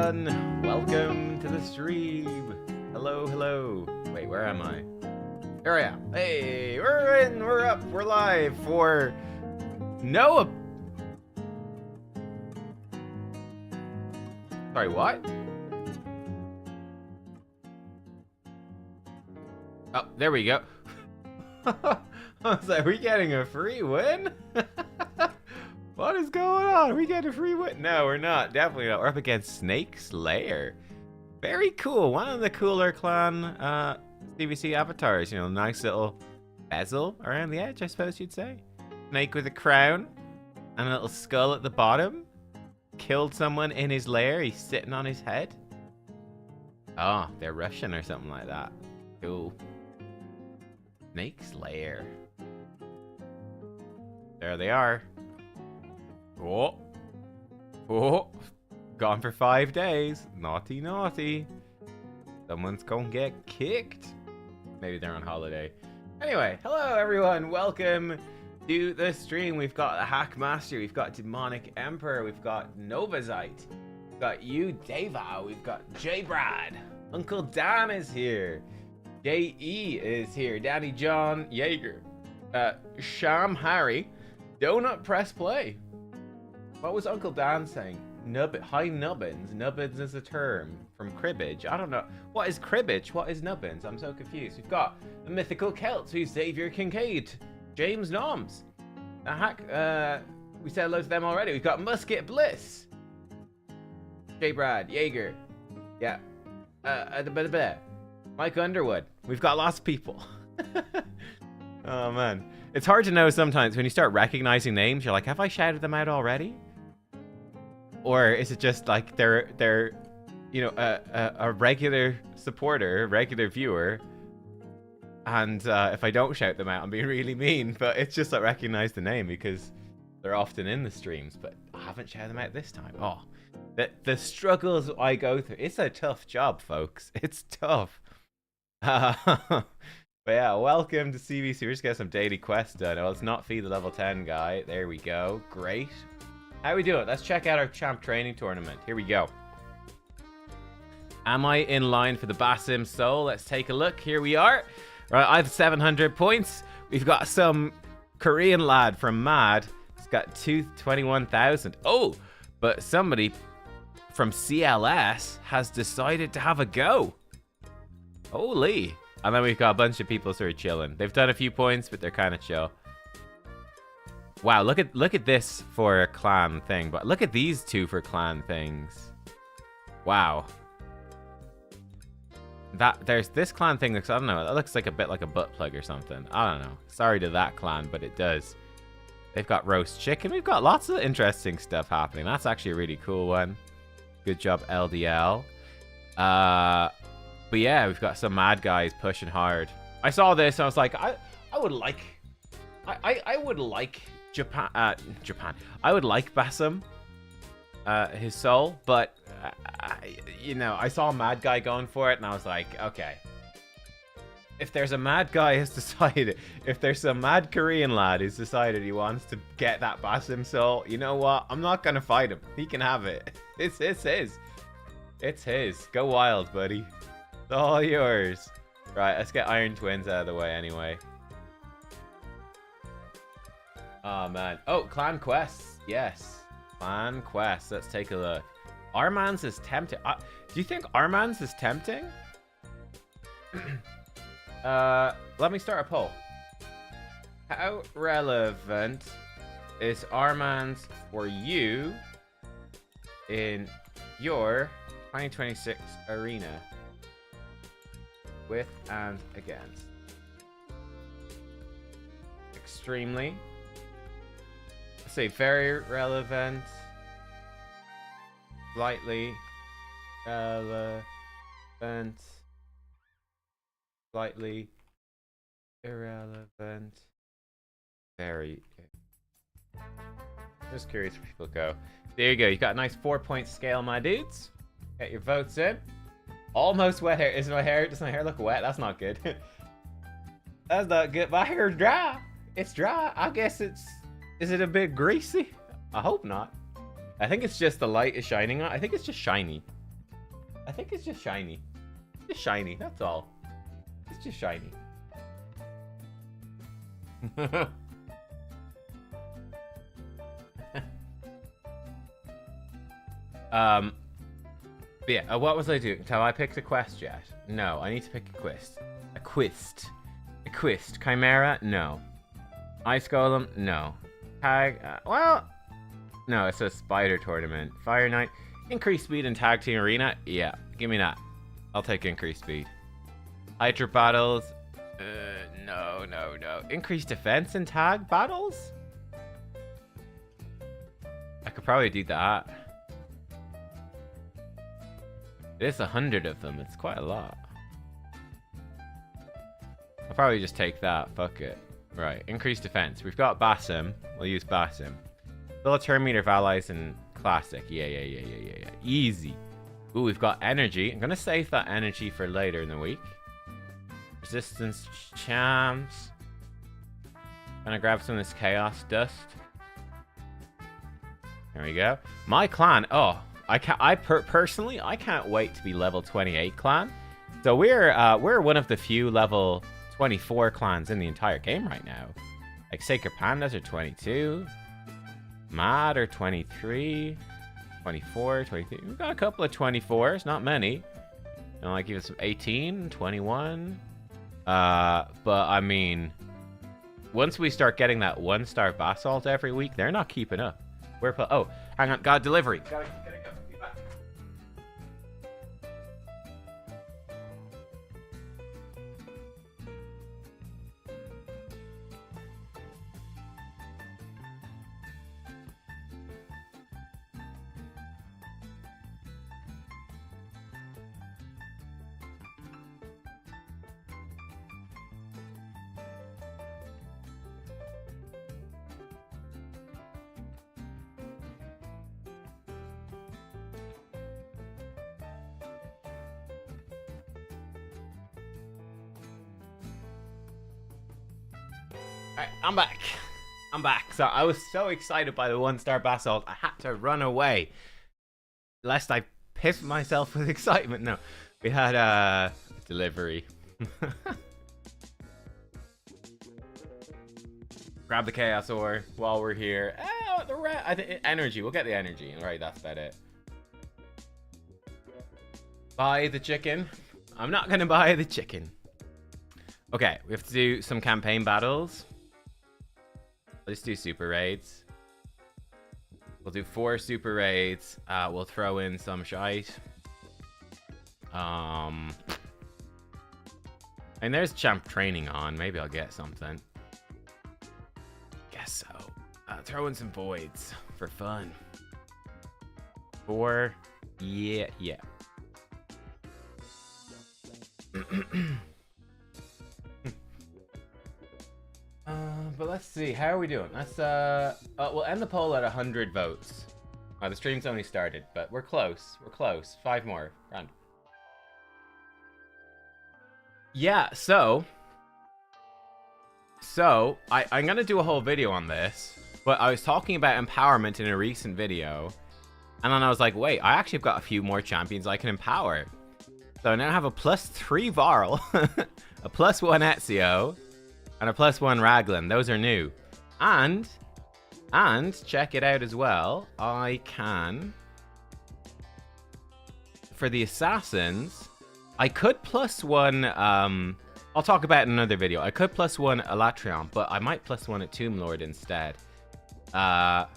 everyone, welcome to the stream. Hello. Wait, where am I? Here I am. Hey, we're up, we're live for Noah. Sorry, what? Oh, there we go. I was like, are we getting a free win? What is going on? We get a free win? No, we're not. Definitely not. We're up against Snake Slayer. Very cool. One of the cooler clan CvC avatars. You know, nice little bezel around the edge, I suppose you'd say. Snake with a crown and a little skull at the bottom. Killed someone in his lair. He's sitting on his head. Oh, they're Russian or something like that. Cool. Snake Slayer. There they are. Oh, gone for 5 days. Naughty, naughty. Someone's gonna get kicked. Maybe they're on holiday. Anyway, hello everyone. Welcome to the stream. We've got a Hackmaster. We've got Demonic Emperor. We've got Novazite. We've got you, Deva. We've got J Brad. Uncle Dan is here. J.E. is here. Daddy John Jaeger. Sham Harry. Donut Press Play. What was Uncle Dan saying? High nubbins. Nubbins is a term from cribbage. I don't know. What is cribbage? What is nubbins? I'm so confused. We've got the mythical Celts, who's Xavier Kincaid. James Noms. We said hello to them already. We've got Musket Bliss. J Brad. Jaeger. Yeah. Mike Underwood. We've got lots of people. Oh man. It's hard to know sometimes when you start recognizing names. You're like, have I shouted them out already? Or is it just like they're you know, a regular supporter, a regular viewer, and if I don't shout them out, I'm being really mean. But it's just I recognize the name because they're often in the streams. But I haven't shouted them out this time. Oh, the struggles I go through. It's a tough job, folks. It's tough. But yeah, welcome to CvC. We're just getting some daily quests done. Well, let's not feed the level 10 guy. There we go. Great. How we doing? Let's check out our champ training tournament. Here we go. Am I in line for the Basim Soul? Let's take a look. Here we are. Right, I have 700 points. We've got some Korean lad from Mad. He's got 21,000. Oh, but somebody from CLS has decided to have a go. Holy. And then we've got a bunch of people sort of chilling. They've done a few points, but they're kind of chill. Wow, look at this for a clan thing, but look at these two for clan things. Wow. There's this clan thing looks, I don't know, that looks like a bit like a butt plug or something. I don't know. Sorry to that clan, but it does. They've got roast chicken. We've got lots of interesting stuff happening. That's actually a really cool one. Good job, LDL. But yeah, we've got some mad guys pushing hard. I saw this and I was like, I would like Japan. I would like Basim, his soul, but you know, I saw a mad guy going for it, and I was like, okay, if there's a mad guy who's decided, if there's some mad Korean lad who's decided he wants to get that Basim soul, you know what? I'm not gonna fight him. He can have it. It's his. It's his. Go wild, buddy. It's all yours. Right, let's get Iron Twins out of the way anyway. Oh, man. Oh, clan quests. Yes. Clan quests. Let's take a look. Armand's is tempting. Do you think Armand's is tempting? Let me start a poll. How relevant is Armand's for you in your 2026 arena? With and against. Extremely. Let's say very relevant. Slightly relevant. Slightly irrelevant. Very. Just curious where people go. There you go. You got a nice 4-point scale, my dudes. Get your votes in. Almost wet hair. Does my hair look wet? That's not good. That's not good. My hair's dry. It's dry. I guess it's... Is it a bit greasy? I hope not. I think it's just the light is shining on. I think it's just shiny. I think it's just shiny. Just shiny, that's all. It's just shiny. But yeah, what was I doing? Have I picked a quest yet? No, I need to pick a quest. A quest. A quest. Chimera? No. Ice Golem? No. Tag? Well, no, it's a spider tournament. Fire Knight? Increased speed in Tag Team Arena? Yeah, give me that. I'll take increased speed. Hydra battles? No. Increased defense in tag battles? I could probably do that. There's 100 of them. It's quite a lot. I'll probably just take that. Fuck it. Right. Increased defense. We've got Basim. We'll use Basim. Fill a turn meter of allies in classic. Yeah. Easy. Ooh, we've got energy. I'm going to save that energy for later in the week. Resistance champs. Gonna grab some of this chaos dust. There we go. My clan. Oh, personally, I can't wait to be level 28 clan. So we're one of the few level 24 clans in the entire game right now. Like Sacred Pandas are 22. Mad are 23. 24, 23. We've got a couple of 24s, not many. And like even some 18, 21. But I mean, once we start getting that 1-star basalt every week, they're not keeping up. Oh, hang on, got delivery. Gotta go. Be back. Alright, I'm back. So I was so excited by the 1-star basalt, I had to run away. Lest I piss myself with excitement. No, we had a delivery. Grab the chaos ore while we're here. Oh, I think energy. We'll get the energy. Alright, that's about it. Buy the chicken. I'm not gonna buy the chicken. Okay, we have to do some campaign battles. Let's do super raids. We'll do 4 super raids. We'll throw in some shite. And there's champ training on. Maybe I'll get something. Guess so. Throw in some voids for fun. 4. Yeah. But let's see, how are we doing? Let's we'll end the poll at 100 votes. The stream's only started, but we're close. 5 more. Grand. Yeah, so I'm gonna do a whole video on this, but I was talking about empowerment in a recent video, and then I was like, wait, I actually have got a few more champions I can empower. So now I have a +3 Varl, a +1 Ezio, and a +1 Raglan. Those are new. And check it out as well. I can, for the assassins, I could +1, I'll talk about it in another video. I could +1 Elatrion, but I might +1 a Tomb Lord instead. No,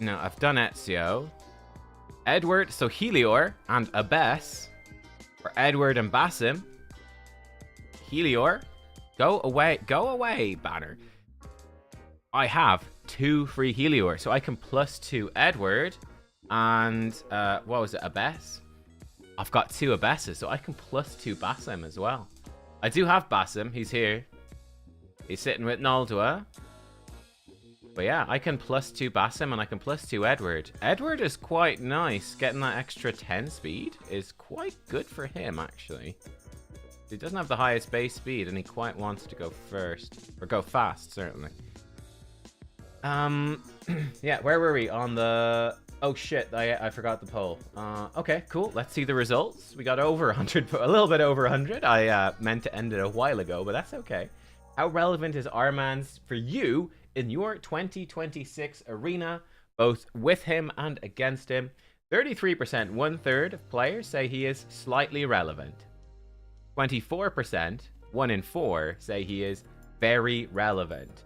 I've done Ezio. Edward, so Helior and Abbess, or Edward and Basim. Helior, go away, banner. I have 2 free Helior, so I can +2 Edward and what was it, Abbess? I've got 2 Abbesses, so I can +2 Basim as well. I do have Basim, he's here. He's sitting with Naldua. But yeah, I can +2 Basim and I can +2 Edward. Edward is quite nice. Getting that extra 10 speed is quite good for him, actually. He doesn't have the highest base speed, and he quite wants to go first. Or go fast, certainly. Yeah, where were we? On the Oh shit, I forgot the poll. Okay, cool. Let's see the results. We got over 100, a little bit over 100. I meant to end it a while ago, but that's okay. How relevant is Armans for you in your 2026 arena, both with him and against him? 33%, 1/3 of players say he is slightly relevant. 24%, 1 in 4, say he is very relevant.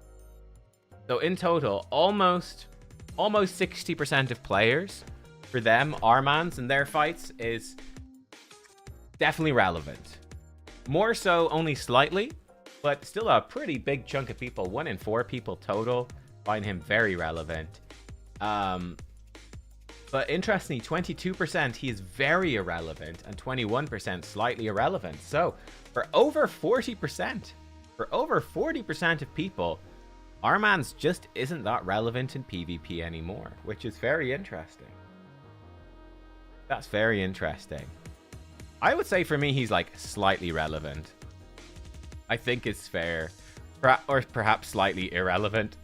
So in total, almost 60% of players, for them, Armans in their fights is definitely relevant. More so, only slightly, but still a pretty big chunk of people. 1 in 4 people total find him very relevant. But interestingly, 22% he is very irrelevant, and 21% slightly irrelevant. So for over 40%, of people, Armans just isn't that relevant in PvP anymore, which is very interesting. That's very interesting. I would say for me, he's like slightly relevant. I think it's fair. Or perhaps slightly irrelevant.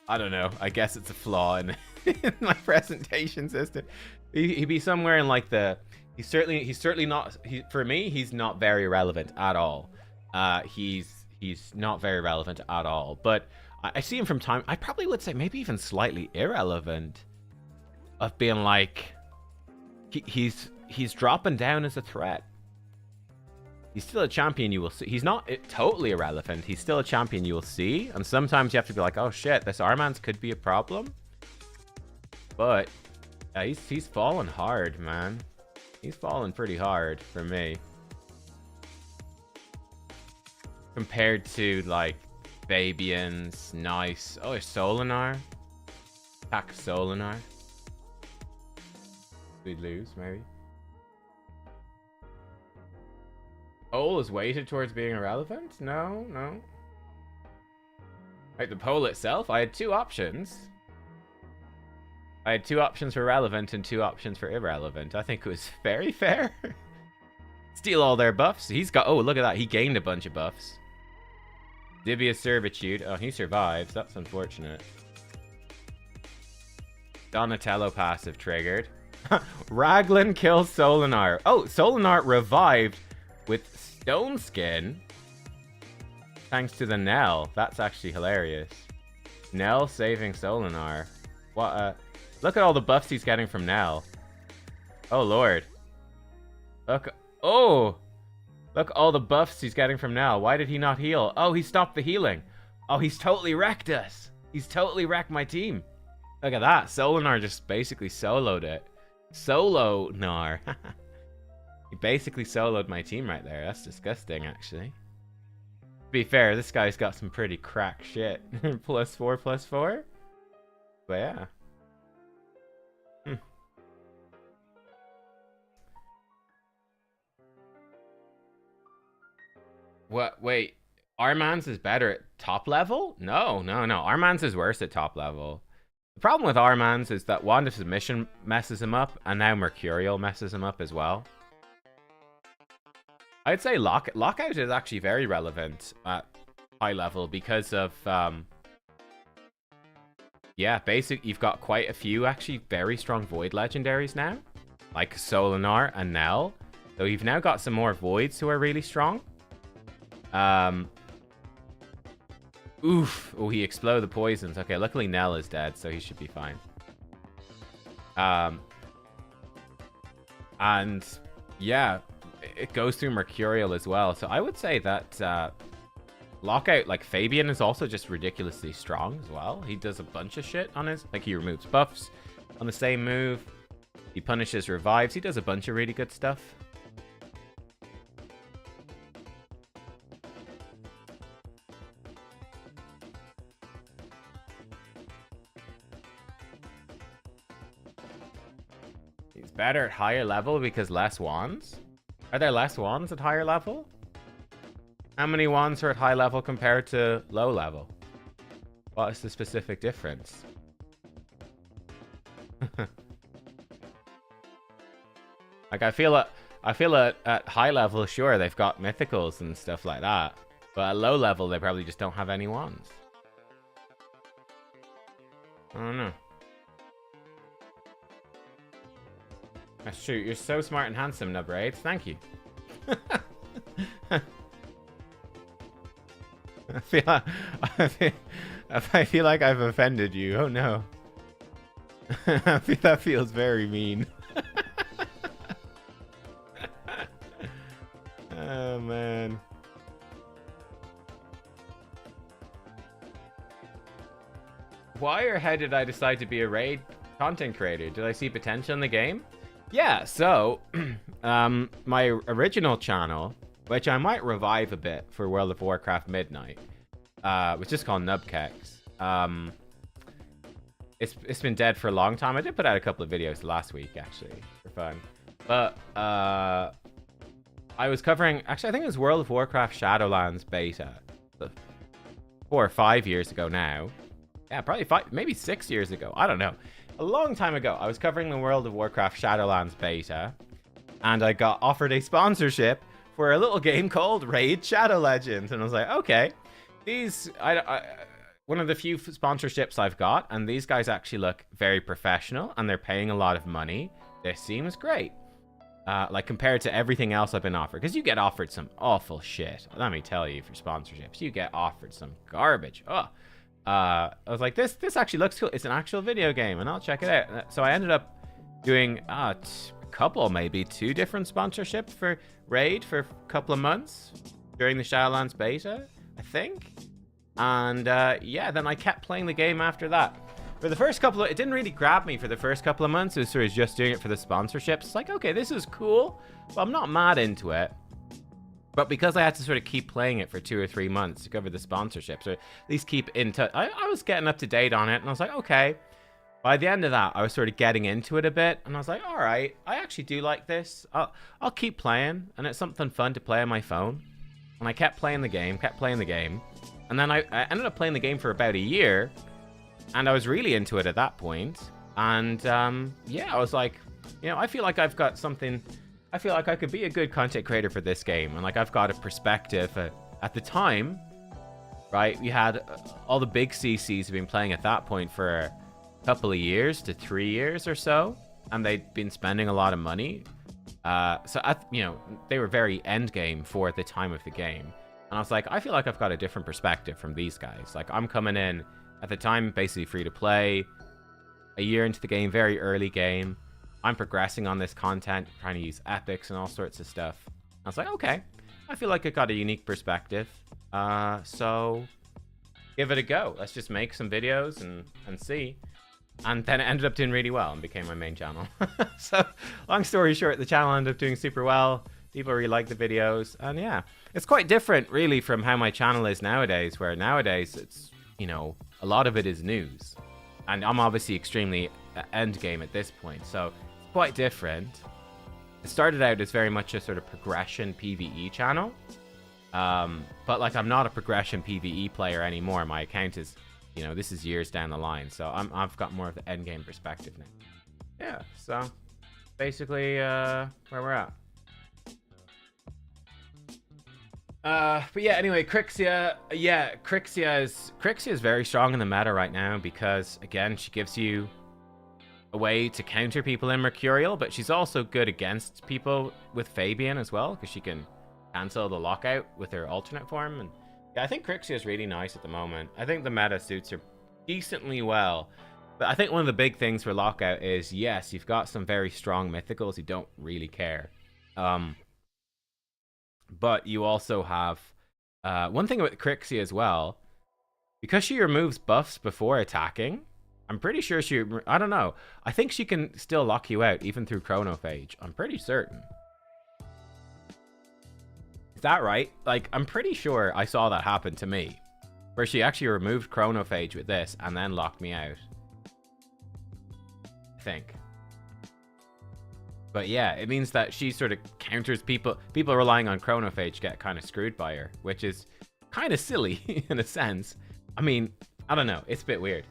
I don't know. I guess it's a flaw in, in my presentation system. He'd be somewhere in like the... He's certainly not... for me, he's not very relevant at all. He's not very relevant at all. But I see him from time... I probably would say maybe even slightly irrelevant. Of being like... He's dropping down as a threat. He's still a champion you will see. He's not totally irrelevant. He's still a champion you will see. And sometimes you have to be like, oh shit, this Armans could be a problem. But yeah, he's fallen hard, man. He's fallen pretty hard for me. Compared to like Fabian's nice. Oh, Solinar. Attack Solinar. We'd lose, maybe. Poll is weighted towards being irrelevant? No. Like the poll itself, I had 2 options. I had 2 options for relevant and 2 options for irrelevant. I think it was very fair. Steal all their buffs. He's got... Oh, look at that. He gained a bunch of buffs. Dubious Servitude. Oh, he survives. That's unfortunate. Donatello passive triggered. Raglan kills Solinar. Oh, Solinar revived with Stone Skin. Thanks to the Nell. That's actually hilarious. Nell saving Solinar. What look at all the buffs he's getting from Nell. Oh lord. Look. Oh! Look all the buffs he's getting from Nell. Why did he not heal? Oh, he stopped the healing. Oh, he's totally wrecked us. He's totally wrecked my team. Look at that. Solinar just basically soloed it. Solo-nar. He basically soloed my team right there. That's disgusting, actually. To be fair, this guy's got some pretty crack shit. +4/+4? But yeah. What? Wait. Armans is better at top level? No. Armans is worse at top level. The problem with Armans is that Wand of Submission messes him up, and now Mercurial messes him up as well. I'd say Lockout is actually very relevant at high level because of, yeah, you've got quite a few actually very strong Void legendaries now, like Solinar and Nell. So you've now got some more Voids who are really strong. Oof. Oh, he exploded the poisons. Okay, luckily Nell is dead, so he should be fine. And yeah, it goes through Mercurial as well. So I would say that Lockout, like Fabian, is also just ridiculously strong as well. He does a bunch of shit on his... Like, he removes buffs on the same move. He punishes revives. He does a bunch of really good stuff. He's better at higher level because less wands? Are there less wands at higher level? How many wands are at high level compared to low level? What is the specific difference? Like, I feel at high level, sure, they've got mythicals and stuff like that. But at low level, they probably just don't have any wands. I don't know. That's true. You're so smart and handsome, Nubraids. Thank you. I feel like I've offended you. Oh no. That feels very mean. Oh man. Why or how did I decide to be a raid content creator? Did I see potential in the game? Yeah, so my original channel, which I might revive a bit for World of Warcraft Midnight, was just called Nubkeks. It's been dead for a long time. I did put out a couple of videos last week, actually, for fun. But I was covering, actually, I think it was World of Warcraft Shadowlands beta 4 or 5 years ago now. Yeah, probably maybe 6 years ago. I don't know. A long time ago, I was covering the World of Warcraft Shadowlands beta, and I got offered a sponsorship for a little game called Raid Shadow Legends, and I was like, okay, these, one of the few sponsorships I've got, and these guys actually look very professional, and they're paying a lot of money. This seems great. Like, compared to everything else I've been offered, because you get offered some awful shit. Let me tell you, for sponsorships, you get offered some garbage. Oh. I was like, this actually looks cool. It's an actual video game, and I'll check it out. So I ended up doing a couple, maybe 2 different sponsorships for Raid for a couple of months during the Shadowlands beta, I think. And yeah, then I kept playing the game after that. For the first couple of, it didn't really grab me for the first couple of months. It was sort of just doing it for the sponsorships. It's like, okay, this is cool, but I'm not mad into it. But because I had to sort of keep playing it for 2 or 3 months to cover the sponsorships, or at least keep in touch, I was getting up to date on it, and I was like, okay. By the end of that, I was sort of getting into it a bit, and I was like, all right, I actually do like this. I'll keep playing, and it's something fun to play on my phone. And I kept playing the game, and then I ended up playing the game for about a year, and I was really into it at that point. And yeah, I was like, you know, I feel like I've got something. I feel like I could be a good content creator for this game, and like I've got a perspective. At the time, right, we had all the big CCs have been playing at that point for a couple of years to 3 years or so, and they'd been spending a lot of money. So you know, they were very endgame for the time of the game, and I was like, I feel like I've got a different perspective from these guys. Like, I'm coming in at the time basically free to play, a year into the game, very early game. I'm progressing on this content, trying to use epics and all sorts of stuff. I was like, okay, I feel like I got a unique perspective. So give it a go. Let's just make some videos and see. And then it ended up doing really well and became my main channel. So long story short, the channel ended up doing super well. People really like the videos. And yeah, it's quite different really from how my channel is nowadays, where nowadays it's, you know, a lot of it is news. And I'm obviously extremely endgame at this point. So quite different. It started out as very much a sort of progression PvE channel, but like I'm not a progression PvE player anymore. My account is, you know, this is years down the line, so I've got more of the end game perspective now. Yeah, so basically where we're at. But yeah, anyway, Crixia, yeah, Crixia is very strong in the meta right now because again, she gives you a way to counter people in Mercurial, but she's also good against people with Fabian as well, because she can cancel the lockout with her alternate form. And yeah, I think Crixia is really nice at the moment. I think the meta suits her decently well, but I think one of the big things for lockout is, yes, you've got some very strong mythicals who don't really care, but you also have one thing about Crixia as well, because she removes buffs before attacking. I'm pretty sure I don't know. I think she can still lock you out even through Chronophage. I'm pretty certain. Is that right? Like, I'm pretty sure I saw that happen to me, where she actually removed Chronophage with this and then locked me out. I think. But yeah, it means that she sort of counters people. People relying on Chronophage get kind of screwed by her, which is kind of silly in a sense. I mean, I don't know. It's a bit weird.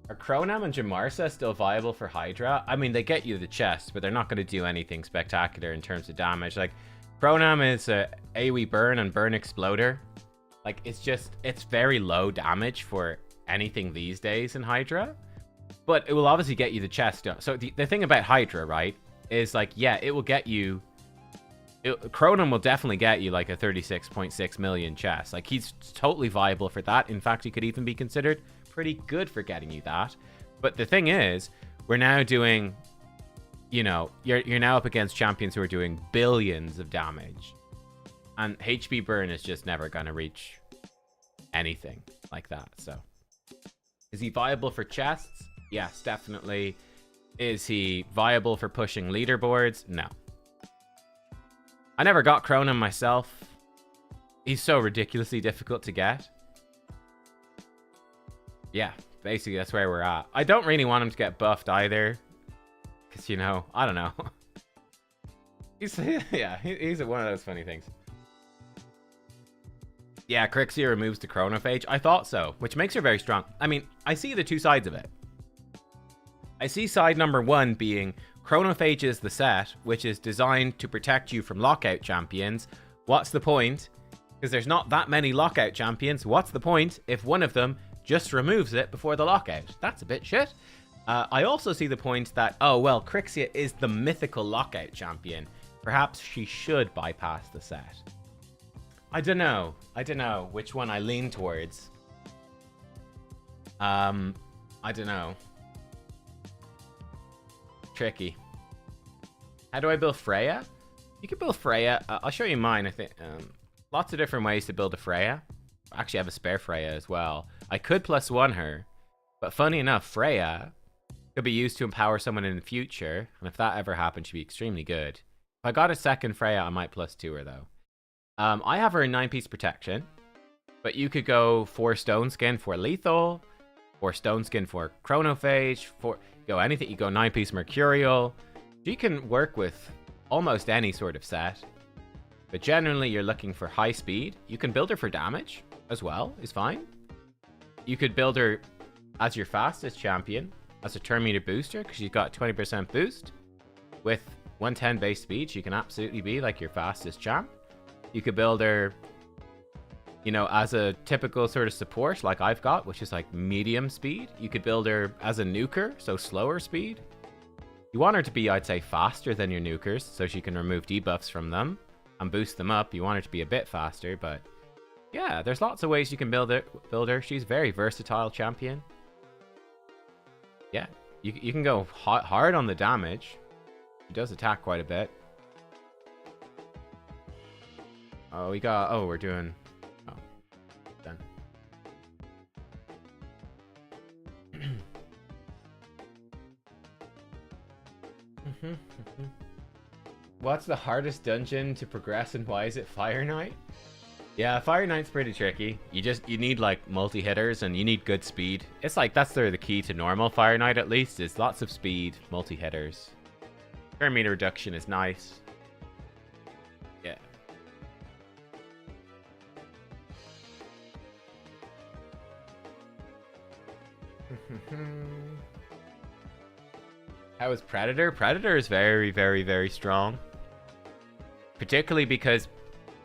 Are Chronam and Jamarsa still viable for Hydra? I mean, they get you the chest, but they're not going to do anything spectacular in terms of damage. Like, Chronam is a AoE burn and burn exploder. Like, it's very low damage for anything these days in Hydra. But it will obviously get you the chest done. So the thing about Hydra, right, is like, yeah, it will get you... Cronin will definitely get you like a 36.6 million chest. Like, he's totally viable for that. In fact, he could even be considered pretty good for getting you that. But the thing is, we're now doing... You know, you're now up against champions who are doing billions of damage. And HP burn is just never going to reach anything like that, so... Is he viable for chests? Yes, definitely. Is he viable for pushing leaderboards? No. I never got Cronin myself. He's so ridiculously difficult to get. Yeah, basically that's where we're at. I don't really want him to get buffed either. Because, you know, I don't know. He's one of those funny things. Yeah, Crixia removes the chronophage. I thought so, which makes her very strong. I mean, I see the two sides of it. I see side number one being chronophage is the set, which is designed to protect you from lockout champions. What's the point? Because there's not that many lockout champions. What's the point if one of them just removes it before the lockout? That's a bit shit. I also see the point that, oh, well, Crixia is the mythical lockout champion. Perhaps she should bypass the set. I don't know. I don't know which one I lean towards. I don't know. Tricky. How do I build Freya? You can build Freya. I'll show you mine, I think. Lots of different ways to build a Freya. I actually have a spare Freya as well. I could +1 her. But funny enough, Freya could be used to empower someone in the future. And if that ever happened, she'd be extremely good. If I got a second Freya, I might +2 her, though. I have her in 9-piece protection. But you could go 4 stone skin for lethal. 4 stone skin for chronophage. Go anything. You go 9-piece mercurial. She can work with almost any sort of set. But generally, you're looking for high speed. You can build her for damage as well. Is fine. You could build her as your fastest champion. As a turn meter booster, because she's got 20% boost. With 110 base speed, she can absolutely be like your fastest champ. You could build her, you know, as a typical sort of support like I've got, which is like medium speed. You could build her as a nuker, so slower speed. You want her to be, I'd say, faster than your nukers, so she can remove debuffs from them and boost them up. You want her to be a bit faster, but yeah, there's lots of ways you can build her. She's a very versatile champion. Yeah, you can go hard on the damage. She does attack quite a bit. Oh, we're doing... Oh, done. What's the hardest dungeon to progress and why is it Fire Knight? Yeah, Fire Knight's pretty tricky. You need like multi-hitters and you need good speed. It's like that's the key to normal Fire Knight, at least, is lots of speed, multi-hitters. Turn meter reduction is nice. Yeah. How is Predator? Predator is very, very, very strong. Particularly because,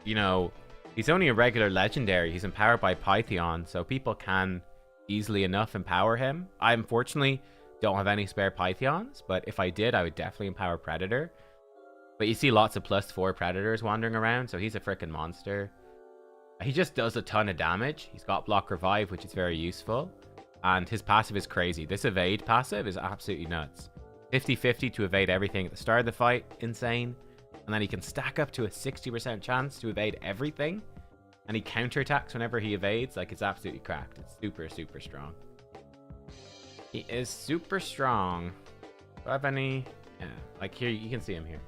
you know, he's only a regular legendary. He's empowered by Pythion, so people can easily enough empower him. I unfortunately don't have any spare Pythions, but if I did, I would definitely empower Predator. But you see lots of +4 Predators wandering around, so he's a freaking monster. He just does a ton of damage. He's got Block Revive, which is very useful. And his passive is crazy. This evade passive is absolutely nuts. 50-50 to evade everything at the start of the fight. Insane. And then he can stack up to a 60% chance to evade everything. And he counterattacks whenever he evades. Like, it's absolutely cracked. It's super, super strong. He is super strong. Do I have any... Yeah, like here, you can see him here.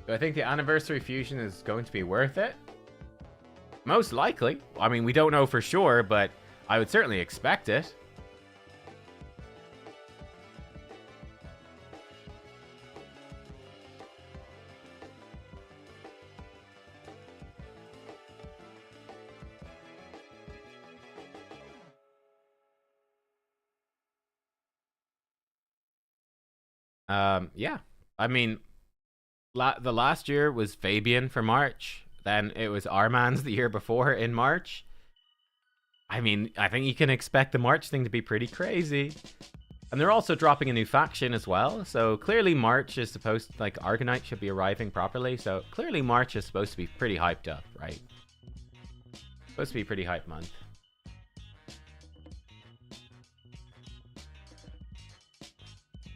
Do I think the anniversary fusion is going to be worth it? Most likely. I mean, we don't know for sure, but I would certainly expect it. Yeah. I mean, the last year was Fabian for March. Then it was Arman's the year before in March. I mean, I think you can expect the March thing to be pretty crazy. And they're also dropping a new faction as well. So clearly March is supposed to, like, Argonite should be arriving properly. So clearly March is supposed to be pretty hyped up, right? Supposed to be a pretty hype month.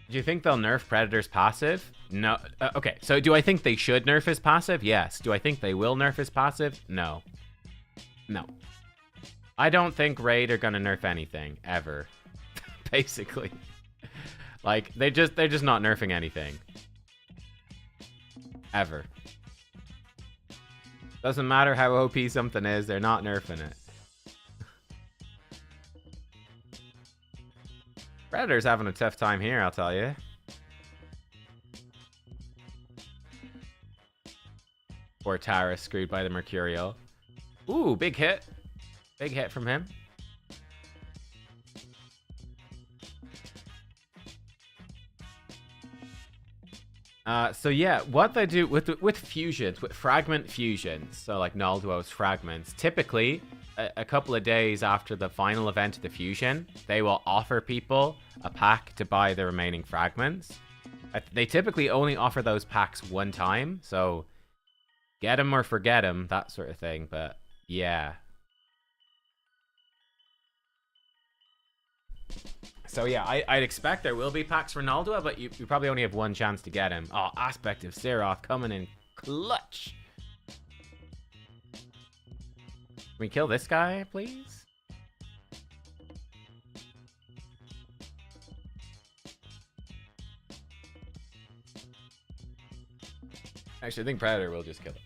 Do you think they'll nerf Predator's passive? No. Okay, so do I think they should nerf his passive? Yes. Do I think they will nerf his passive? No. No. I don't think Raid are gonna nerf anything, ever. Basically. Like, they're just not nerfing anything. Ever. Doesn't matter how OP something is, they're not nerfing it. Predator's having a tough time here, I'll tell you. Poor Tara screwed by the Mercurial. Ooh, big hit. Big hit from him. So yeah, what they do with fusions, with fragment fusions, so like Nalduo's fragments, typically a couple of days after the final event of the fusion, they will offer people a pack to buy the remaining fragments. They typically only offer those packs one time, so get them or forget them, that sort of thing, but yeah. So yeah, I'd expect there will be packs for Nalduo, but you probably only have one chance to get him. Oh, Aspect of Seroth coming in clutch. Can we kill this guy, please? Actually, I think Predator will just kill him.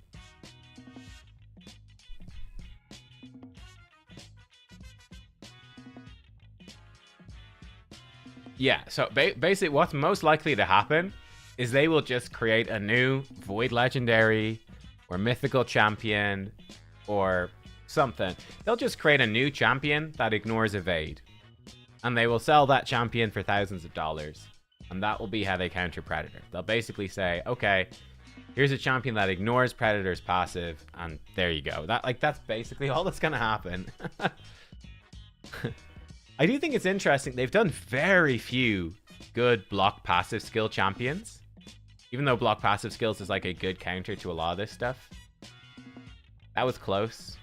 Yeah, so basically what's most likely to happen is they will just create a new Void Legendary or Mythical Champion or something. They'll just create a new champion that ignores Evade. And they will sell that champion for thousands of dollars. And that will be how they counter Predator. They'll basically say, okay, here's a champion that ignores Predator's passive, and there you go. That's basically all that's gonna happen. I do think it's interesting. They've done very few good block passive skill champions. Even though block passive skills is like a good counter to a lot of this stuff. That was close.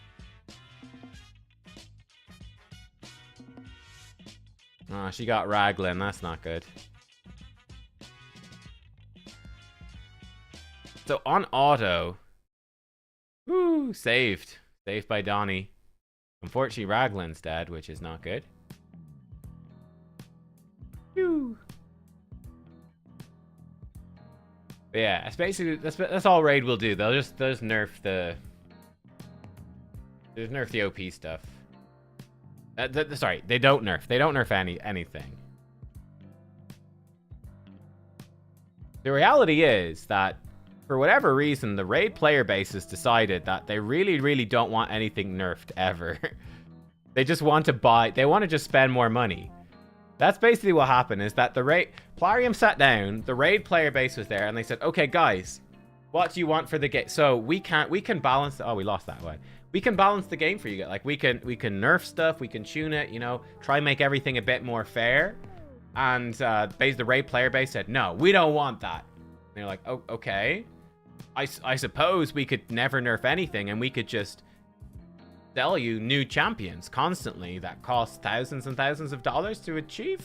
Oh, she got Raglan. That's not good. So on auto. Woo, saved. Saved by Donnie. Unfortunately, Raglan's dead, which is not good. Whew. But yeah, that's basically that's all Raid will do. They'll just nerf the OP stuff. Sorry, they don't nerf anything. The reality is that for whatever reason, the Raid player base has decided that they really don't want anything nerfed ever. They just want to buy. They want to just spend more money. That's basically what happened, is that the Raid... Plarium sat down, the Raid player base was there, and they said, okay, guys, what do you want for the game? So we can balance... Oh, we lost that one. We can balance the game for you guys. Like, we can nerf stuff, we can tune it, you know, try and make everything a bit more fair. And the Raid player base said, no, we don't want that. And they're like, oh, okay. I suppose we could never nerf anything, and we could just sell you new champions constantly that cost thousands and thousands of dollars to achieve.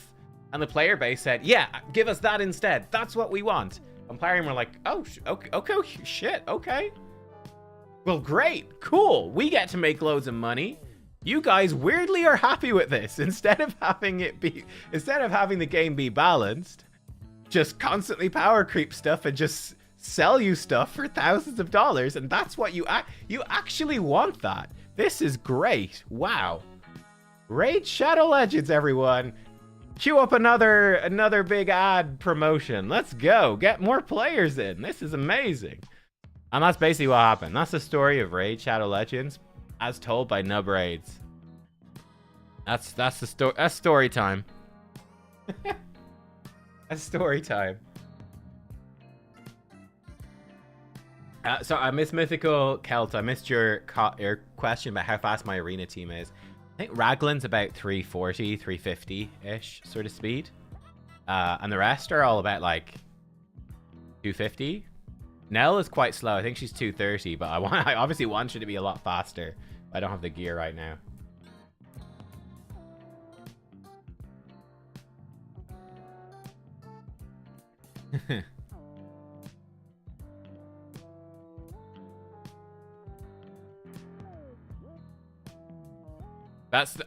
And the player base said, yeah, give us that instead. That's what we want. And Plarium were like, oh, okay, shit, okay. Well, great, cool. We get to make loads of money. You guys weirdly are happy with this. Instead of having the game be balanced, just constantly power creep stuff and just sell you stuff for thousands of dollars. And that's what you actually want that. This is great. Wow. Raid Shadow Legends, everyone. Cue up another big ad promotion. Let's go. Get more players in. This is amazing. And that's basically what happened. That's the story of Raid Shadow Legends as told by Nub Raids. That's the story. That's story time. That's story time. So I missed Mythical Celt. I missed your question about how fast my arena team is. I I think Raglan's about 340, 350-ish sort of speed. And the rest are all about like 250. Nell is quite slow. I think she's 230, but I obviously want her to be a lot faster. I don't have the gear right now.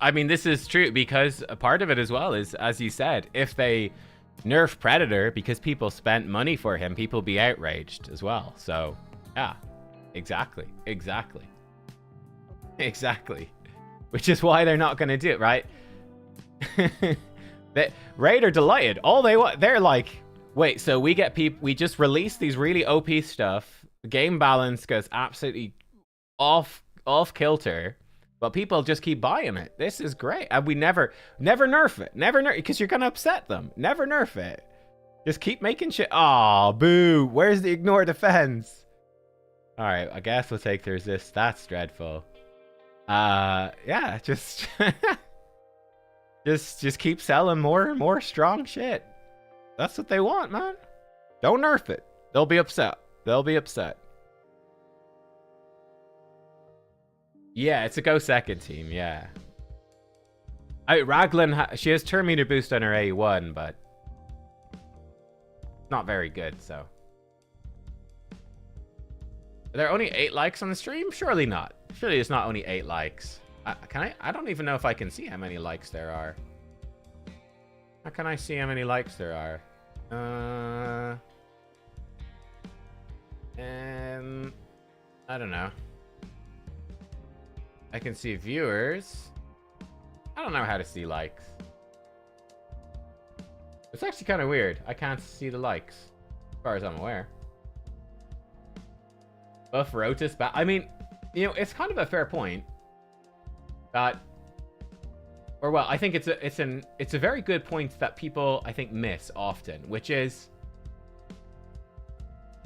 I mean, this is true because a part of it as well is, as you said, if they nerf Predator because people spent money for him, people be outraged as well. So, yeah, exactly. Which is why they're not going to do it, right? Raid are delighted. All they want, they're like, wait, so we just release these really OP stuff. The game balance goes absolutely off kilter. But people just keep buying it. This is great. And we never nerf it. Never nerf it, because you're going to upset them. Never nerf it. Just keep making shit. Aw, boo. Where's the ignore defense? All right, I guess we'll take the resist. That's dreadful. Yeah, just... just keep selling more and more strong shit. That's what they want, man. Don't nerf it. They'll be upset. Yeah, it's a go second team, yeah. Raglan, she has turn meter boost on her A1, but not very good, so. Are there only 8 likes on the stream? Surely not. Surely it's not only 8 likes. I don't even know if I can see how many likes there are. How can I see how many likes there are? I don't know. I can see viewers. I don't know how to see likes. It's actually kind of weird. I can't see the likes, as far as I'm aware. Buff Rotus back. I mean, you know, it's kind of a fair point. That, or well, I think it's a very good point that people I think miss often, which is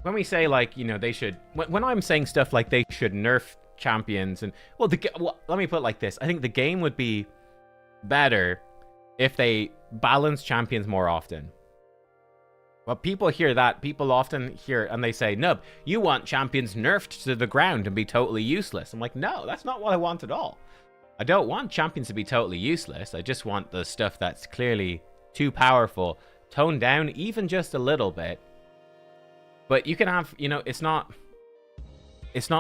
when we say like, you know, they should. When I'm saying stuff like they should nerf champions and well, let me put it like this. I think the game would be better if they balance champions more often. Well, people hear that. People often hear and they say, Nub, you want champions nerfed to the ground and be totally useless. I'm like, no, that's not what I want at all. I don't want champions to be totally useless. I just want the stuff that's clearly too powerful toned down even just a little bit. But you can have, you know, it's not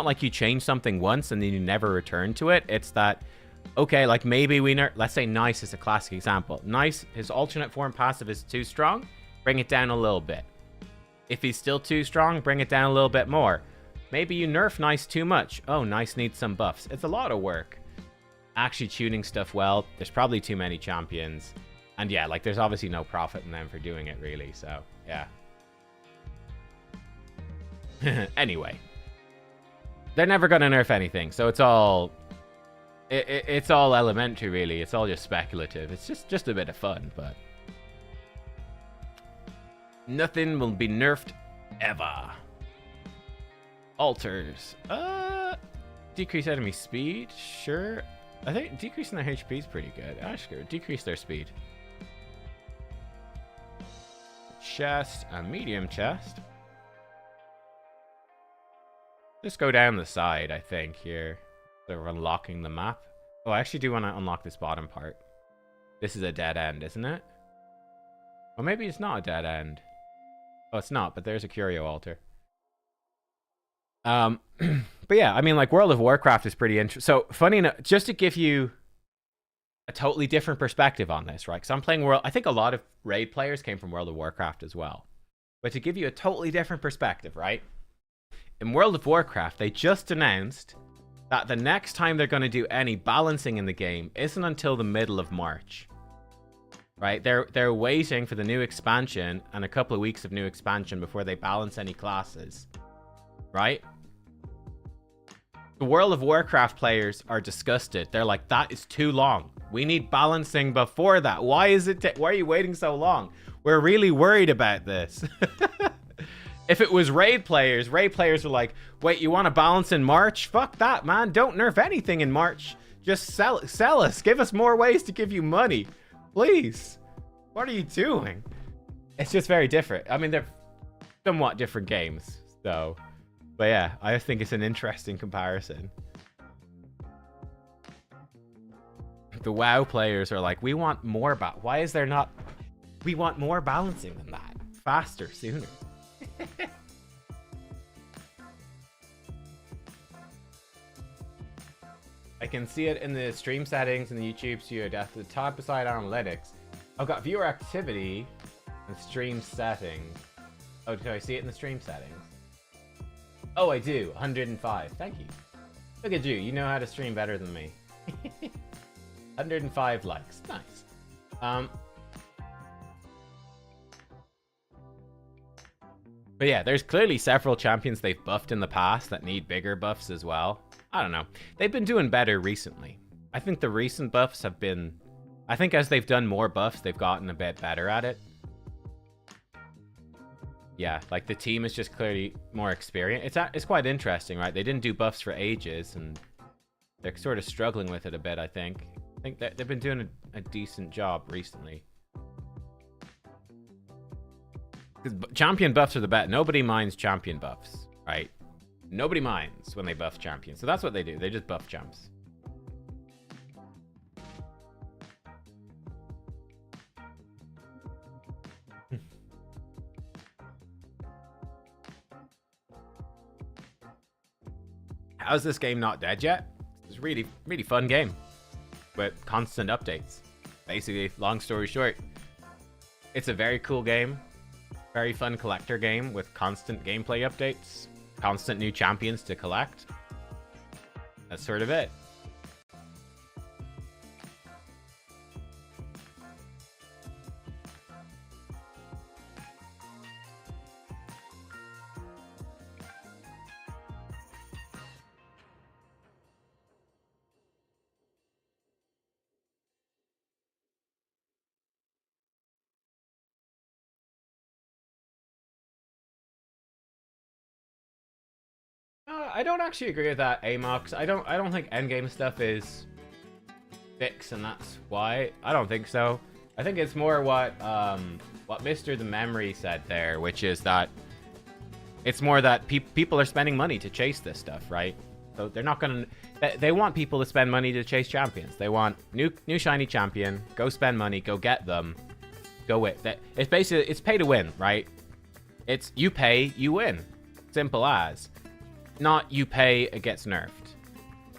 like you change something once and then you never return to it. It's that, okay, like maybe let's say Nice is a classic example. Nice, his alternate form passive is too strong, bring it down a little bit. If he's still too strong, bring it down a little bit more. Maybe you nerf Nice too much. Oh, Nice needs some buffs. It's a lot of work. Actually tuning stuff well. There's probably too many champions. And yeah, like there's obviously no profit in them for doing it really, so yeah. Anyway. They're never gonna nerf anything, so it's all elementary really. It's all just speculative. It's just a bit of fun, but nothing will be nerfed ever. Alters. Decrease enemy speed, sure. I think decreasing their HP is pretty good. Actually, decrease their speed. Chest, a medium chest. Just go down the side, I think, here. So we're unlocking the map. Oh, I actually do want to unlock this bottom part. This is a dead end, isn't it? Or maybe it's not a dead end. Oh, it's not, but there's a curio altar. But yeah, I mean, like, World of Warcraft is pretty interesting. So, funny enough, just to give you a totally different perspective on this, right? Because I'm playing I think a lot of raid players came from World of Warcraft as well. But to give you a totally different perspective, right? In World of Warcraft, they just announced that the next time they're going to do any balancing in the game isn't until the middle of March. Right? They're waiting for the new expansion and a couple of weeks of new expansion before they balance any classes. Right? The World of Warcraft players are disgusted. They're like, that is too long. We need balancing before that. Why are you waiting so long? We're really worried about this. If it was raid players were like, wait, you want to balance in March? Fuck that, man. Don't nerf anything in March. Just sell us. Give us more ways to give you money. Please. What are you doing? It's just very different. I mean, they're somewhat different games, so. But yeah, I just think it's an interesting comparison. The WoW players are like, we want more why is there not... We want more balancing than that. Faster, sooner. I can see it in the stream settings in the YouTube studio at the top beside analytics. I've got viewer activity and stream settings. Oh, do I see it in the stream settings? Oh, I do. 105. Thank you. Look at you. You know how to stream better than me. 105 likes. Nice. But yeah, there's clearly several champions they've buffed in the past that need bigger buffs as well. I don't know. They've been doing better recently. I think the recent buffs have been... I think as they've done more buffs, they've gotten a bit better at it. Yeah, like the team is just clearly more experienced. It's quite interesting, right? They didn't do buffs for ages, and they're sort of struggling with it a bit, I think. I think that they've been doing a decent job recently. Because champion buffs are the best. Nobody minds champion buffs, right? Nobody minds when they buff champions. So that's what they do. They just buff champs. How's this game not dead yet? It's a really, really fun game with constant updates. Basically, long story short, it's a very cool game. Very fun collector game with constant gameplay updates. Constant new champions to collect. That's sort of it. I don't actually agree with that, Amox. I don't think endgame stuff is fixed, and that's why. I don't think so. I think it's more what Mr. the Memory said there, which is that it's more that people are spending money to chase this stuff, right? So they're not gonna. They want people to spend money to chase champions. They want new shiny champion. Go spend money. Go get them. Go with that. It's basically pay to win, right? It's you pay, you win. Simple as. Not you pay, it gets nerfed.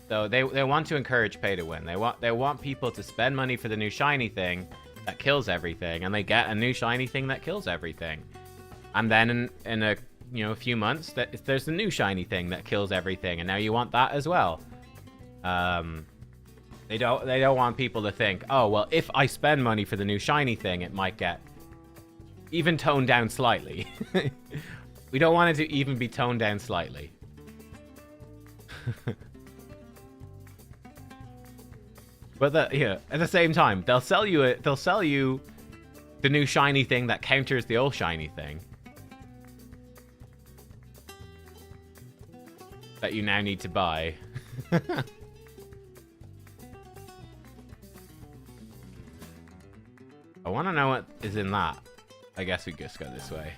So they want to encourage pay to win. They want people to spend money for the new shiny thing that kills everything, and they get a new shiny thing that kills everything. And then in a few months there's a new shiny thing that kills everything, and now you want that as well. They don't want people to think, oh well, if I spend money for the new shiny thing, it might get even toned down slightly. We don't want it to even be toned down slightly. But at the same time, they'll sell you the new shiny thing that counters the old shiny thing that you now need to buy. I want to know what is in that. I guess we just go this way.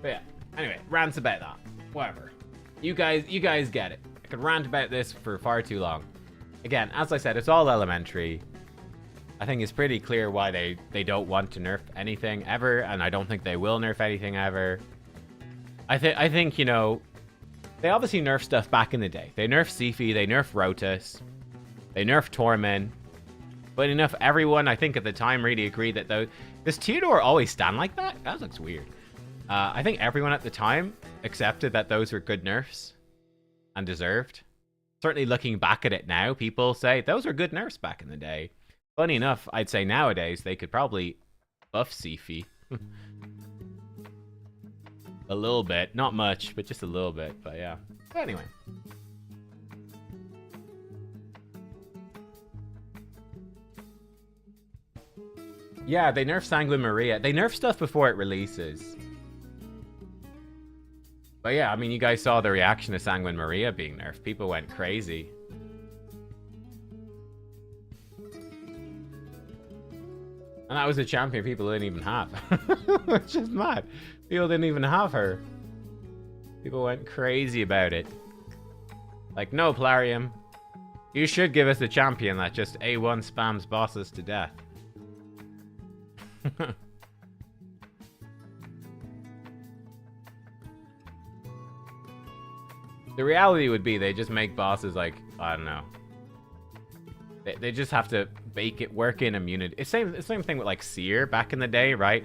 But yeah, anyway, rants about that. Whatever. You guys get it. I could rant about this for far too long. Again, as I said, it's all elementary. I think it's pretty clear why they don't want to nerf anything ever, and I don't think they will nerf anything ever. I think, you know, they obviously nerfed stuff back in the day. They nerfed Sifi, they nerfed Rotus, they nerfed Torment. But enough everyone, I think at the time, really agreed that does Theodore always stand like that? That looks weird. I think everyone at the time accepted that those were good nerfs and deserved. Certainly looking back at it now, people say those were good nerfs back in the day. Funny enough, I'd say nowadays they could probably buff Sifi. A little bit. Not much, but just a little bit. But yeah. But anyway. Yeah, they nerf Sanguine Maria. They nerf stuff before it releases. But yeah, I mean, you guys saw the reaction to Sanguine Maria being nerfed. People went crazy. And that was a champion people didn't even have. Which is mad. People didn't even have her. People went crazy about it. Like, no, Plarium. You should give us a champion that just A1 spams bosses to death. The reality would be they just make bosses like, I don't know. They just have to work in immunity. It's the same thing with like Seer back in the day, right?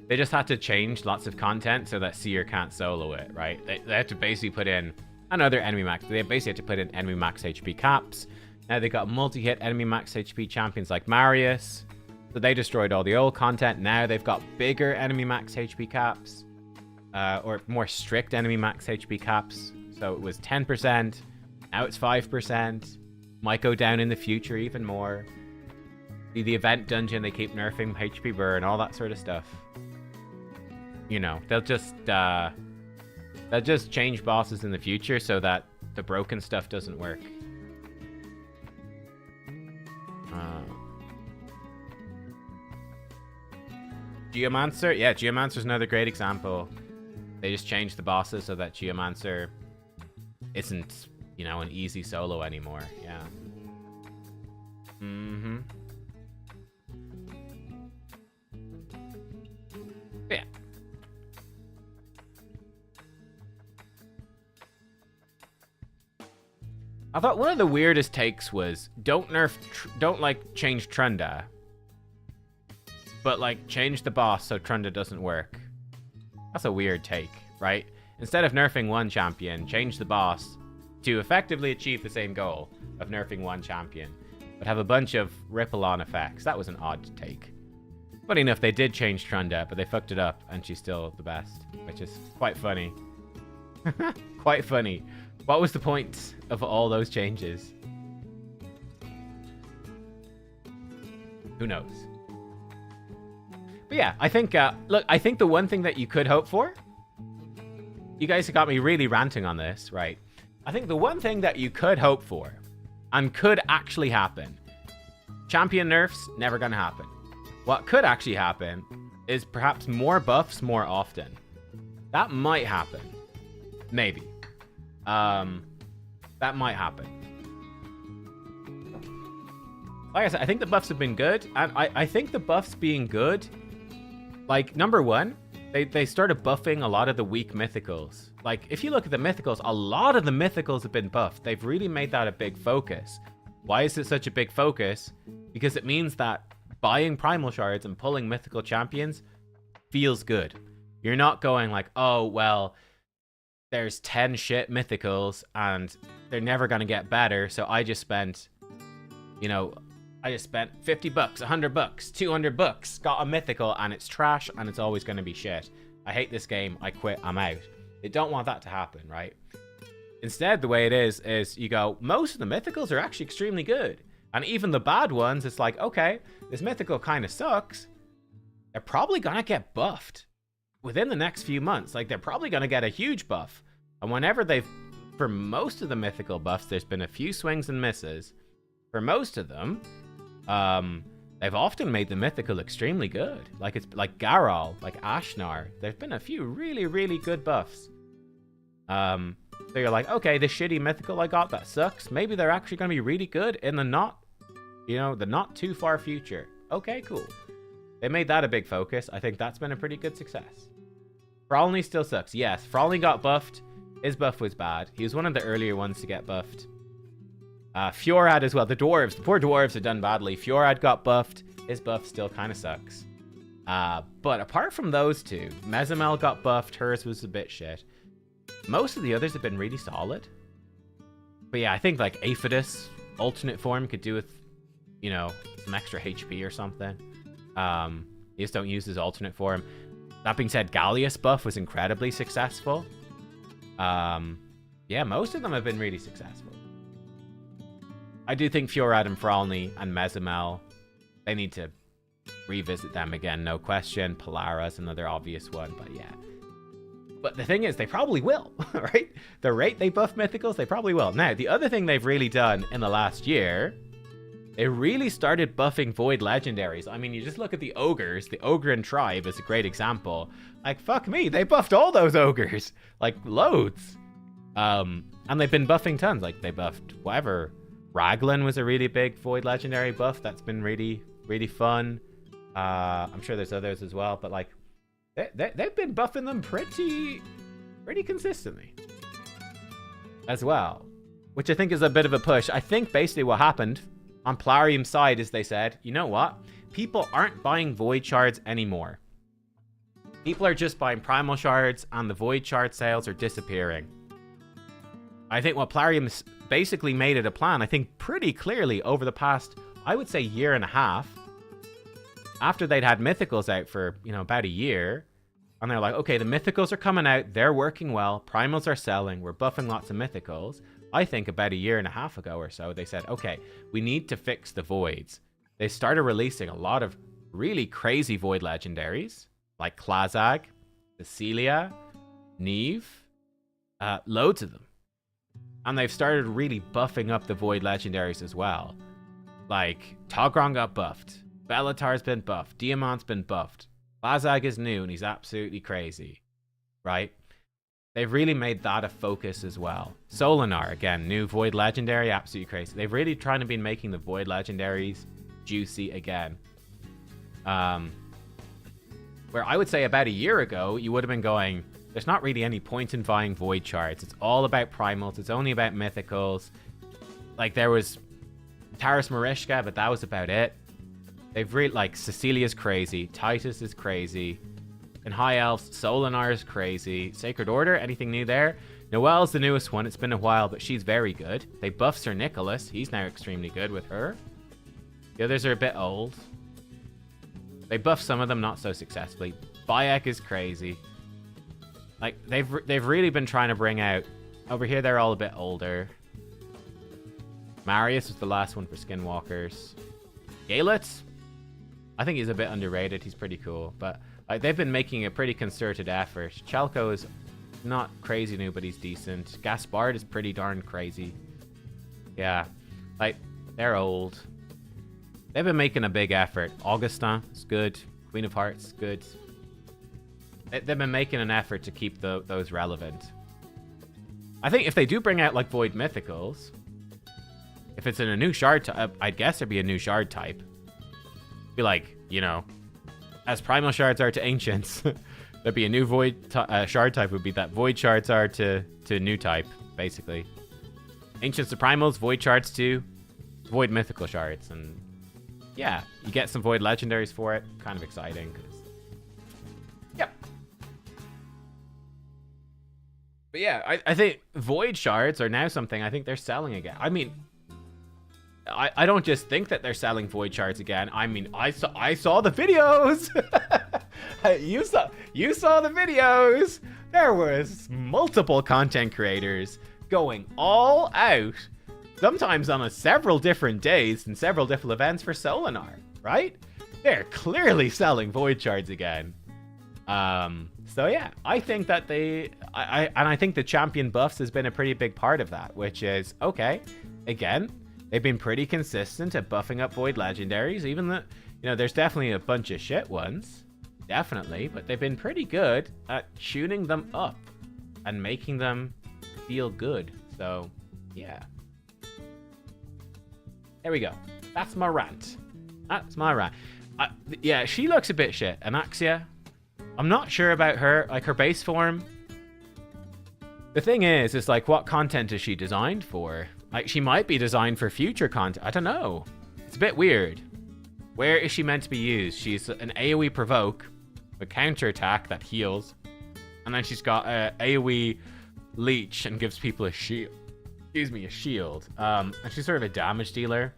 They just had to change lots of content so that Seer can't solo it, right? They had to basically put in another enemy max. They basically had to put in enemy max HP caps. Now they got multi-hit enemy max HP champions like Marius. So they destroyed all the old content. Now they've got bigger enemy max HP caps. Or more strict enemy max HP caps. So it was 10%. Now it's 5%. Might go down in the future even more. The event dungeon, they keep nerfing HP burn, all that sort of stuff. You know, they'll just change bosses in the future so that the broken stuff doesn't work. Geomancer? Yeah, Geomancer's another great example. They just changed the bosses so that Geomancer isn't, you know, an easy solo anymore. Yeah. Mm-hmm. Yeah. I thought one of the weirdest takes was don't like change Trunda, but like change the boss so Trunda doesn't work. That's a weird take, right? Instead of nerfing one champion, change the boss to effectively achieve the same goal of nerfing one champion, but have a bunch of ripple-on effects. That was an odd take. Funny enough, they did change Trunda, but they fucked it up, and she's still the best, which is quite funny. Quite funny. What was the point of all those changes? Who knows? But yeah, I think, look, I think the one thing that you could hope for, you guys have got me really ranting on this, right? I think the one thing that you could hope for, and could actually happen, champion nerfs, never gonna happen. What could actually happen is perhaps more buffs more often. That might happen. Maybe. That might happen. Like I said, I think the buffs have been good, and I think the buffs being good, like, number one, they started buffing a lot of the weak mythicals. Like, if you look at the mythicals, a lot of the mythicals have been buffed. They've really made that a big focus. Why is it such a big focus? Because it means that buying primal shards and pulling mythical champions feels good. You're not going like, oh, well, there's 10 shit mythicals and they're never going to get better, so I just spent, you know, I just spent 50 bucks, 100 bucks, 200 bucks, got a mythical, and it's trash, and it's always going to be shit. I hate this game, I quit, I'm out. You don't want that to happen, right? Instead, the way it is you go, most of the mythicals are actually extremely good. And even the bad ones, it's like, okay, this mythical kind of sucks. They're probably going to get buffed within the next few months. Like, they're probably going to get a huge buff. And whenever for most of the mythical buffs, there's been a few swings and misses. For most of them, they've often made the mythical extremely good. Like, it's like Garol, like Ashnar. There's been a few really, really good buffs. So you're like, okay, the shitty mythical I got, that sucks. Maybe they're actually going to be really good in the not too far future. Okay, cool. They made that a big focus. I think that's been a pretty good success. Frolny still sucks. Yes, Frolny got buffed. His buff was bad. He was one of the earlier ones to get buffed. Fjorad as well. The poor dwarves have done badly. Fjorad got buffed. His buff still kind of sucks. But apart from those two, Mezimel got buffed. Hers was a bit shit. Most of the others have been really solid. But yeah, I think like Aphidus, alternate form, could do with, you know, some extra HP or something. You just don't use his alternate form. That being said, Gallius buff was incredibly successful. Yeah, most of them have been really successful. I do think Fjorad and Frolny and Mezimel, they need to revisit them again, no question. Polara's another obvious one, but yeah. But the thing is, they probably will, right? The rate they buff mythicals, they probably will. Now, the other thing they've really done in the last year, they really started buffing void legendaries. I mean, you just look at the ogres. The Ogren tribe is a great example. Like, fuck me, they buffed all those ogres. Like, loads. And they've been buffing tons. Like, they buffed whatever. Raglan was a really big void legendary buff. That's been really, really fun. I'm sure there's others as well, but like, they've been buffing them pretty consistently as well, which I think is a bit of a push. I think basically what happened on Plarium's side is they said, you know what? People aren't buying void shards anymore. People are just buying primal shards, and the void shard sales are disappearing. I think what Plarium's basically made it a plan, I think pretty clearly over the past, I would say, year and a half, after they'd had mythicals out for, you know, about a year, and they're like, okay, the mythicals are coming out, they're working well, primals are selling, we're buffing lots of mythicals. I think about a year and a half ago or so, they said, okay, we need to fix the voids. They started releasing a lot of really crazy void legendaries, like Klazag, Cecilia, Neve, loads of them. And they've started really buffing up the void legendaries as well. Like, Togron got buffed. Bellatar's been buffed. Diamant's been buffed. Klazag is new and he's absolutely crazy. Right? They've really made that a focus as well. Solinar, again, new void legendary, absolutely crazy. They've really trying to be making the void legendaries juicy again. Where I would say about a year ago, you would have been going, there's not really any point in buying void shards. It's all about primals. It's only about mythicals. Like, there was Taras Marishka, but that was about it. They've really, like, Cecilia's crazy. Titus is crazy. In High Elves, Solinar is crazy. Sacred Order, anything new there? Noelle's the newest one. It's been a while, but she's very good. They buffed Sir Nicholas. He's now extremely good with her. The others are a bit old. They buffed some of them not so successfully. Bayek is crazy. Like, they've really been trying to bring out... Over here, they're all a bit older. Marius was the last one for Skinwalkers. Gaelitz? I think he's a bit underrated. He's pretty cool. But like, they've been making a pretty concerted effort. Chalco is not crazy new, but he's decent. Gaspard is pretty darn crazy. Yeah. Like, they're old. They've been making a big effort. Augustin is good. Queen of Hearts, good. They've been making an effort to keep those relevant. I think if they do bring out, like, Void Mythicals, if it's in a new shard type, I'd guess there'd be a new shard type. Be like, you know, as Primal Shards are to Ancients, there'd be a new Void shard type would be that Void Shards are to new type, basically. Ancients to Primals, Void Shards to Void Mythical Shards, and yeah, you get some Void Legendaries for it. Kind of exciting. Yep. But yeah, I think Void Shards are now something I think they're selling again. I mean, I don't just think that they're selling Void Shards again. I mean, I saw the videos. you saw the videos. There was multiple content creators going all out, sometimes on several different days and several different events for Solinar, right? They're clearly selling Void Shards again. So yeah, I think that I think the champion buffs has been a pretty big part of that, which is, okay, again, they've been pretty consistent at buffing up Void Legendaries, even though, you know, there's definitely a bunch of shit ones, definitely, but they've been pretty good at tuning them up and making them feel good. So yeah. There we go. That's my rant. That's my rant. Yeah, she looks a bit shit. Anaxia, I'm not sure about her, like her base form. The thing is like, what content is she designed for? Like, she might be designed for future content. I don't know. It's a bit weird. Where is she meant to be used? She's an AoE provoke, a counterattack that heals, and then she's got a AoE leech and gives people a shield. Excuse me, a shield. And she's sort of a damage dealer.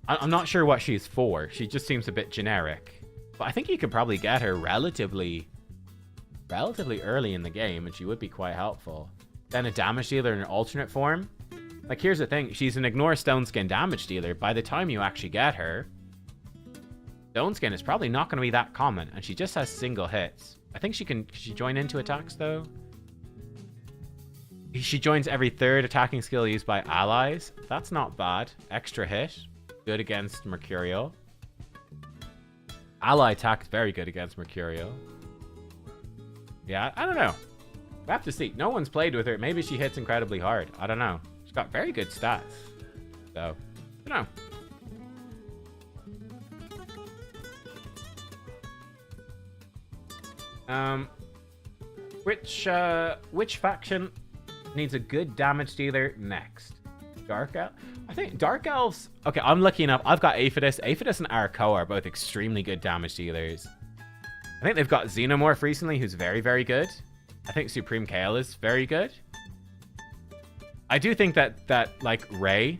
I'm not sure what she's for. She just seems a bit generic. But I think you could probably get her relatively early in the game, and she would be quite helpful. Then a damage dealer in an alternate form. Like, here's the thing. She's an ignore stone skin damage dealer. By the time you actually get her, Stone Skin is probably not going to be that common, and she just has single hits. I think she join into attacks, though? She joins every third attacking skill used by allies. That's not bad. Extra hit. Good against Mercurial. Ally attack is very good against Mercurial. Yeah, I don't know. We have to see. No one's played with her. Maybe she hits incredibly hard. I don't know. She's got very good stats. So, I don't know. Which faction needs a good damage dealer next? Dark Elf? I think Dark Elves... Okay, I'm looking up. I've got Aphidus. Aphidus and Arakoa are both extremely good damage dealers. I think they've got Xenomorph recently, who's very, very good. I think Supreme Kale is very good. I do think that like, Ray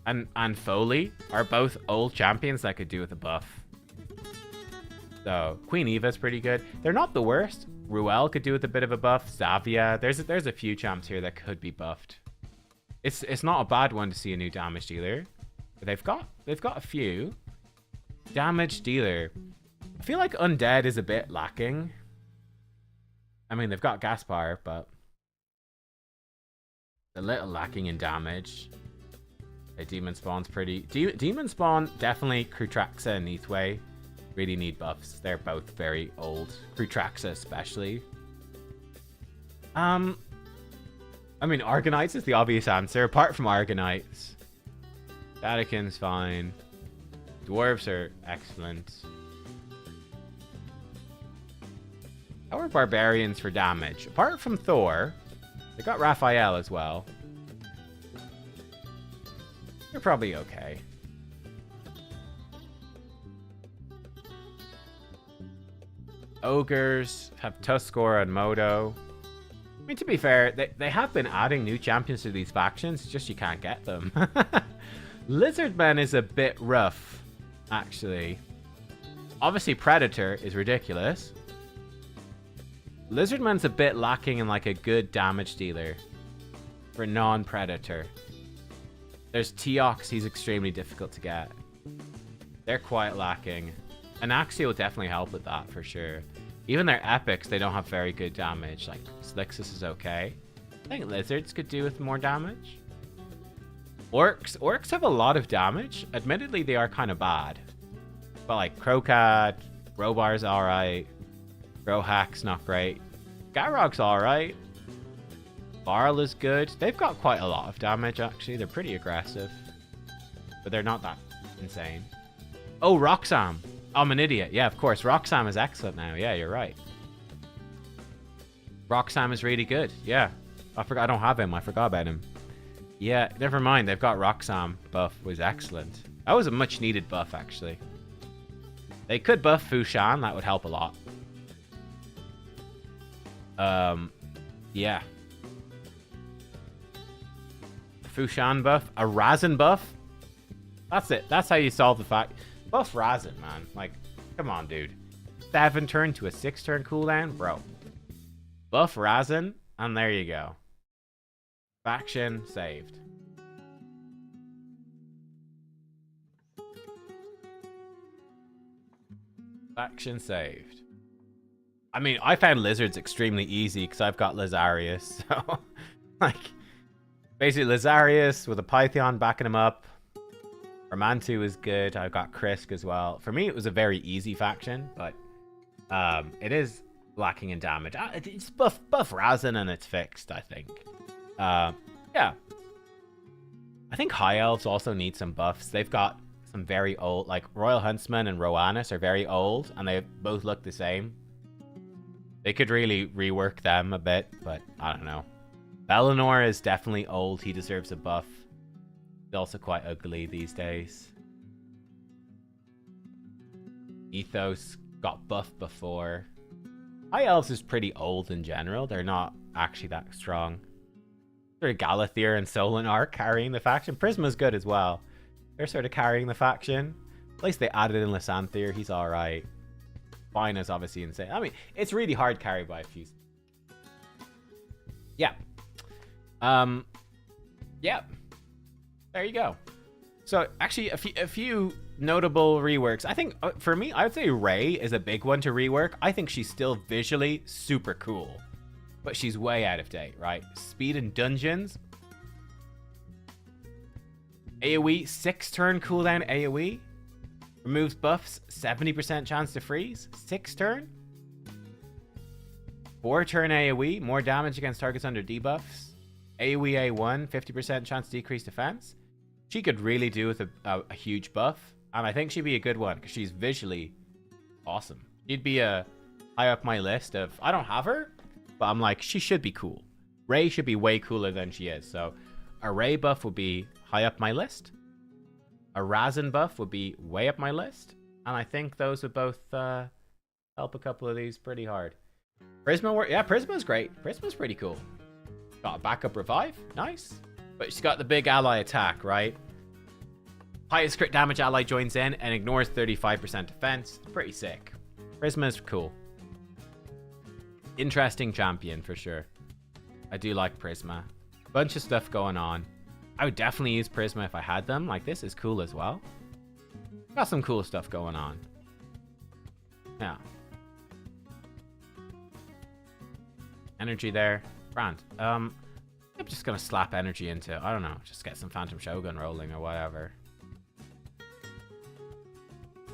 and Foley are both old champions that could do with a buff. So, Queen Eva's pretty good. They're not the worst. Ruel could do with a bit of a buff. Zavia. There's a few champs here that could be buffed. It's not a bad one to see a new damage dealer. But they've got a few. Damage dealer. I feel like Undead is a bit lacking. I mean, they've got Gaspar, but a little lacking in damage. Demon Spawn's pretty... Demon Spawn, definitely Crixia and Neathway really need buffs. They're both very old. Crixia especially. I mean, Argonites is the obvious answer. Apart from Argonites, Vatican's fine. Dwarves are excellent. How are Barbarians for damage? Apart from Thor, they got Raphael as well. They're probably okay. Ogres have Tuskor and Modo. I mean, to be fair, they have been adding new champions to these factions, it's just you can't get them. Lizardman is a bit rough, actually. Obviously, Predator is ridiculous. Lizardman's a bit lacking in, like, a good damage dealer for non-Predator. There's Teox, he's extremely difficult to get. They're quite lacking. Anaxia will definitely help with that, for sure. Even their epics, they don't have very good damage. Like, Slixus is okay. I think lizards could do with more damage. Orcs have a lot of damage. Admittedly, they are kind of bad. But, like, Crocat, Robar's alright. Rohack's not great. Garrog's alright. Varl is good. They've got quite a lot of damage, actually. They're pretty aggressive. But they're not that insane. Oh, Roxam. I'm an idiot. Yeah, of course. Roxam is excellent now. Yeah, you're right. Roxam is really good. Yeah. I don't have him. I forgot about him. Yeah, never mind. They've got Roxam buff. Was excellent. That was a much needed buff, actually. They could buff Fushan. That would help a lot. Yeah. Fushan buff. A Razin buff. That's it. That's how you solve the fact. Buff Razin, man. Like, come on, dude. 7 turn to a 6 turn cooldown? Bro. Buff Razin, and there you go. Faction saved. Faction saved. I mean, I found lizards extremely easy because I've got Lazarius. So, like, basically Lazarius with a Python backing him up. Romantu is good. I've got Krisk as well. For me, it was a very easy faction, but it is lacking in damage. It's buff Razin and it's fixed, I think. Yeah. I think High Elves also need some buffs. They've got some very old, like Royal Huntsman and Roanus are very old, and they both look the same. They could really rework them a bit, but I don't know. Bellinor is definitely old. He deserves a buff. He's also quite ugly these days. Ethos got buffed before. High Elves is pretty old in general. They're not actually that strong. Sort of Galathyr and Solinar carrying the faction. Prisma's good as well. They're sort of carrying the faction. At least they added in Lysanthyr. He's alright. Fina's obviously insane. I mean, it's really hard carried by a few. Yeah. Yeah. There you go. So actually, a few notable reworks. I think, for me, I would say Ray is a big one to rework. I think she's still visually super cool. But she's way out of date, right? Speed in dungeons. AoE, 6-turn cooldown AoE. Removes buffs, 70% chance to freeze. 6-turn. 4-turn AoE, more damage against targets under debuffs. AoE A1, 50% chance to decrease defense. She could really do with a huge buff. And I think she'd be a good one because she's visually awesome. She'd be high up my list of... I don't have her, but I'm like, she should be cool. Ray should be way cooler than she is. So a Ray buff would be high up my list. A Razin buff would be way up my list. And I think those would both help a couple of these pretty hard. Prisma, yeah, Prisma's great. Prisma's pretty cool. Got a backup revive, nice. But she's got the big ally attack, right? Highest crit damage ally joins in and ignores 35% defense. Pretty sick. Prisma's cool. Interesting champion for sure. I do like Prisma. Bunch of stuff going on. I would definitely use Prisma if I had them. Like, this is cool as well. Got some cool stuff going on. Yeah. Energy there. Grand. I'm just gonna slap energy into, I don't know, just get some Phantom Shogun rolling or whatever.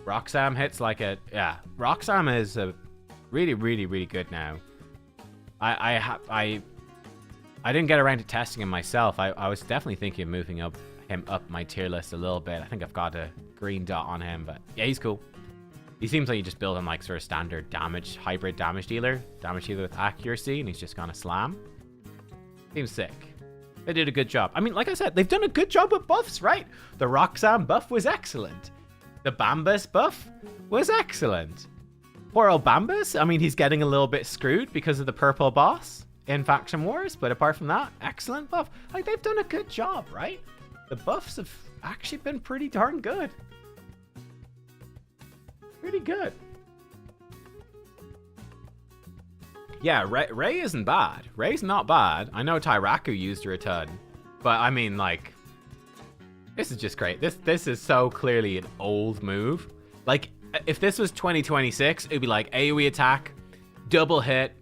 Roxanne hits like a... Yeah, Roxanne is a really, really, really good now. I didn't get around to testing him myself. I was definitely thinking of moving him up my tier list a little bit. I think I've got a green dot on him, but yeah, he's cool. He seems like you just build him like sort of standard damage, hybrid damage dealer with accuracy, and he's just gonna slam. Seems sick. They did a good job. I mean, like I said, they've done a good job with buffs, right? The Roxanne buff was excellent. The Bambus buff was excellent. Poor old Bambus, I mean, he's getting a little bit screwed because of the purple boss in Faction Wars, but apart from that, excellent buff. Like, they've done a good job, right? The buffs have actually been pretty darn good. Pretty good. Yeah, Ray isn't bad. Ray's not bad. I know Tyraku used her a ton, but I mean, like, this is just great. This is so clearly an old move. Like, if this was 2026, it'd be like AoE attack, double hit,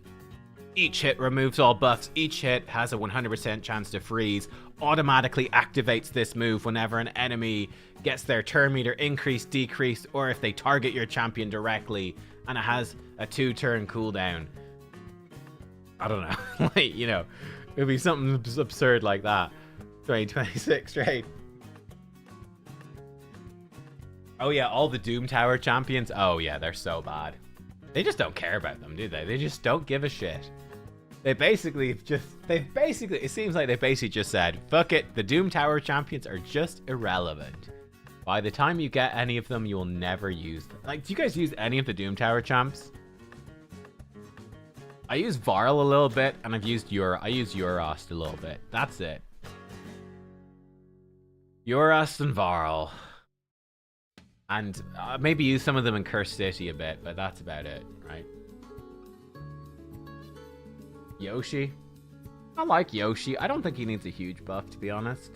each hit removes all buffs, each hit has a 100% chance to freeze, automatically activates this move whenever an enemy gets their turn meter increased, decreased, or if they target your champion directly, and it has a 2-turn cooldown. I don't know. Like, you know, it would be something absurd like that. 2026, right? Oh yeah, all the Doom Tower champions. Oh yeah, they're so bad. They just don't care about them, do they? They just don't give a shit. It seems like they basically just said, fuck it, the Doom Tower champions are just irrelevant. By the time you get any of them, you will never use them. Like, do you guys use any of the Doom Tower champs? I use Varl a little bit, and I use Euros a little bit. That's it. Euros and Varl. And maybe use some of them in Cursed City a bit, but that's about it, right? Yoshi. I like Yoshi. I don't think he needs a huge buff, to be honest.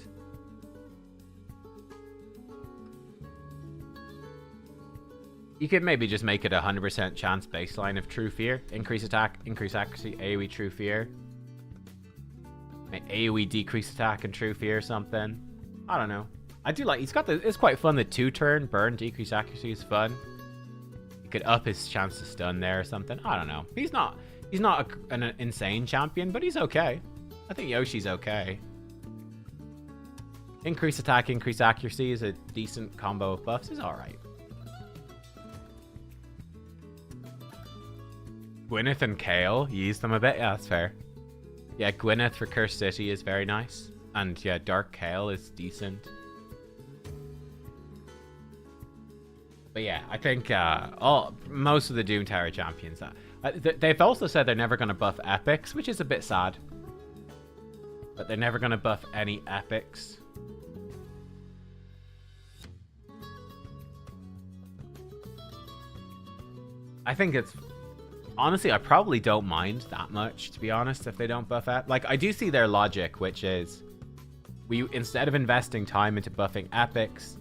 You could maybe just make it a 100% chance baseline of True Fear. Increase attack, increase accuracy, AoE True Fear. AoE decrease attack and True Fear or something. I don't know. I do like, it's quite fun. The 2-turn burn decrease accuracy is fun. You could up his chance to stun there or something. I don't know. He's not an insane champion, but he's okay. I think Yoshi's okay. Increase attack, increase accuracy is a decent combo of buffs. Is alright. Gwyneth and Kale, you use them a bit. Yeah, that's fair. Yeah, Gwyneth for Cursed City is very nice. And yeah, Dark Kale is decent. But yeah, I think most of the Doom Tower champions, they've also said they're never going to buff epics, which is a bit sad. But they're never going to buff any epics. I think it's... Honestly, I probably don't mind that much, to be honest, if they don't buff it. Like, I do see their logic, which is... instead of investing time into buffing epics...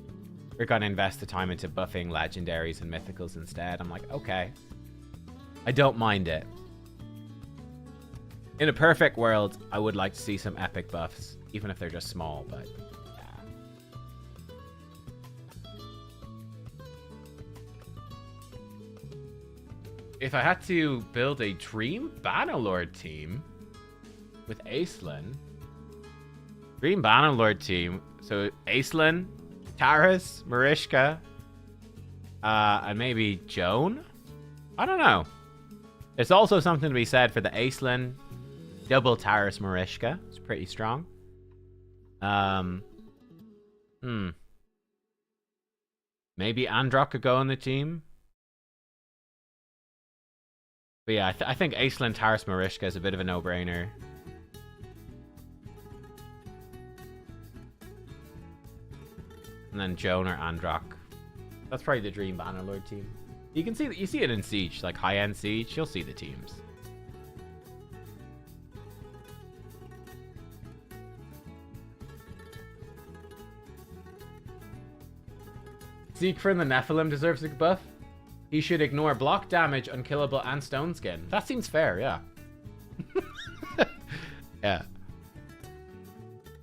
we're going to invest the time into buffing legendaries and mythicals instead. I'm like, okay. I don't mind it. In a perfect world, I would like to see some epic buffs, even if they're just small, but yeah. If I had to build a dream Bannerlord team with Aislinn, Dream Bannerlord team, so Aislinn, Taras, Marishka, and maybe Joan? I don't know. There's also something to be said for the Aislinn double Taras Marishka. It's pretty strong. Maybe Androck could go on the team. But yeah, I think Aislinn Taras Marishka is a bit of a no-brainer. And then Joan or Androck. That's probably the dream Bannerlord team. You can see that, you see it in Siege, like high-end Siege. You'll see the teams. Siegfried the Nephilim deserves a buff. He should ignore block damage, unkillable, and stone skin. That seems fair, yeah. Yeah.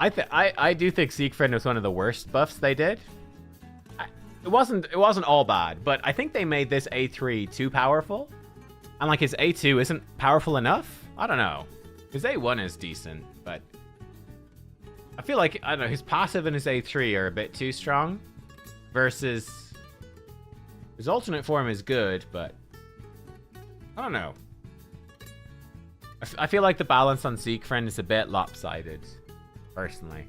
I do think Siegfried was one of the worst buffs they did. It wasn't all bad, but I think they made this A3 too powerful. And like his A2 isn't powerful enough. I don't know. His A1 is decent, but I feel like, I don't know, his passive and his A3 are a bit too strong. Versus his alternate form is good, but I don't know. I feel like the balance on Siegfried is a bit lopsided, personally.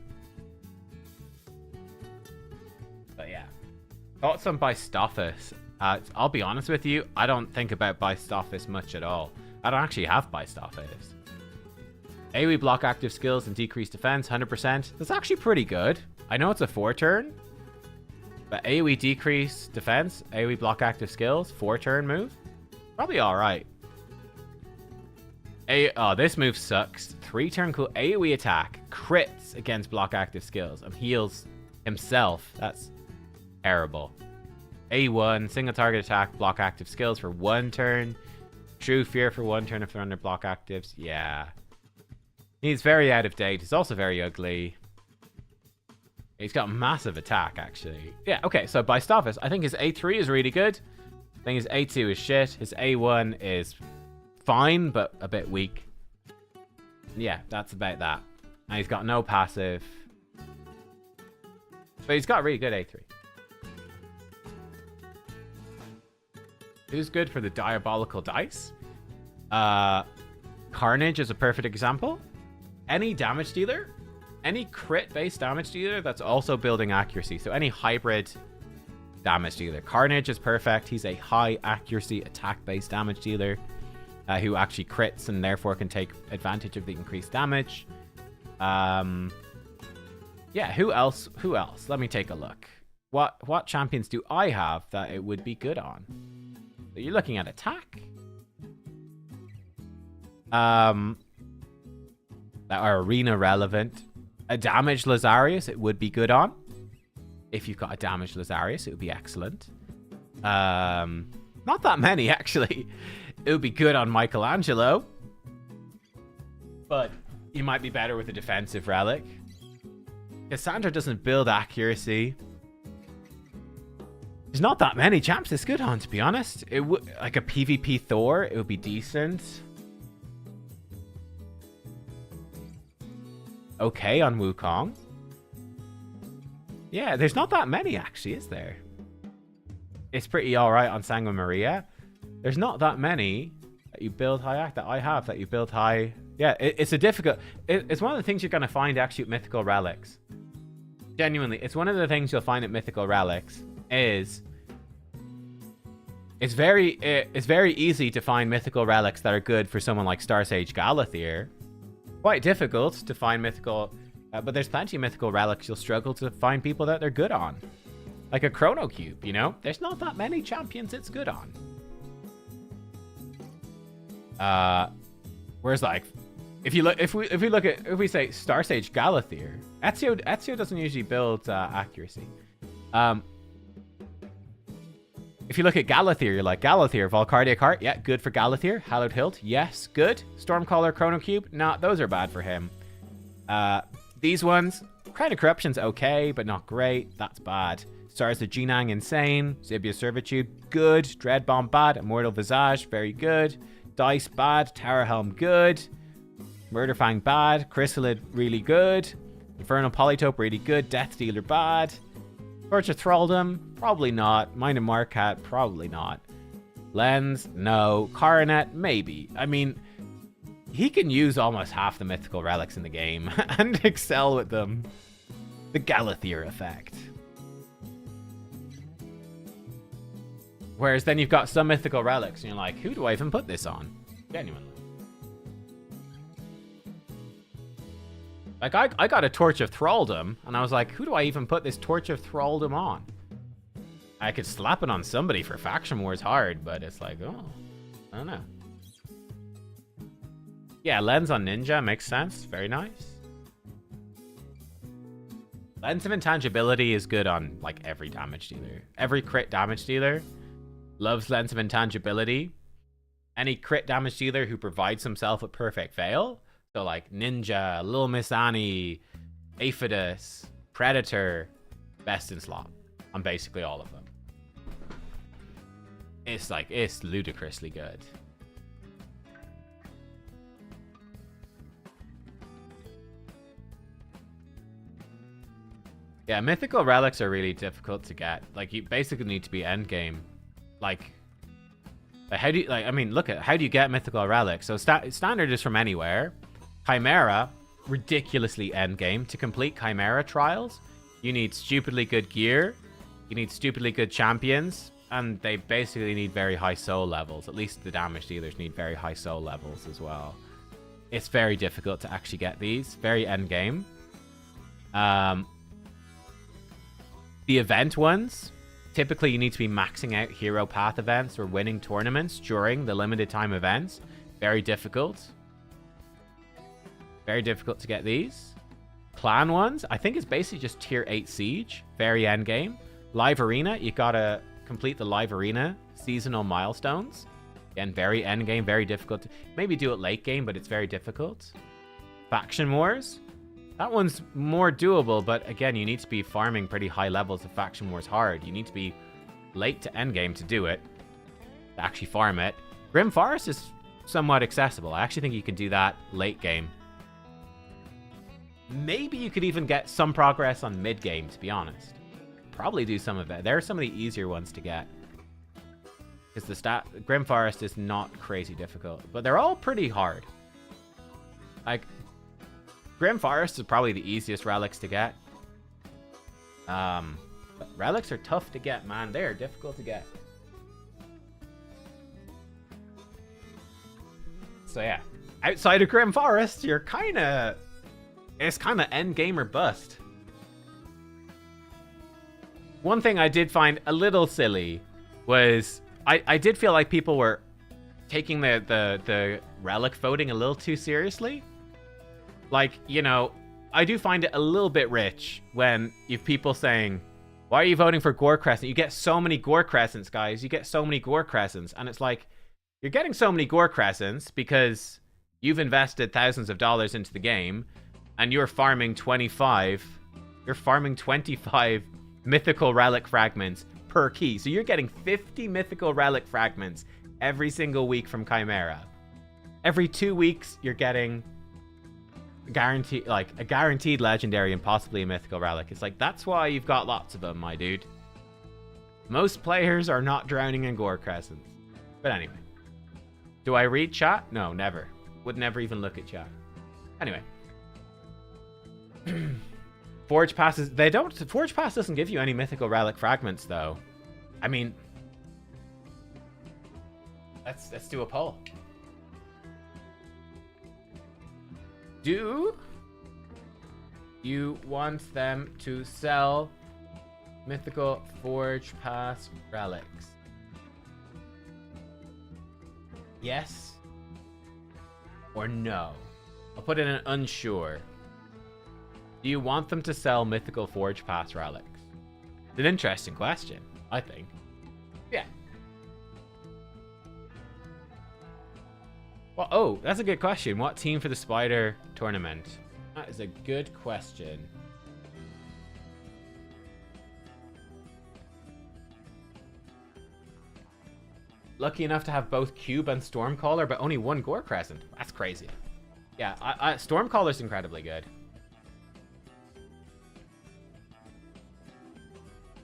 But yeah. Thoughts on Bystophis? I'll be honest with you, I don't think about Bystophis much at all. I don't actually have Bystophis. AoE block active skills and decrease defense, 100%. That's actually pretty good. I know it's a 4-turn. But AoE decrease defense, AoE block active skills, 4-turn move. Probably alright. Oh, this move sucks. 3-turn cool AoE attack, crits against block active skills, and heals himself. That's terrible. A1, single target attack, block active skills for 1 turn. True fear for 1 turn if they're under block actives. Yeah. He's very out of date. He's also very ugly. He's got massive attack, actually. Yeah, okay, so Bystophis, I think his A3 is really good. I think his A2 is shit. His A1 is fine, but a bit weak. Yeah, that's about that. And he's got no passive. But he's got really good A3. Who's good for the diabolical dice? Carnage is a perfect example. Any damage dealer, any crit-based damage dealer that's also building accuracy. So any hybrid damage dealer. Carnage is perfect. He's a high accuracy attack-based damage dealer who actually crits and therefore can take advantage of the increased damage. Yeah, who else? Who else? Let me take a look. What champions do I have that it would be good on? So you're looking at attack. That are arena relevant. A damaged Lazarius, it would be good on. If you've got a damaged Lazarius, it would be excellent. Not that many, actually. It would be good on Michelangelo. But you might be better with a defensive relic. Cassandra doesn't build accuracy. There's not that many champs it's good on, to be honest. It would, like a PvP Thor, it would be decent. Okay on Wukong. Yeah, there's not that many, actually, is there? It's pretty alright on Sangha Maria. There's not that many that you build high act that I have that you build high. Yeah, it's a difficult. It's one of the things you're going to find actually with mythical relics. Genuinely, it's one of the things you'll find at mythical relics is it's very easy to find mythical relics that are good for someone like Star Sage Galathier. Quite difficult to find mythical, but there's plenty of mythical relics you'll struggle to find people that they're good on. Like a Chrono Cube, you know? There's not that many champions it's good on. Whereas like, if we say Star Sage Galathier, Ezio doesn't usually build accuracy. If you look at Galathir, you're like, Galathir, Valcardia Cart, yeah, good for Galathir. Hallowed Hilt, yes, good. Stormcaller, Chrono Cube, nah, those are bad for him. These ones, Crown of Corruption's okay, but not great. That's bad. Stars of Jinang, insane. Zibia Servitude, good. Dread Bomb, bad. Immortal Visage, very good. Dice, bad. Tower Helm, good. Murderfang, bad. Chrysalid, really good. Infernal Polytope, really good. Death Dealer, bad. Torch of Thraldom, probably not. Mind of Markat, probably not. Lens, no. Coronet, maybe. I mean, he can use almost half the mythical relics in the game and excel with them. The Galathir effect. Whereas then you've got some mythical relics and you're like, who do I even put this on? Genuinely. Like, I got a Torch of Thraldom, and I was like, who do I even put this Torch of Thraldom on? I could slap it on somebody for Faction Wars hard, but it's like, oh, I don't know. Yeah, Lens on Ninja makes sense. Very nice. Lens of Intangibility is good on, like, every damage dealer. Every crit damage dealer loves Lens of Intangibility. Any crit damage dealer who provides himself with Perfect Veil, so like Ninja, Lil Miss Annie, Aphidus, Predator, best in slot on basically all of them. It's like, it's ludicrously good. Yeah, mythical relics are really difficult to get. Like, you basically need to be endgame. Like how do you, like, I mean, look at, how do you get mythical relics? So standard is from anywhere. Chimera, ridiculously endgame. To complete Chimera trials, you need stupidly good gear, you need stupidly good champions, and they basically need very high soul levels. At least the damage dealers need very high soul levels as well. It's very difficult to actually get these. Very endgame. The event ones, typically you need to be maxing out hero path events or winning tournaments during the limited time events. Very difficult. Very difficult to get these. Clan ones, I think it's basically just tier 8 siege. Very endgame. Live arena, you gotta complete the live arena seasonal milestones. Again, very endgame, very difficult. Maybe do it late game, but it's very difficult. Faction wars, that one's more doable, but again, you need to be farming pretty high levels of Faction Wars hard. You need to be late to endgame to do it, to actually farm it. Grim Forest is somewhat accessible. I actually think you can do that late game. Maybe you could even get some progress on mid game, to be honest. Probably do some of it. There are some of the easier ones to get. Because the Grim Forest is not crazy difficult, but they're all pretty hard. Like, Grim Forest is probably the easiest relics to get. But relics are tough to get, man. They are difficult to get. So yeah, outside of Grim Forest, you're kinda... It's kind of end game or bust. One thing I did find a little silly was I did feel like people were taking the relic voting a little too seriously. Like, you know, I do find it a little bit rich when you have people saying, why are you voting for Gore Crescent? You get so many Gore Crescents, guys. You get so many Gore Crescents. And it's like, you're getting so many Gore Crescents because you've invested thousands of dollars into the game. And you're farming 25 mythical relic fragments per key. So you're getting 50 mythical relic fragments every single week from Chimera. Every 2 weeks, you're getting a guaranteed legendary and possibly a mythical relic. It's like, that's why you've got lots of them, my dude. Most players are not drowning in Gore Crescents. But anyway. Do I read chat? No, never. Would never even look at chat. Anyway. Forge passes, Forge Pass doesn't give you any mythical relic fragments though. I mean, let's do a poll. Do you want them to sell mythical Forge Pass relics? Yes or no? I'll put in an unsure. Do you want them to sell mythical Forge Pass relics? It's an interesting question, I think. Yeah, Well, oh, that's a good question. What team for the Spider tournament? That is a good question. Lucky enough to have both Cube and Stormcaller, but only one Gore Crescent. That's crazy. Yeah, Stormcaller's incredibly good.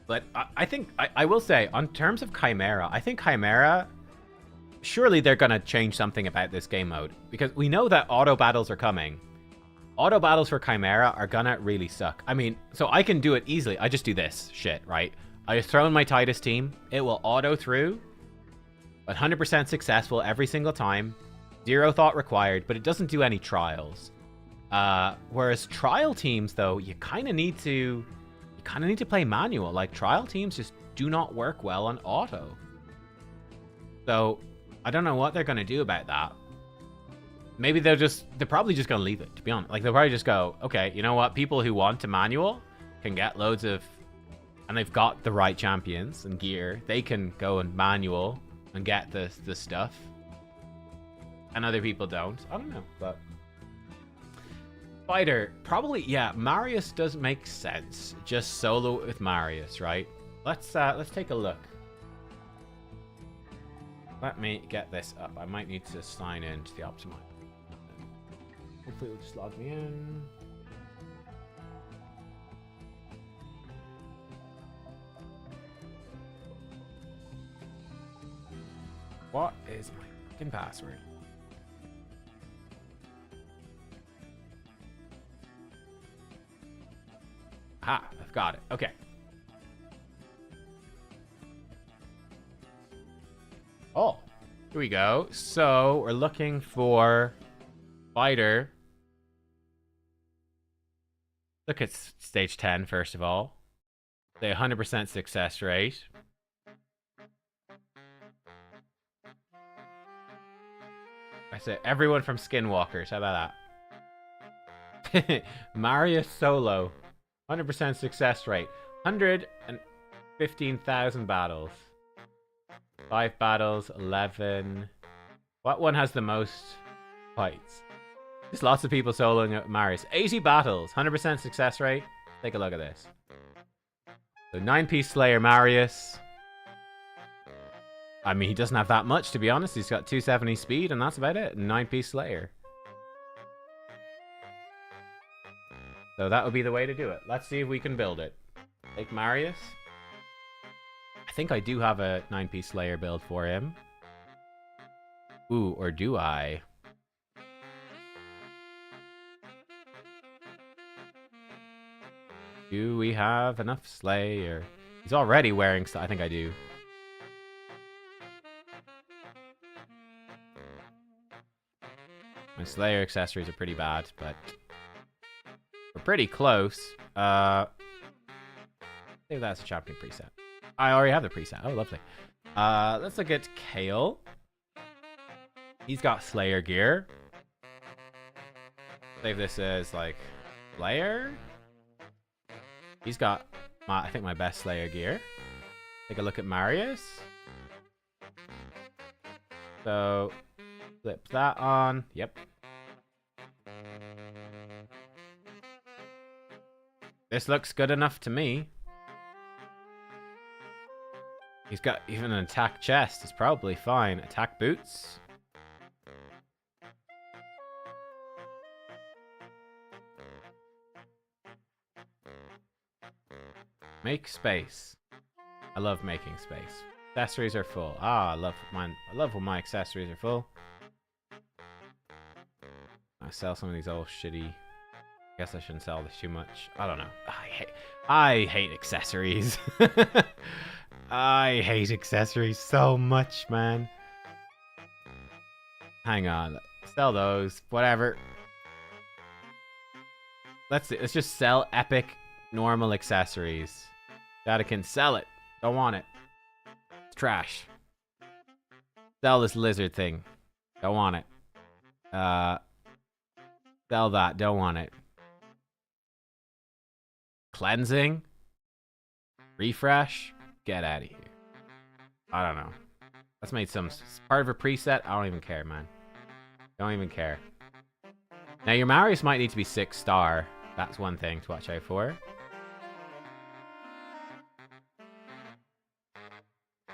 But I think, I will say, on terms of Chimera, I think Chimera, surely they're going to change something about this game mode. Because we know that auto battles are coming. Auto battles for Chimera are going to really suck. I mean, so I can do it easily. I just do this shit, right? I just throw in my Titus team. It will auto through. 100% successful every single time. Zero thought required, but it doesn't do any trials. Whereas trial teams, though, you kind of need to play manual. Like, trial teams just do not work well on auto. So, I don't know what they're going to do about that. Maybe they're probably just going to leave it, to be honest. Like, they'll probably just go, okay, you know what? People who want to manual can get loads of... And they've got the right champions and gear. They can go and manual and get the stuff. And other people don't. I don't know, but... Spider, probably, yeah, Marius does make sense. Just solo with Marius, right? Let's take a look. Let me get this up. I might need to sign in to the optimizer. Hopefully it'll just log me in. What is my fucking password? Ah, I've got it. Okay. Oh, here we go. So we're looking for Spider. Look at stage 10, first of all. Say 100% success rate. I said everyone from Skinwalkers. How about that? Marius solo. 100% success rate. 115,000 battles. 5 battles, 11. What one has the most fights? There's lots of people soloing at Marius. 80 battles, 100% success rate. Take a look at this. So 9-piece Slayer Marius. I mean, he doesn't have that much, to be honest. He's got 270 speed, and that's about it. 9-piece Slayer. So that would be the way to do it. Let's see if we can build it. Take Marius. I think I do have a 9-piece Slayer build for him. Ooh, or do I? Do we have enough Slayer? He's already wearing stuff. I think I do. My Slayer accessories are pretty bad, but... we're pretty close. Maybe that's a champion preset. I already have the preset. Oh, lovely. Let's look at Kale. He's got Slayer gear. Save this as, like, Slayer. He's got, I think, my best Slayer gear. Take a look at Marius. So, flip that on. Yep. This looks good enough to me. He's got even an attack chest. It's probably fine. Attack boots. Make space. I love making space. Accessories are full. Ah, I love mine. I love when my accessories are full. I sell some of these old shitty. I guess I shouldn't sell this too much. I don't know. I hate accessories. I hate accessories so much, man. Hang on. Sell those. Whatever. Let's just sell epic normal accessories. Vatican, sell it. Don't want it. It's trash. Sell this lizard thing. Don't want it. Sell that. Don't want it. Cleansing? Refresh? Get out of here. I don't know. That's made some part of a preset. I don't even care, man. Don't even care. Now, your Marius might need to be 6-star. That's one thing to watch out for.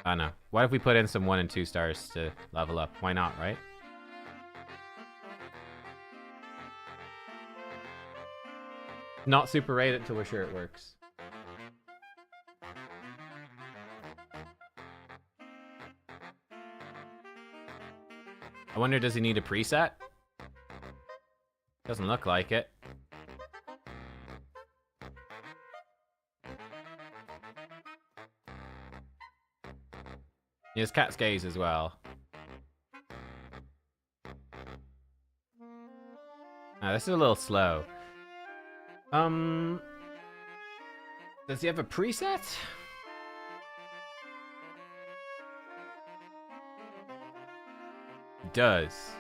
I don't know. What if we put in some 1 and 2 stars to level up? Why not, right? Not super rated until we're sure it works. I wonder, does he need a preset? Doesn't look like it. He has Cat's Gaze as well. Now, this is a little slow. Does he have a preset? He does.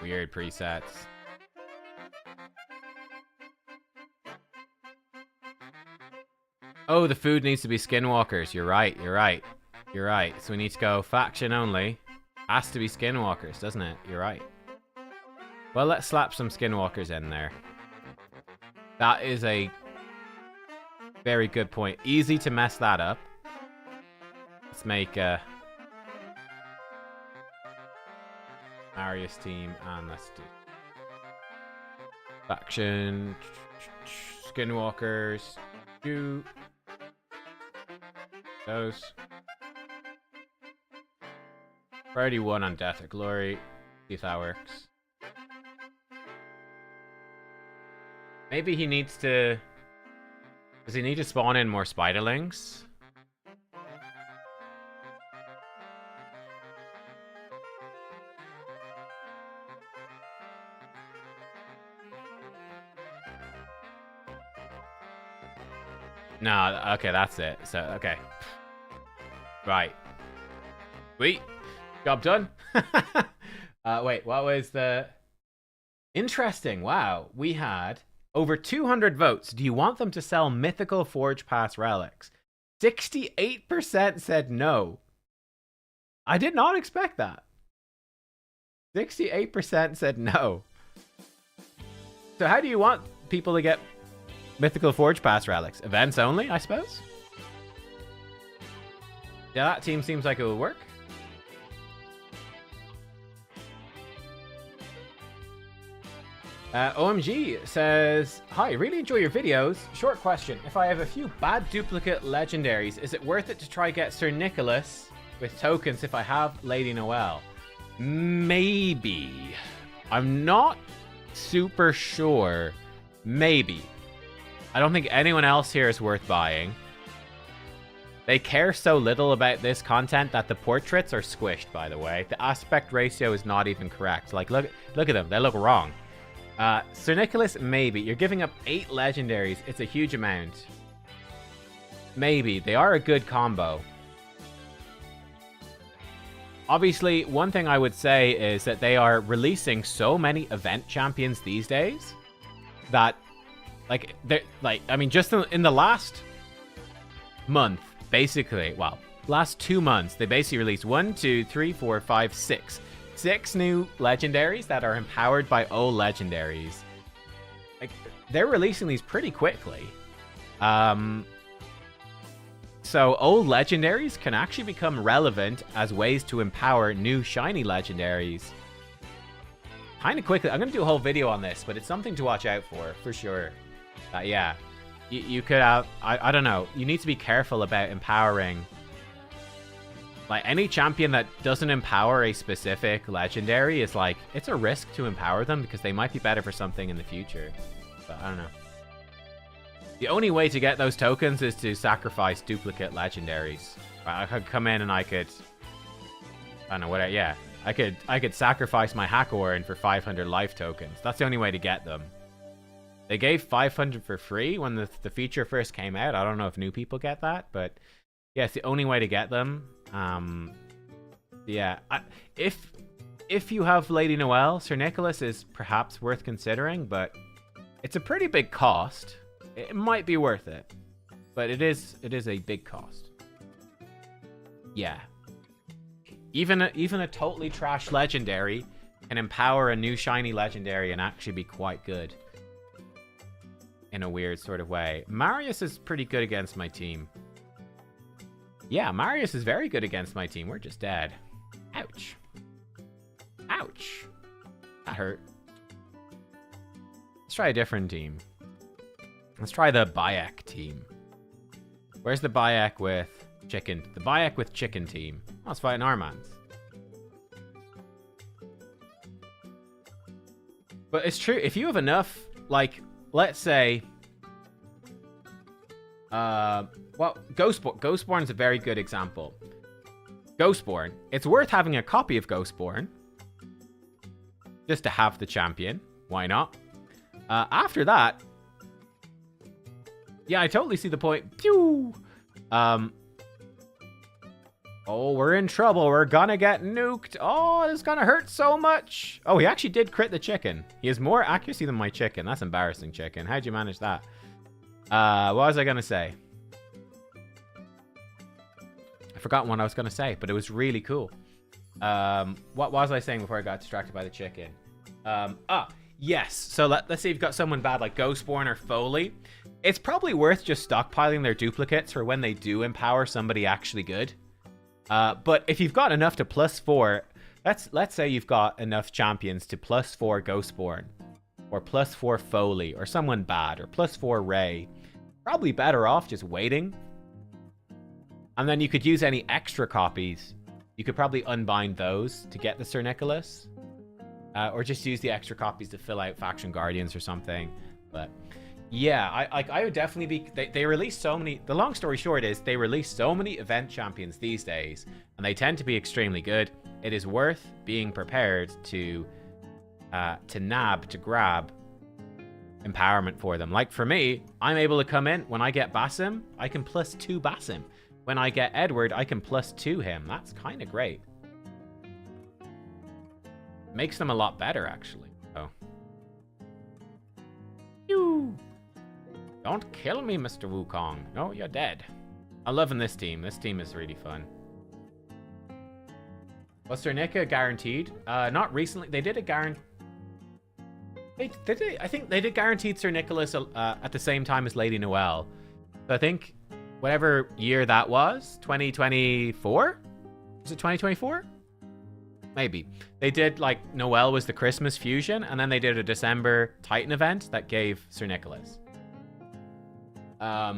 Weird presets. Oh, the food needs to be skinwalkers. You're right, you're right. You're right. So we need to go faction only. Has to be skinwalkers, doesn't it? You're right. Well, let's slap some skinwalkers in there. That is a very good point. Easy to mess that up. Let's make a Marius team, and let's do faction skinwalkers. Do those. Priority 1 on Death or Glory. See if that works. Maybe he needs to... Does he need to spawn in more spiderlings? No, okay, that's it. So, okay. Right. Sweet. Job done. Wait, what was the... Interesting. Wow. We had over 200 votes. Do you want them to sell mythical Forge Pass relics? 68% said no. I did not expect that. 68% said no. So how do you want people to get mythical Forge Pass relics? Events only, I suppose? Yeah, that team seems like it will work. OMG says, hi, really enjoy your videos. Short question. If I have a few bad duplicate legendaries, is it worth it to try get Sir Nicholas with tokens if I have Lady Noelle? Maybe. I'm not super sure. Maybe. I don't think anyone else here is worth buying. They care so little about this content that the portraits are squished, by the way. The aspect ratio is not even correct. Like, look at them. They look wrong. Sir Nicholas, maybe. You're giving up 8 legendaries. It's a huge amount. Maybe. They are a good combo. Obviously, one thing I would say is that they are releasing so many event champions these days that, like, they're, like, I mean, just in the last month, basically, well, last 2 months, they basically released 1, 2, 3, 4, 5, 6. 6 new legendaries that are empowered by old legendaries. Like, they're releasing these pretty quickly. So old legendaries can actually become relevant as ways to empower new shiny legendaries kind of quickly. I'm going to do a whole video on this, but it's something to watch out for sure. Yeah, you could have, I don't know, you need to be careful about empowering. Like, any champion that doesn't empower a specific legendary is like, it's a risk to empower them because they might be better for something in the future. But I don't know. The only way to get those tokens is to sacrifice duplicate legendaries. I could come in and I could, I don't know what, yeah. I could sacrifice my Hackwarn for 500 life tokens. That's the only way to get them. They gave 500 for free when the feature first came out. I don't know if new people get that, but yeah, it's the only way to get them. Yeah, if you have Lady Noelle, Sir Nicholas is perhaps worth considering, but it's a pretty big cost. It might be worth it. But it is a big cost. Yeah. Even a totally trash legendary can empower a new shiny legendary and actually be quite good. In a weird sort of way. Marius is pretty good against my team. Yeah, Marius is very good against my team. We're just dead. Ouch. Ouch. That hurt. Let's try a different team. Let's try the Bayek team. Where's the Bayek with chicken? The Bayek with chicken team. Let's fight an Armans. But it's true. If you have enough, like, let's say... well, Ghostborn is a very good example. Ghostborn. It's worth having a copy of Ghostborn. Just to have the champion. Why not? After that... Yeah, I totally see the point. Pew! Oh, we're in trouble. We're gonna get nuked. Oh, this is gonna hurt so much. Oh, he actually did crit the chicken. He has more accuracy than my chicken. That's embarrassing, chicken. How'd you manage that? What was I gonna say? I forgot what I was gonna say, but it was really cool. What was I saying before I got distracted by the chicken? Yes. So let's say you've got someone bad like Ghostborn or Foley. It's probably worth just stockpiling their duplicates for when they do empower somebody actually good. But if you've got enough to +4, let's say you've got enough champions to +4 Ghostborn, or +4 Foley, or someone bad, or +4 Ray, probably better off just waiting. And then you could use any extra copies. You could probably unbind those to get the Sir Nicholas. Or just use the extra copies to fill out Faction Guardians or something. But yeah, I would definitely be... They release so many... The long story short is they release so many event champions these days. And they tend to be extremely good. It is worth being prepared to grab empowerment for them. Like for me, I'm able to come in. When I get Basim, I can +2 Basim. When I get Edward, I can +2 him. That's kind of great. Makes them a lot better, actually. Oh. Ew. Don't kill me, Mr. Wukong. No, you're dead. I'm loving this team. This team is really fun. Was Sir Nika guaranteed? Not recently. They did a guarantee. I think they did guaranteed Sir Nicholas at the same time as Lady Noelle. So I think whatever year that was, 2024? Was it 2024? Maybe. They did, like, Noelle was the Christmas fusion, and then they did a December Titan event that gave Sir Nicholas. Yeah,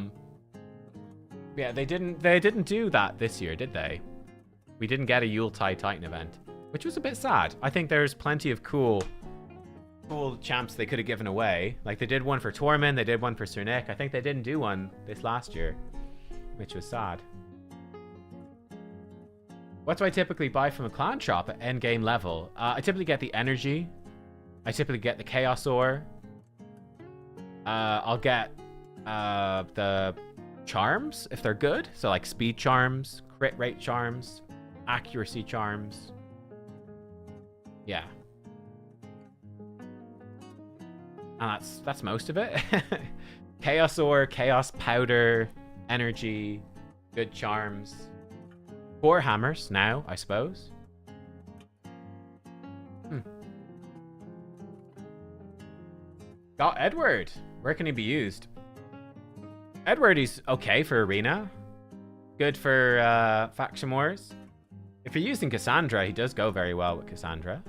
they didn't do that this year, did they? We didn't get a Yuletide Titan event, which was a bit sad. I think there's plenty of cool champs they could have given away. Like, they did one for Tormund, they did one for Sir Nick. I think they didn't do one this last year, which was sad. What do I typically buy from a clan shop at endgame level? I typically get the energy. I typically get the chaos ore. I'll get the charms if they're good. So like speed charms, crit rate charms, accuracy charms. Yeah. And that's most of it. Chaos ore, chaos powder, energy, good charms. 4 hammers now, I suppose. Got Edward. Where can he be used? Edward is okay for arena. Good for faction wars. If you're using Cassandra, he does go very well with Cassandra.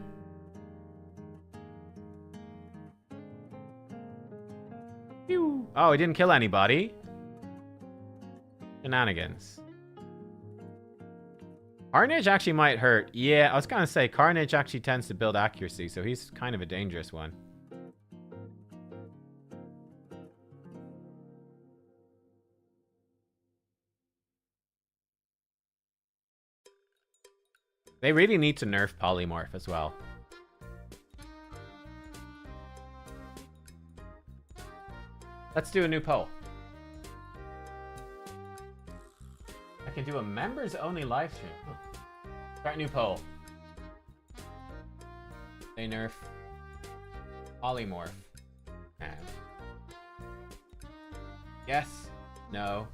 Pew. Oh, he didn't kill anybody. Shenanigans. Carnage actually might hurt. Yeah, I was gonna say Carnage actually tends to build accuracy, so he's kind of a dangerous one. They really need to nerf Polymorph as well. Let's do a new poll. I can do a members only live stream. Huh. Start a new poll. They nerf Polymorph. Yes. No.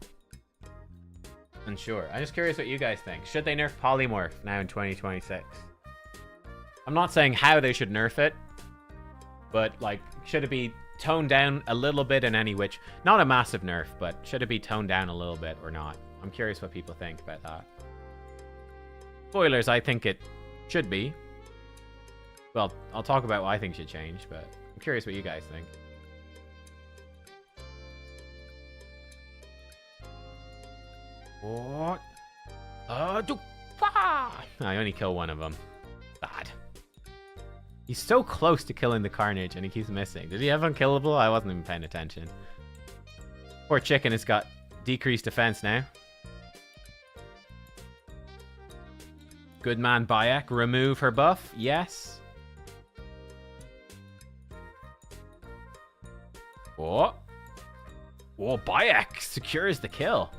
Unsure. I'm just curious what you guys think. Should they nerf polymorph now in 2026? I'm not saying how they should nerf it, but like, should it be toned down a little bit in any which? Not a massive nerf, but should it be toned down a little bit or not? I'm curious what people think about that. Spoilers, I think it should be. Well, I'll talk about what I think should change, but I'm curious what you guys think. What? I only kill one of them. Bad. He's so close to killing the Carnage, and he keeps missing. Did he have unkillable? I wasn't even paying attention. Poor chicken has got decreased defense now. Good man, Bayek. Remove her buff. Yes. What? Oh, Bayek secures the kill.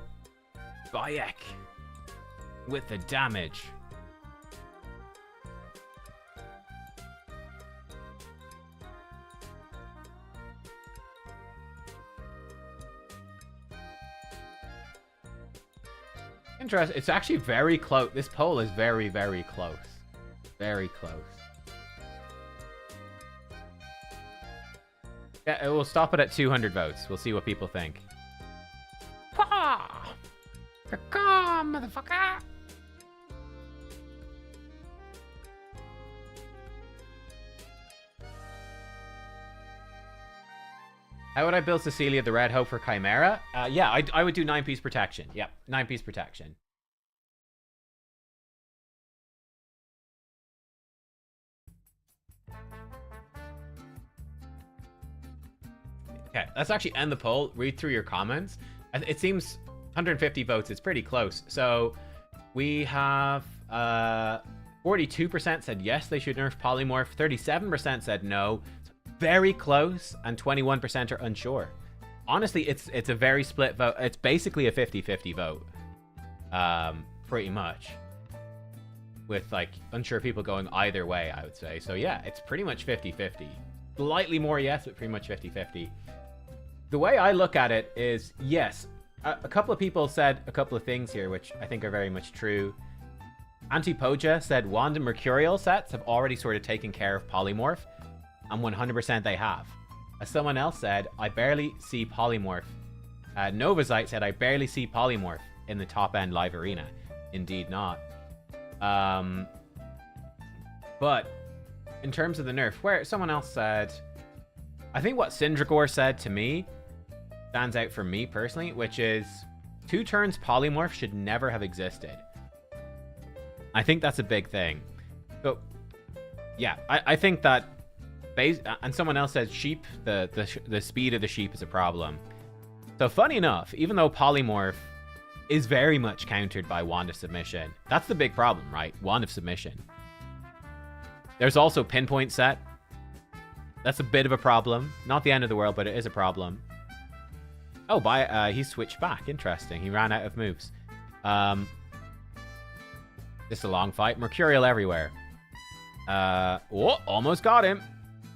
Bayek with the damage. Interesting. It's actually very close. This poll is very, very close. Very close. Yeah, we'll stop it at 200 votes. We'll see what people think. Pah! Come, motherfucker! How would I build Cecilia the Red Hope for Chimera? Yeah, I would do 9-piece protection. Yep, 9-piece protection. Okay, let's actually end the poll. Read through your comments. It seems 150 votes. It's pretty close. So we have 42% said yes, they should nerf polymorph. 37% said no. Very close, and 21% are unsure. Honestly, it's a very split vote. It's basically a 50-50 vote, pretty much, with like unsure people going either way, I would say. So yeah, it's pretty much 50-50. Slightly more yes, but pretty much 50-50. The way I look at it is, yes, a couple of people said a couple of things here, which I think are very much true. Antipoja said Wand and Mercurial sets have already sort of taken care of polymorph. And 100% they have. As someone else said, I barely see polymorph. Novazite said, I barely see polymorph in the top end live arena. Indeed not. But in terms of the nerf, where someone else said, I think what Syndragor said to me stands out for me personally, which is 2 turns polymorph should never have existed. I think that's a big thing. So yeah, I think that. And someone else says sheep, the speed of the sheep is a problem. So funny enough, even though polymorph is very much countered by Wand of Submission, that's the big problem, right? Wand of Submission. There's also Pinpoint set. That's a bit of a problem. Not the end of the world, but it is a problem. Oh, he switched back. Interesting. He ran out of moves. This is a long fight. Mercurial everywhere. Oh, almost got him.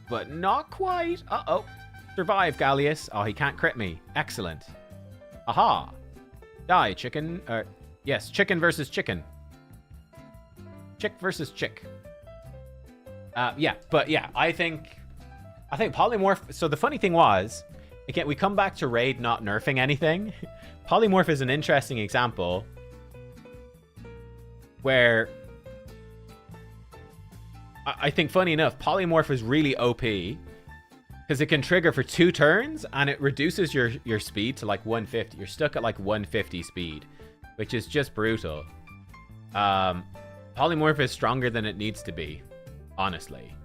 But not quite. Uh-oh. Survive, Gallius. Oh, he can't crit me. Excellent. Aha. Die, chicken. Yes, chicken versus chicken. Chick versus chick. Yeah, but yeah, I think polymorph. So the funny thing was, again, we come back to Raid not nerfing anything. Polymorph is an interesting example where I think, funny enough, polymorph is really OP because it can trigger for 2 turns and it reduces your speed to like 150. You're stuck at like 150 speed, which is just brutal. Polymorph is stronger than it needs to be, honestly.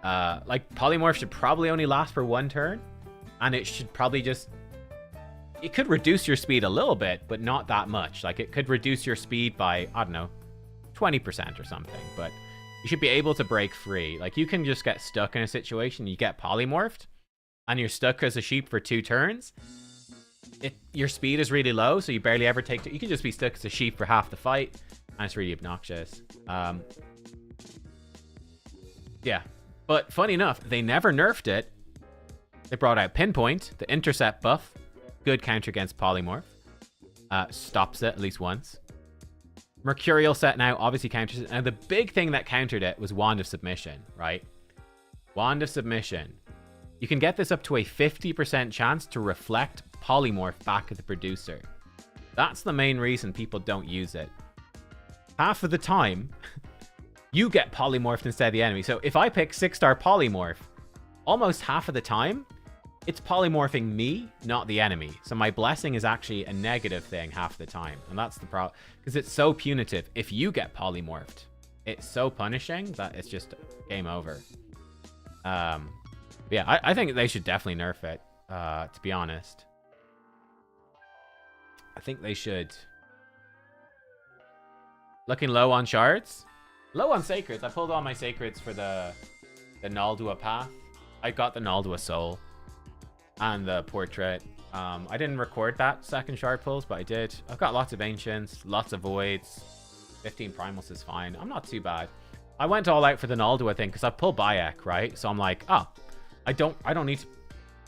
Like, polymorph should probably only last for 1 turn, and it should probably just... It could reduce your speed a little bit, but not that much. Like, it could reduce your speed by, I don't know, 20% or something, but... You should be able to break free. Like, you can just get stuck in a situation, you get polymorphed, and you're stuck as a sheep for 2 turns. Your speed is really low, so you barely ever take... You can just be stuck as a sheep for half the fight, and it's really obnoxious. Yeah. But, funny enough, they never nerfed it. They brought out Pinpoint, the intercept buff, Good counter against Polymorph. Stops it at least once. Mercurial set now obviously counters it. And the big thing that countered it was Wand of Submission, right? Wand of Submission. You can get this up to a 50% chance to reflect Polymorph back at the producer. That's the main reason people don't use it. Half of the time, you get polymorphed instead of the enemy. So if I pick 6-star Polymorph, almost half of the time, it's polymorphing me, not the enemy. So my blessing is actually a negative thing half the time. And that's the problem. Because it's so punitive. If you get polymorphed, it's so punishing that it's just game over. Yeah, I think they should definitely nerf it, to be honest. I think they should. Looking low on shards? Low on sacreds. I pulled all my sacreds for the Naldua path. I got the Naldua soul. And the portrait. I didn't record that second shard pulls, but I did. I've got lots of ancients, lots of voids. 15 primals is fine. I'm not too bad. I went all out for the Naldua thing because I pulled Bayek, right? So I'm like, oh, I don't need to.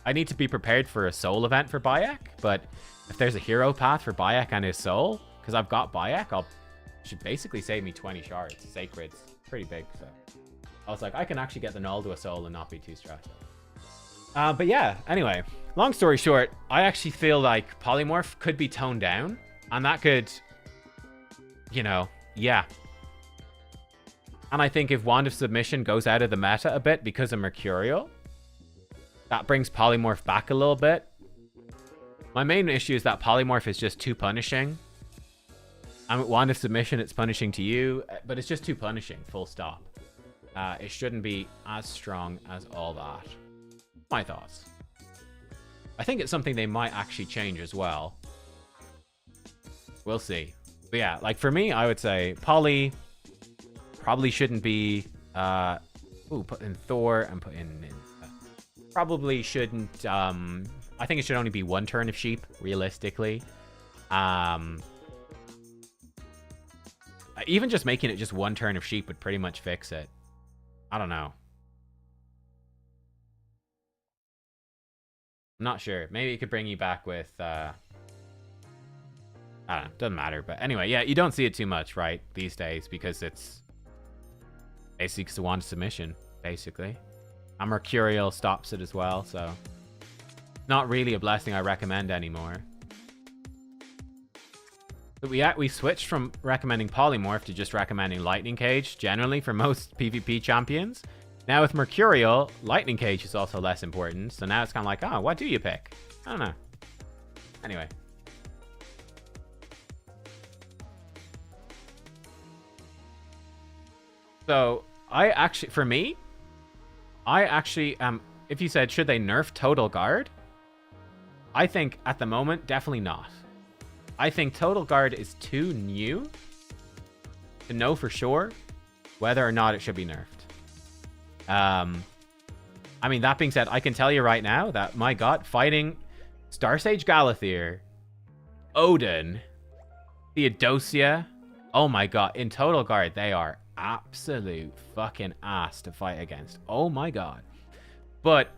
I need to be prepared for a soul event for Bayek, but if there's a hero path for Bayek and his soul, because I've got Bayek, should basically save me 20 shards. Sacred's pretty big, so I was like, I can actually get the Naldua soul and not be too stressed. But yeah, anyway, long story short, I actually feel like Polymorph could be toned down, and that could, you know, yeah. And I think if Wand of Submission goes out of the meta a bit because of Mercurial, that brings Polymorph back a little bit. My main issue is that Polymorph is just too punishing. And with Wand of Submission, it's punishing to you, but it's just too punishing, full stop. It shouldn't be as strong as all that. My thoughts. I think it's something they might actually change as well. We'll see. But yeah, like for me, I would say Poly probably shouldn't be... put in Thor and put in... probably shouldn't... I think it should only be one turn of sheep, realistically. Even just making it just one turn of sheep would pretty much fix it. I don't know. I'm not sure. Maybe it could bring you back with... I don't know. Doesn't matter. But anyway, yeah, you don't see it too much, right? These days, because it's... basically because the Wand of Submission, basically. And Mercurial stops it as well, so... not really a blessing I recommend anymore. But we switched from recommending Polymorph to just recommending Lightning Cage, generally, for most PvP champions. Now with Mercurial, Lightning Cage is also less important, so now it's kind of like, oh, what do you pick? I don't know. Anyway. So, for me, if you said, should they nerf Total Guard? I think, at the moment, definitely not. I think Total Guard is too new to know for sure whether or not it should be nerfed. I mean, that being said, I can tell you right now that, my god, fighting Starsage Galathir, Odin, Theodosia, oh my god, in Total Guard, they are absolute fucking ass to fight against. Oh my god. But,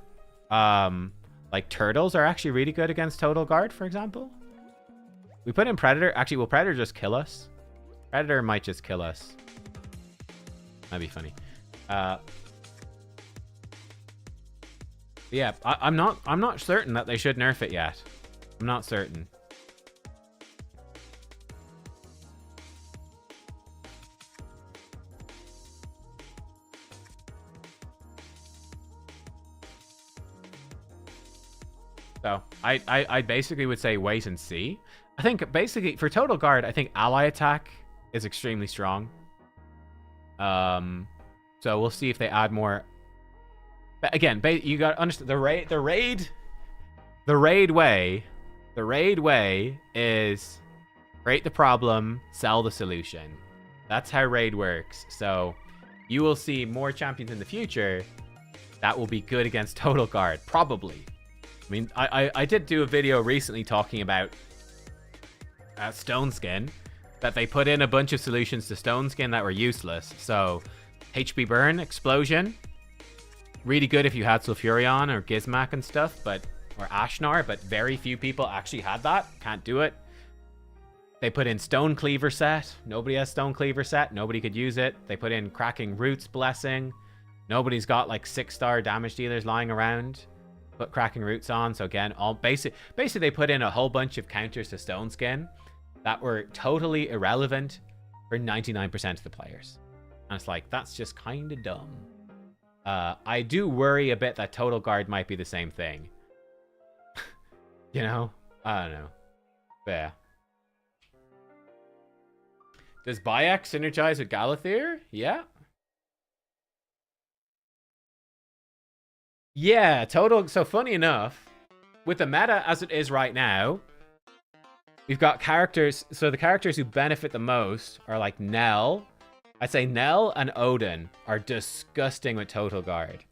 like, Turtles are actually really good against Total Guard, for example. We put in Predator. Actually, will Predator just kill us? Predator might just kill us. That'd be funny. Yeah, I'm not certain that they should nerf it yet. I'm not certain. So I basically would say wait and see. I think basically for Total Guard, I think ally attack is extremely strong. So we'll see if they add more. But again, you got to understand the raid way is create the problem, sell the solution. That's how raid works. So you will see more champions in the future that will be good against Total Guard, probably. I mean, I did do a video recently talking about Stone Skin, that they put in a bunch of solutions to Stone Skin that were useless. So HP Burn, Explosion, really good if you had Sulfurion or Gizmak and stuff, but or Ashnar, but very few people actually had that. Can't do it. They put in Stone Cleaver set. Nobody has Stone Cleaver set. Nobody could use it. They put in Cracking Roots Blessing. Nobody's got like 6-star damage dealers lying around. Put Cracking Roots on. So again, all basically they put in a whole bunch of counters to Stone Skin that were totally irrelevant for 99% of the players. And it's like, that's just kind of dumb. I do worry a bit that Total Guard might be the same thing. You know? I don't know. But yeah. Does Bayek synergize with Galathir? Yeah. Yeah, total. So funny enough, with the meta as it is right now, we've got characters. So the characters who benefit the most are like Nell. I'd say Nell and Odin are disgusting with Total Guard.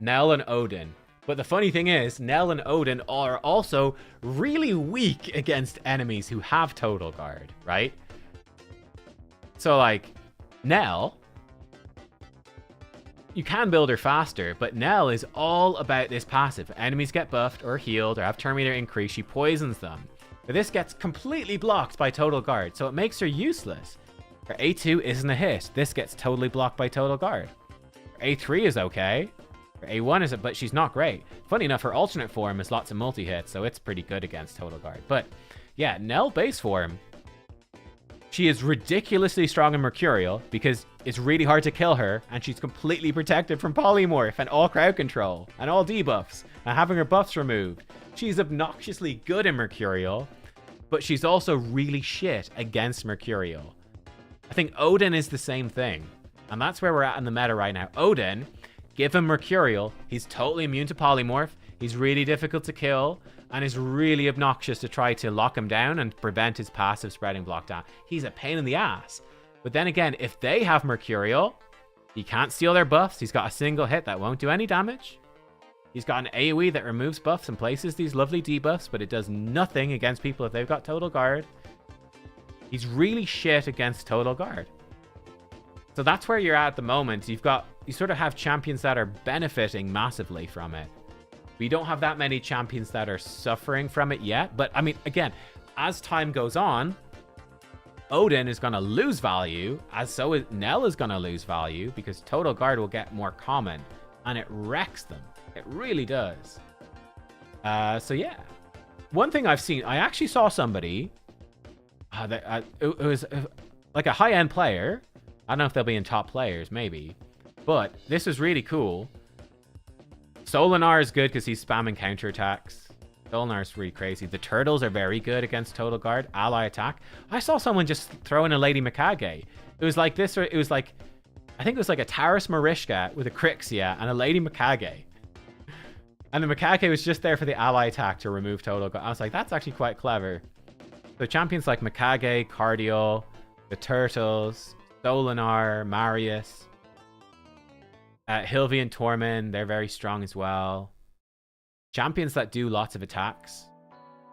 Nell and Odin. But the funny thing is, Nell and Odin are also really weak against enemies who have Total Guard, right? So like, Nell, you can build her faster, but Nell is all about this passive. Enemies get buffed or healed or have turn meter increase, she poisons them. But this gets completely blocked by Total Guard, so it makes her useless. Her A2 isn't a hit. This gets totally blocked by Total Guard. Her A3 is okay. Her A1 is, but she's not great. Funny enough, her alternate form is lots of multi-hits, so it's pretty good against Total Guard. But yeah, Nell base form, she is ridiculously strong in Mercurial because it's really hard to kill her, and she's completely protected from Polymorph and all crowd control and all debuffs and having her buffs removed. She's obnoxiously good in Mercurial, but she's also really shit against Mercurial. I think Odin is the same thing, and that's where we're at in the meta right now. Odin, give him Mercurial, he's totally immune to Polymorph, he's really difficult to kill, and is really obnoxious to try to lock him down and prevent his passive spreading block down. He's a pain in the ass. But then again, if they have Mercurial, he can't steal their buffs. He's got a single hit that won't do any damage. He's got an AoE that removes buffs and places these lovely debuffs, but it does nothing against people if they've got Total Guard. He's really shit against Total Guard. So that's where you're at the moment. You sort of have champions that are benefiting massively from it. We don't have that many champions that are suffering from it yet. But, I mean, again, as time goes on, Odin is going to lose value, as so is Nell is going to lose value, because Total Guard will get more common, and it wrecks them. It really does. So, yeah. One thing I've seen, I actually saw somebody, it was like a high-end player. I don't know if they'll be in top players, maybe. But this was really cool. Solinar is good because he's spamming counterattacks. Solinar is really crazy. The turtles are very good against Total Guard. Ally attack. I saw someone just throw in a Lady Mikage. It was like this, or it was like, I think it was like a Taurus Marishka with a Crixia and a Lady Mikage. And the Mikage was just there for the ally attack to remove Total Guard. I was like, that's actually quite clever. So champions like Mikage, Cardiol, the Turtles, Solinar, Marius, Hilvi and Tormund, they're very strong as well. Champions that do lots of attacks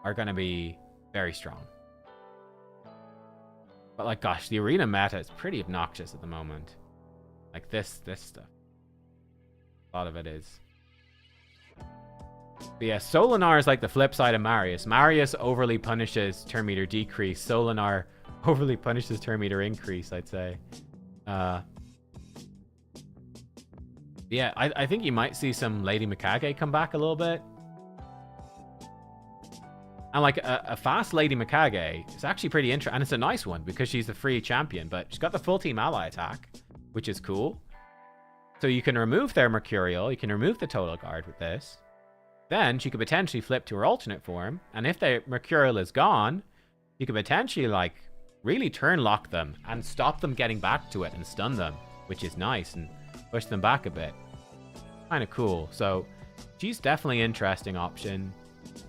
are going to be very strong. But like, gosh, the arena meta is pretty obnoxious at the moment. Like this stuff. A lot of it is. But yeah, Solinar is like the flip side of Marius. Marius overly punishes turn meter decrease. Solinar overly punishes turn meter increase, I'd say. Yeah, I think you might see some Lady Mikage come back a little bit. And like a fast Lady Mikage is actually pretty interesting. And it's a nice one because she's a free champion, but she's got the full team ally attack, which is cool. So you can remove their Mercurial, you can remove the Total Guard with this. Then she could potentially flip to her alternate form. And if their Mercurial is gone, you could potentially like really turn lock them and stop them getting back to it and stun them, which is nice, and push them back a bit. Kind of cool. So she's definitely an interesting option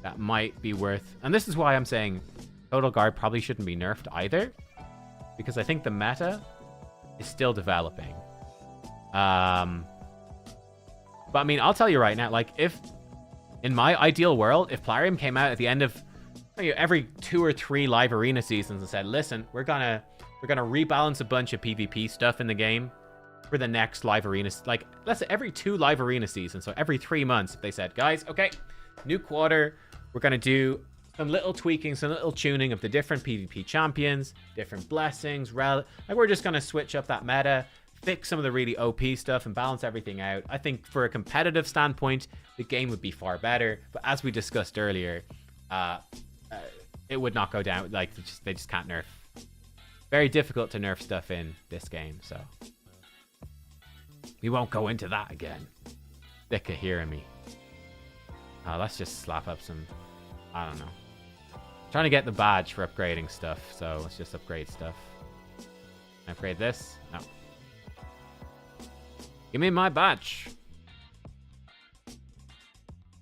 that might be worth. And this is why I'm saying Total Guard probably shouldn't be nerfed either, because I think the meta is still developing. But I mean, I'll tell you right now, like, if in my ideal world, if Plarium came out at the end of every 2 or 3 live arena seasons and said, listen, we're gonna rebalance a bunch of PvP stuff in the game for the next live arena, like let's say every 2 live arena seasons, so every 3 months, if they said, guys, okay, New quarter, we're going to do some little tweaking, some little tuning of the different PvP champions, different blessings, Like, we're just going to switch up that meta, fix some of the really OP stuff, and balance everything out. I think for a competitive standpoint, the game would be far better. But as we discussed earlier, it would not go down. Like, they just can't nerf. Very difficult to nerf stuff in this game, so we won't go into that again. Sick of hearing me. Let's just slap up some, I don't know. Trying to get the badge for upgrading stuff, so let's just upgrade stuff. Upgrade this? No. Give me my badge.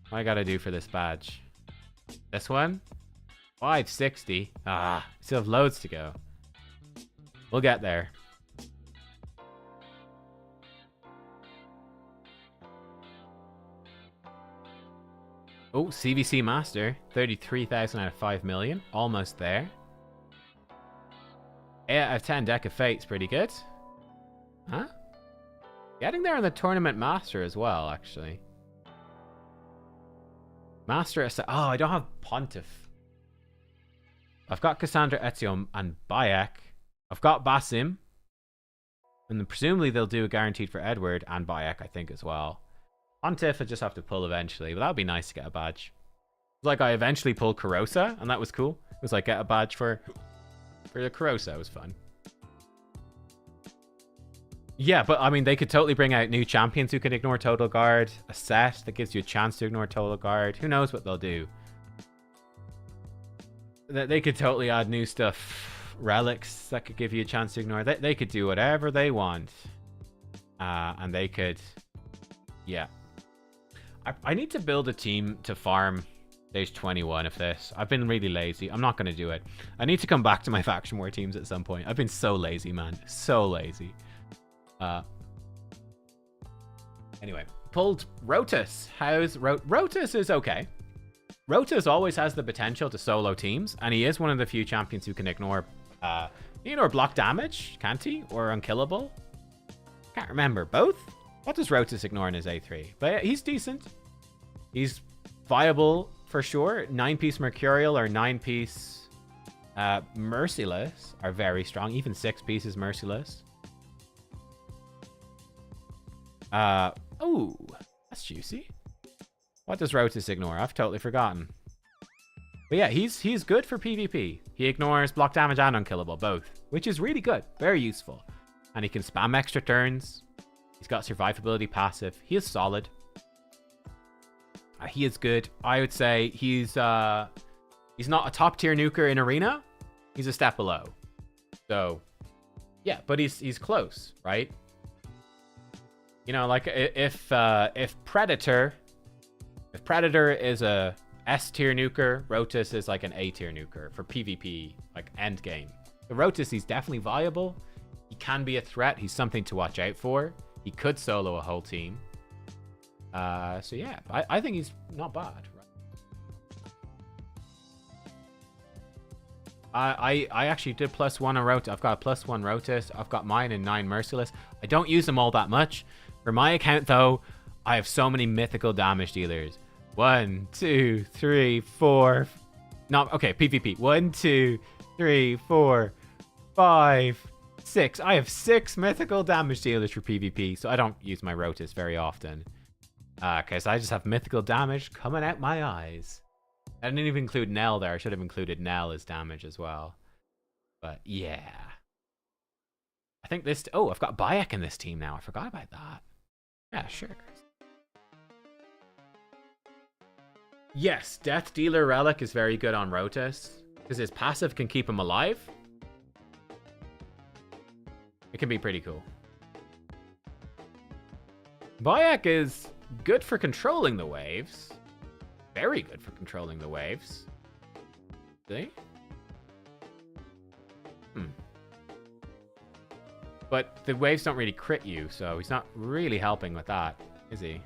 What I gotta do for this badge? This one? 560. Still have loads to go. We'll get there. Oh, CvC Master. 33,000 out of 5 million. Almost there. 8 out of 10 Deck of Fate's pretty good. Huh? Getting there on the Tournament Master as well, actually. Master... Oh, I don't have Pontiff. I've got Cassandra, Ezio, and Bayek. I've got Basim. And then presumably they'll do a guaranteed for Edward and Bayek, I think, as well. Pontiff, I just have to pull eventually, but that would be nice to get a badge. It's like I eventually pulled Carosa, and that was cool. It was like, get a badge for the Carosa. It was fun. Yeah, but I mean, they could totally bring out new champions who can ignore Total Guard. A set that gives you a chance to ignore Total Guard. Who knows what they'll do. They could totally add new stuff. Relics that could give you a chance to ignore. They could do whatever they want. And they could... Yeah. I need to build a team to farm stage 21 of this. I've been really lazy. I'm not going to do it. I need to come back to my faction war teams at some point. I've been so lazy, man. So lazy. Anyway, pulled Rotus. How's Rotus is okay. Rotus always has the potential to solo teams, and he is one of the few champions who can ignore block damage, can't he? Or unkillable? Can't remember. Both? What does Rotus ignore in his A3? But yeah, he's decent. He's viable for sure. 9-piece Mercurial or 9-piece Merciless are very strong. Even 6 pieces Merciless. Oh, that's juicy. What does Rotus ignore? I've totally forgotten. But yeah, he's good for PvP. He ignores block damage and unkillable, both. Which is really good. Very useful. And he can spam extra turns. He's got survivability passive. He is solid. He is good. I would say he's not a top tier nuker in arena. He's a step below. So yeah, but he's close, right? You know, like if Predator is a S tier nuker, Rotus is like an A tier nuker for PvP, like endgame. The Rotus, he's definitely viable. He can be a threat. He's something to watch out for. He could solo a whole team. So yeah, I think he's not bad. I actually did +1 on Rotus. I've got a +1 Rotus. I've got mine in 9 Merciless. I don't use them all that much. For my account, though, I have so many mythical damage dealers. 1, 2, 3, 4. No, okay, PvP. 1, 2, 3, 4, 5, 6. I have 6 mythical damage dealers for PvP, so I don't use my Rotus very often. Because I just have mythical damage coming out my eyes. I didn't even include Nell there. I should have included Nell as damage as well. But yeah. I think this... Oh, I've got Bayek in this team now. I forgot about that. Yeah, sure. Yes, Death Dealer Relic is very good on Rotus. Because his passive can keep him alive. It can be pretty cool. Bayek is good for controlling the waves. Very good for controlling the waves. See? But the waves don't really crit you, so he's not really helping with that, is he?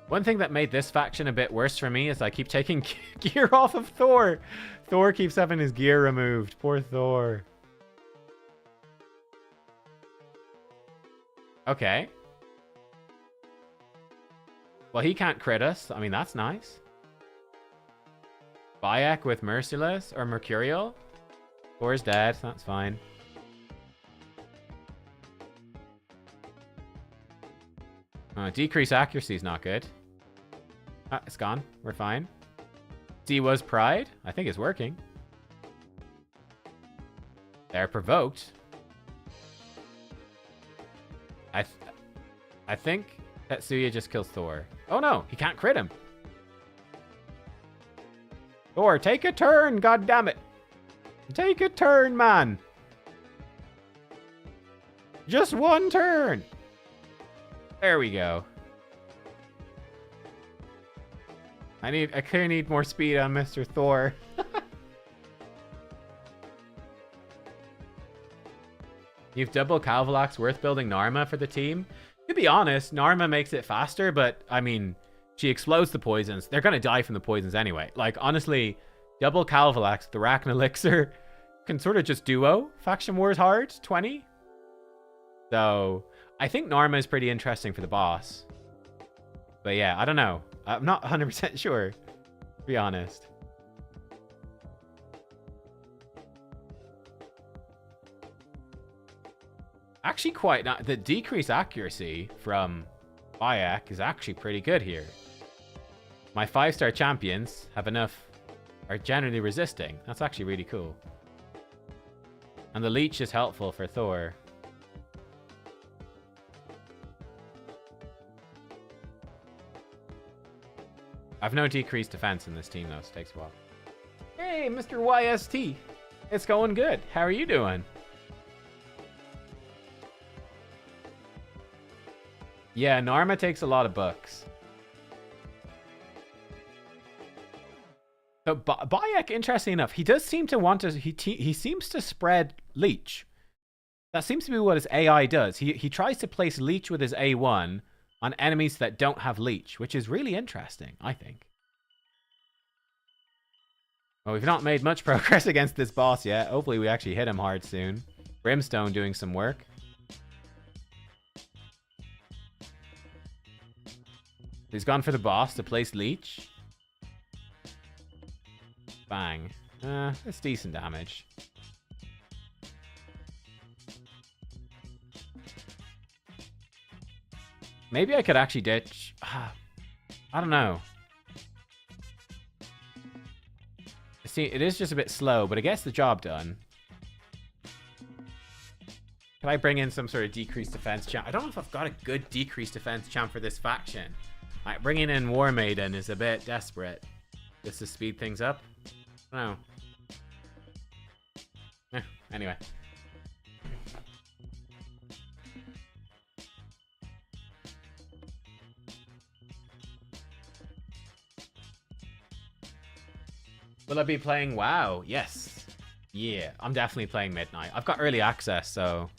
One thing that made this faction a bit worse for me is I keep taking gear off of Thor. Thor keeps having his gear removed. Poor Thor. Okay. Well, he can't crit us. I mean, that's nice. Bayek with Merciless or Mercurial. Thor's dead. That's fine. Decrease accuracy is not good. Ah, it's gone. We're fine. D was Pride. I think it's working. They're provoked. I think Tetsuya just kills Thor. Oh no, he can't crit him. Thor, take a turn, god damn it. Take a turn, man. Just one turn. There we go. I clearly need more speed on Mr. Thor. You've double Calvalax worth building Narma for the team? To be honest, Narma makes it faster, but I mean, she explodes the poisons. They're gonna die from the poisons anyway. Like, honestly, double Calvalax, the Arachne Elixir, can sort of just duo Faction Wars hard, 20. So, I think Narma is pretty interesting for the boss. But yeah, I don't know. I'm not 100% sure, to be honest. Actually quite not. The decrease accuracy from Bayek is actually pretty good here. My 5-star champions have enough, are generally resisting. That's actually really cool. And the leech is helpful for Thor. I've no decreased defense in this team though, so it takes a while. Hey, Mr. YST. It's going good. How are you doing? Yeah, Narma takes a lot of bucks. But Bayek, interesting enough, he does seem to want to... He seems to spread Leech. That seems to be what his AI does. He tries to place Leech with his A1 on enemies that don't have Leech, which is really interesting, I think. Well, we've not made much progress against this boss yet. Hopefully we actually hit him hard soon. Brimstone doing some work. He's gone for the boss to place Leech. Bang. That's decent damage. Maybe I could actually ditch... I don't know. See, it is just a bit slow, but it gets the job done. Can I bring in some sort of decreased defense champ? I don't know if I've got a good decreased defense champ for this faction. Like, bringing in War Maiden is a bit desperate. Just to speed things up. I don't know. Anyway. Will I be playing WoW? Yes. Yeah, I'm definitely playing Midnight. I've got early access, so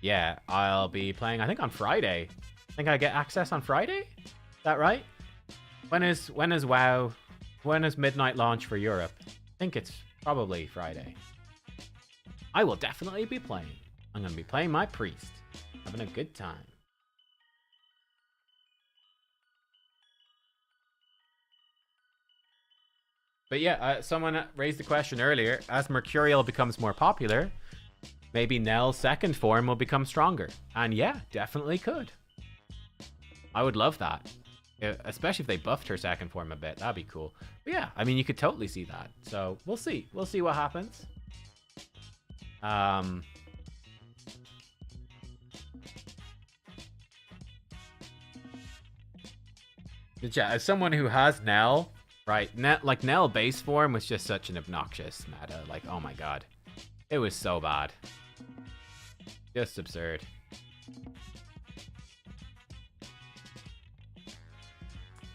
yeah, I'll be playing, I think, on Friday. I think I get access on Friday? Is that right? When is WoW? When is Midnight launch for Europe? I think it's probably Friday. I will definitely be playing. I'm going to be playing my priest. Having a good time. But yeah, someone raised the question earlier. As Mercurial becomes more popular, maybe Nell's second form will become stronger. And yeah, definitely could. I would love that. Especially if they buffed her second form a bit. That'd be cool. But yeah, I mean, you could totally see that. So we'll see. We'll see what happens. But yeah, as someone who has Nell, right, like Nell base form was just such an obnoxious meta. Like, oh my god. It was so bad. Just absurd.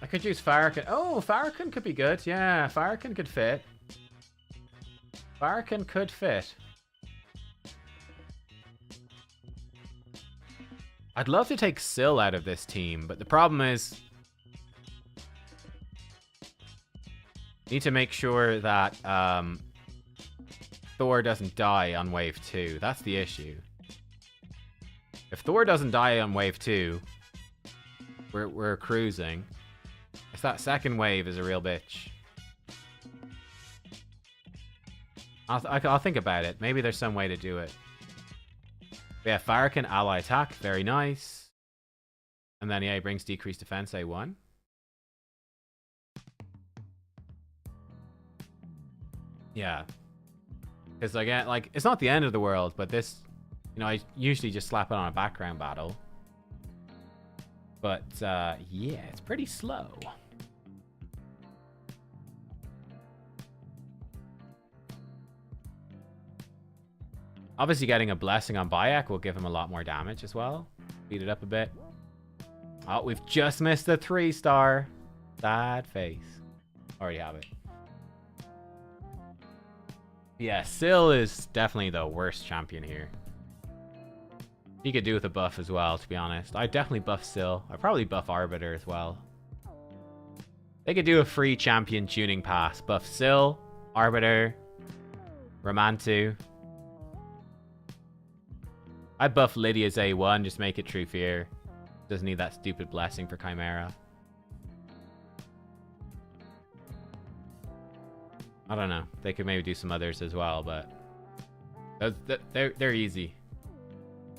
I could use Farrakhan. Oh, Farrakhan could be good. Yeah, Farrakhan could fit. Farrakhan could fit. I'd love to take Syl out of this team, but the problem is... need to make sure that Thor doesn't die on wave 2. That's the issue. If Thor doesn't die on wave 2, we're cruising. that second wave is a real bitch. I'll think about it. Maybe there's some way to do it. But yeah, Farrakhan ally attack. Very nice. And then, yeah, he brings decreased defense A1. Yeah. Because, again, like, it's not the end of the world, but this, you know, I usually just slap it on a background battle. But, yeah, it's pretty slow. Obviously, getting a blessing on Bayek will give him a lot more damage as well. Speed it up a bit. Oh, we've just missed the 3-star. Sad face. Already have it. Yeah, Syl is definitely the worst champion here. He could do with a buff as well, to be honest. I'd definitely buff Syl. I'd probably buff Arbiter as well. They could do a free champion tuning pass. Buff Syl, Arbiter, Romantu. I'd buff Lydia's A1, just make it True Fear. Doesn't need that stupid blessing for Chimera. I don't know. They could maybe do some others as well, but they're easy.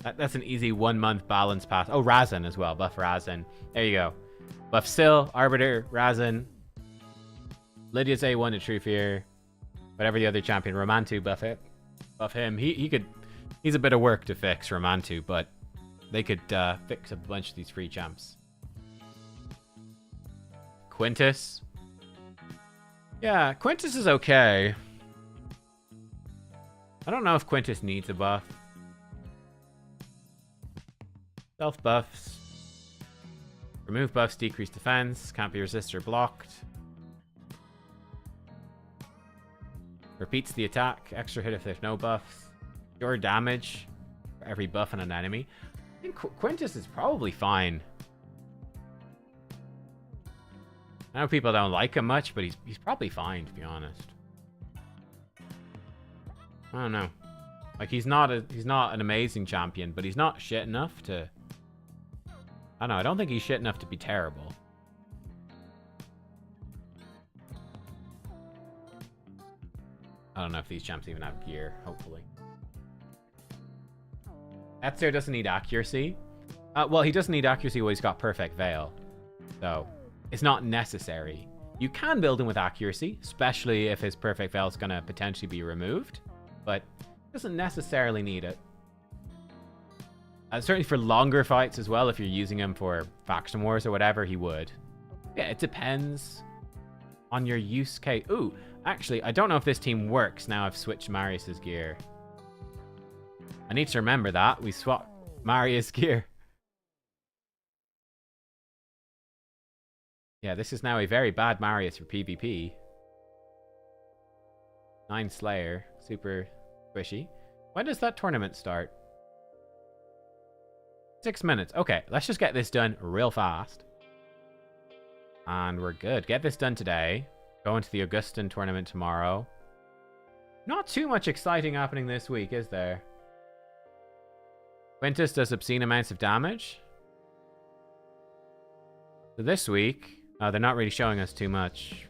That's an easy 1 month balance pass. Oh, Razan as well. Buff Razan. There you go. Buff Syl, Arbiter, Razan. Lydia's A1 to True Fear. Whatever the other champion. Romantu, buff it. Buff him. He could... He's a bit of work to fix, Romantu, but they could fix a bunch of these free champs. Quintus. Yeah, Quintus is okay. I don't know if Quintus needs a buff. Self buffs. Remove buffs, decrease defense. Can't be resisted or blocked. Repeats the attack. Extra hit if there's no buffs. Your damage for every buff on an enemy. I think Quintus is probably fine. I know people don't like him much, but he's probably fine, to be honest. I don't know. Like, he's not an amazing champion, but he's not shit enough to... I don't know, I don't think he's shit enough to be terrible. I don't know if these champs even have gear, hopefully. Etzer doesn't need accuracy. Well, he doesn't need accuracy when he's got Perfect Veil. So, it's not necessary. You can build him with accuracy, especially if his Perfect Veil is going to potentially be removed. But doesn't necessarily need it. Certainly for longer fights as well, if you're using him for faction wars or whatever, he would. Yeah, it depends on your use case. Ooh, actually, I don't know if this team works now I've switched Marius's gear. I need to remember that. We swapped Marius' gear. Yeah, this is now a very bad Marius for PvP. 9 Slayer. Super squishy. When does that tournament start? 6 minutes. Okay, let's just get this done real fast. And we're good. Get this done today. Go into the Augustan tournament tomorrow. Not too much exciting happening this week, is there? Quintus does obscene amounts of damage. So this week, they're not really showing us too much.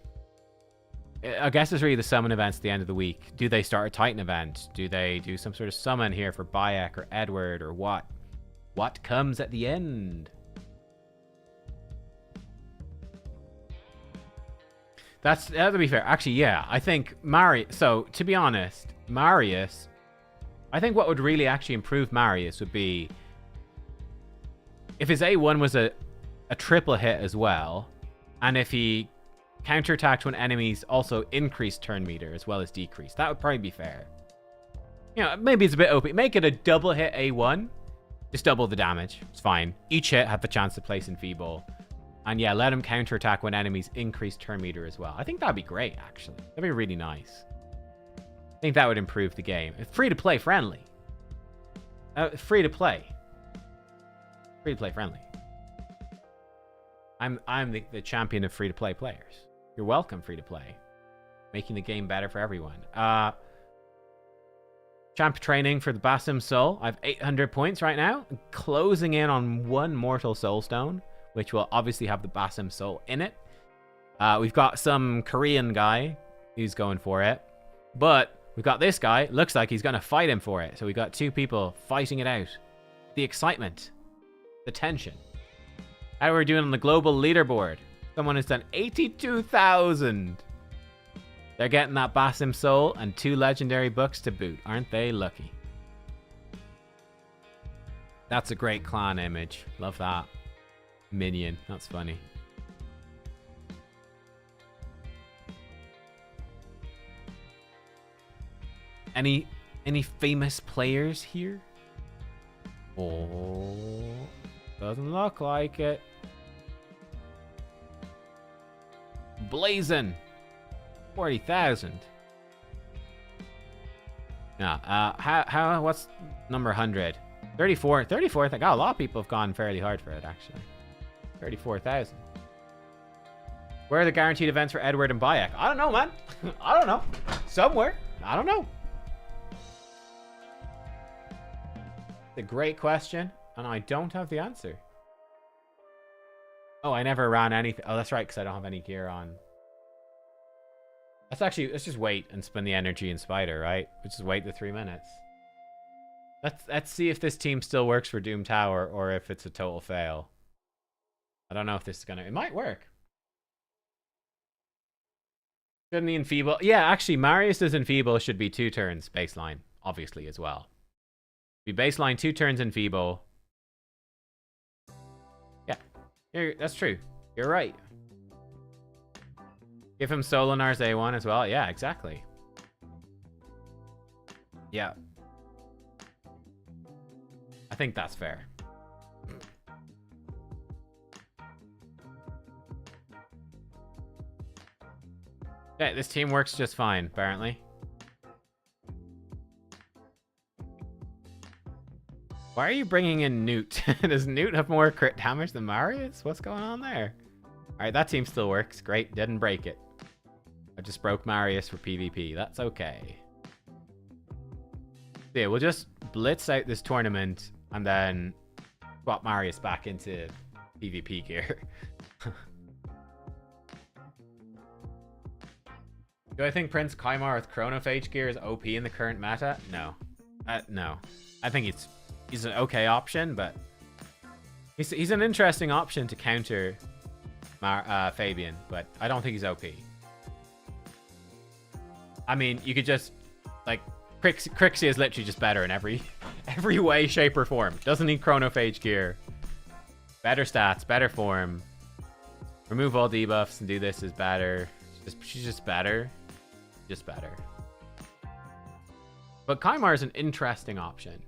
I guess it's really the summon events at the end of the week. Do they start a Titan event? Do they do some sort of summon here for Bayek or Edward or what? What comes at the end? That'll be fair. Actually, yeah. I think Marius... So, to be honest, Marius... I think what would really actually improve Marius would be... if his A1 was a triple hit as well, and if he counterattacked when enemies also increased turn meter as well as decreased. That would probably be fair. You know, maybe it's a bit OP. Make it a double hit A1. Just double the damage. It's fine. Each hit had the chance to place Enfeeble. And yeah, let him counterattack when enemies increase turn meter as well. I think that'd be great, actually. That'd be really nice. I think that would improve the game. It's free-to-play friendly. Free-to-play. Free-to-play friendly. I'm the champion of free-to-play players. You're welcome, free-to-play. Making the game better for everyone. Champ training for the Basim Soul. I have 800 points right now. I'm closing in on 1 Mortal Soul Stone, which will obviously have the Basim Soul in it. We've got some Korean guy who's going for it. But we've got this guy. Looks like he's going to fight him for it. So we've got two people fighting it out. The excitement. The tension. How are we doing on the global leaderboard? Someone has done 82,000. They're getting that Basim Soul and 2 legendary books to boot. Aren't they lucky? That's a great clan image. Love that. Minion. That's funny. Any famous players here? Oh, doesn't look like it. Blazing. 40,000. Yeah, what's number 100? 34. 34, I think. Oh, a lot of people have gone fairly hard for it, actually. 34,000. Where are the guaranteed events for Edward and Bayek? I don't know, man. I don't know. Somewhere. I don't know. It's a great question, and I don't have the answer. Oh, I never ran anything. Oh, that's right, because I don't have any gear on. Let's just wait and spend the energy in Spider, right? Let's just wait the 3 minutes. Let's see if this team still works for Doom Tower or if it's a total fail. I don't know if this is gonna... It might work. Shouldn't the Enfeeble... Yeah, actually, Marius's Enfeeble should be 2 turns baseline, obviously, as well. Be baseline 2 turns Enfeeble. Yeah, that's true. You're right. Give him Solinar's A1 as well. Yeah, exactly. Yeah. I think that's fair. Yeah, this team works just fine, apparently. Why are you bringing in Newt? Does Newt have more crit damage than Marius? What's going on there? Alright, that team still works. Great, didn't break it. I just broke Marius for PvP. That's okay. So yeah, we'll just blitz out this tournament and then swap Marius back into PvP gear. Do I think Prince Kaimar with Chronophage gear is OP in the current meta? No. No. I think he's an okay option, but he's an interesting option to counter Fabian, but I don't think he's OP. I mean, you could just, like, Crixia is literally just better in every way, shape, or form. Doesn't need Chronophage gear. Better stats, better form. Remove all debuffs and do this is better. She's just better. Just better. But Kaimar is an interesting option.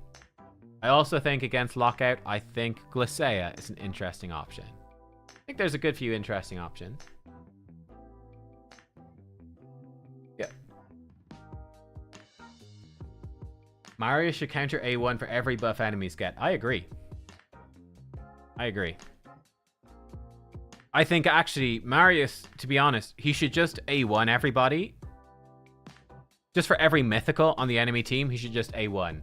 I also think against Lockout, I think Glacea is an interesting option. I think there's a good few interesting options. Yeah. Marius should counter A1 for every buff enemies get. I agree. I agree. I think actually Marius, to be honest, he should just A1 everybody. Just for every mythical on the enemy team, he should just A1.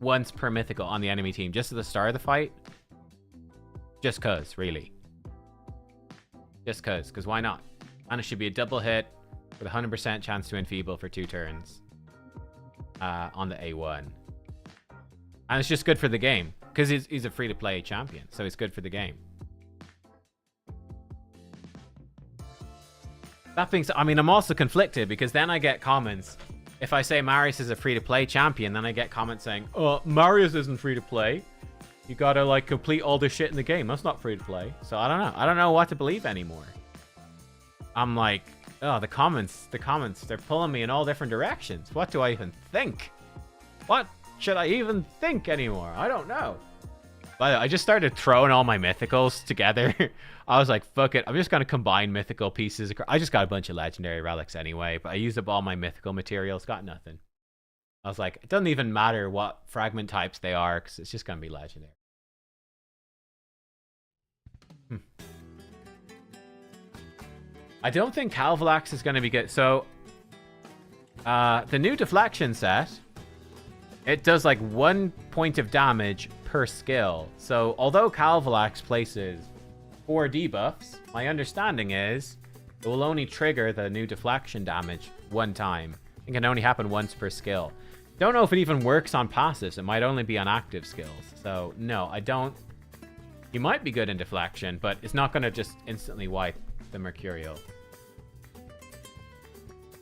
Once per mythical on the enemy team, just at the start of the fight. Just cause, really. Just cause why not? And it should be a double hit with 100% chance to enfeeble for 2 turns. On the A1. And it's just good for the game. Because he's a free-to-play champion, so it's good for the game. That being said, I mean, I'm also conflicted because then I get comments. If I say Marius is a free-to-play champion, then I get comments saying, oh, Marius isn't free-to-play. You gotta, like, complete all this shit in the game. That's not free-to-play. So I don't know. I don't know what to believe anymore. I'm like, oh, the comments, they're pulling me in all different directions. What do I even think? What should I even think anymore? I don't know. But I just started throwing all my mythicals together. I was like, fuck it. I'm just going to combine mythical pieces. I just got a bunch of legendary relics anyway, but I used up all my mythical materials. Got nothing. I was like, it doesn't even matter what fragment types they are because it's just going to be legendary. I don't think Calvalax is going to be good. So, the new deflection set, it does like 1 point of damage per skill. So, although Calvalax places 4 debuffs, my understanding is It will only trigger the new deflection damage one time. It can only happen once per skill. Don't know if it even works on passives. It might only be on active skills. So, no, I don't... You might be good in deflection, but it's not going to just instantly wipe the Mercurial.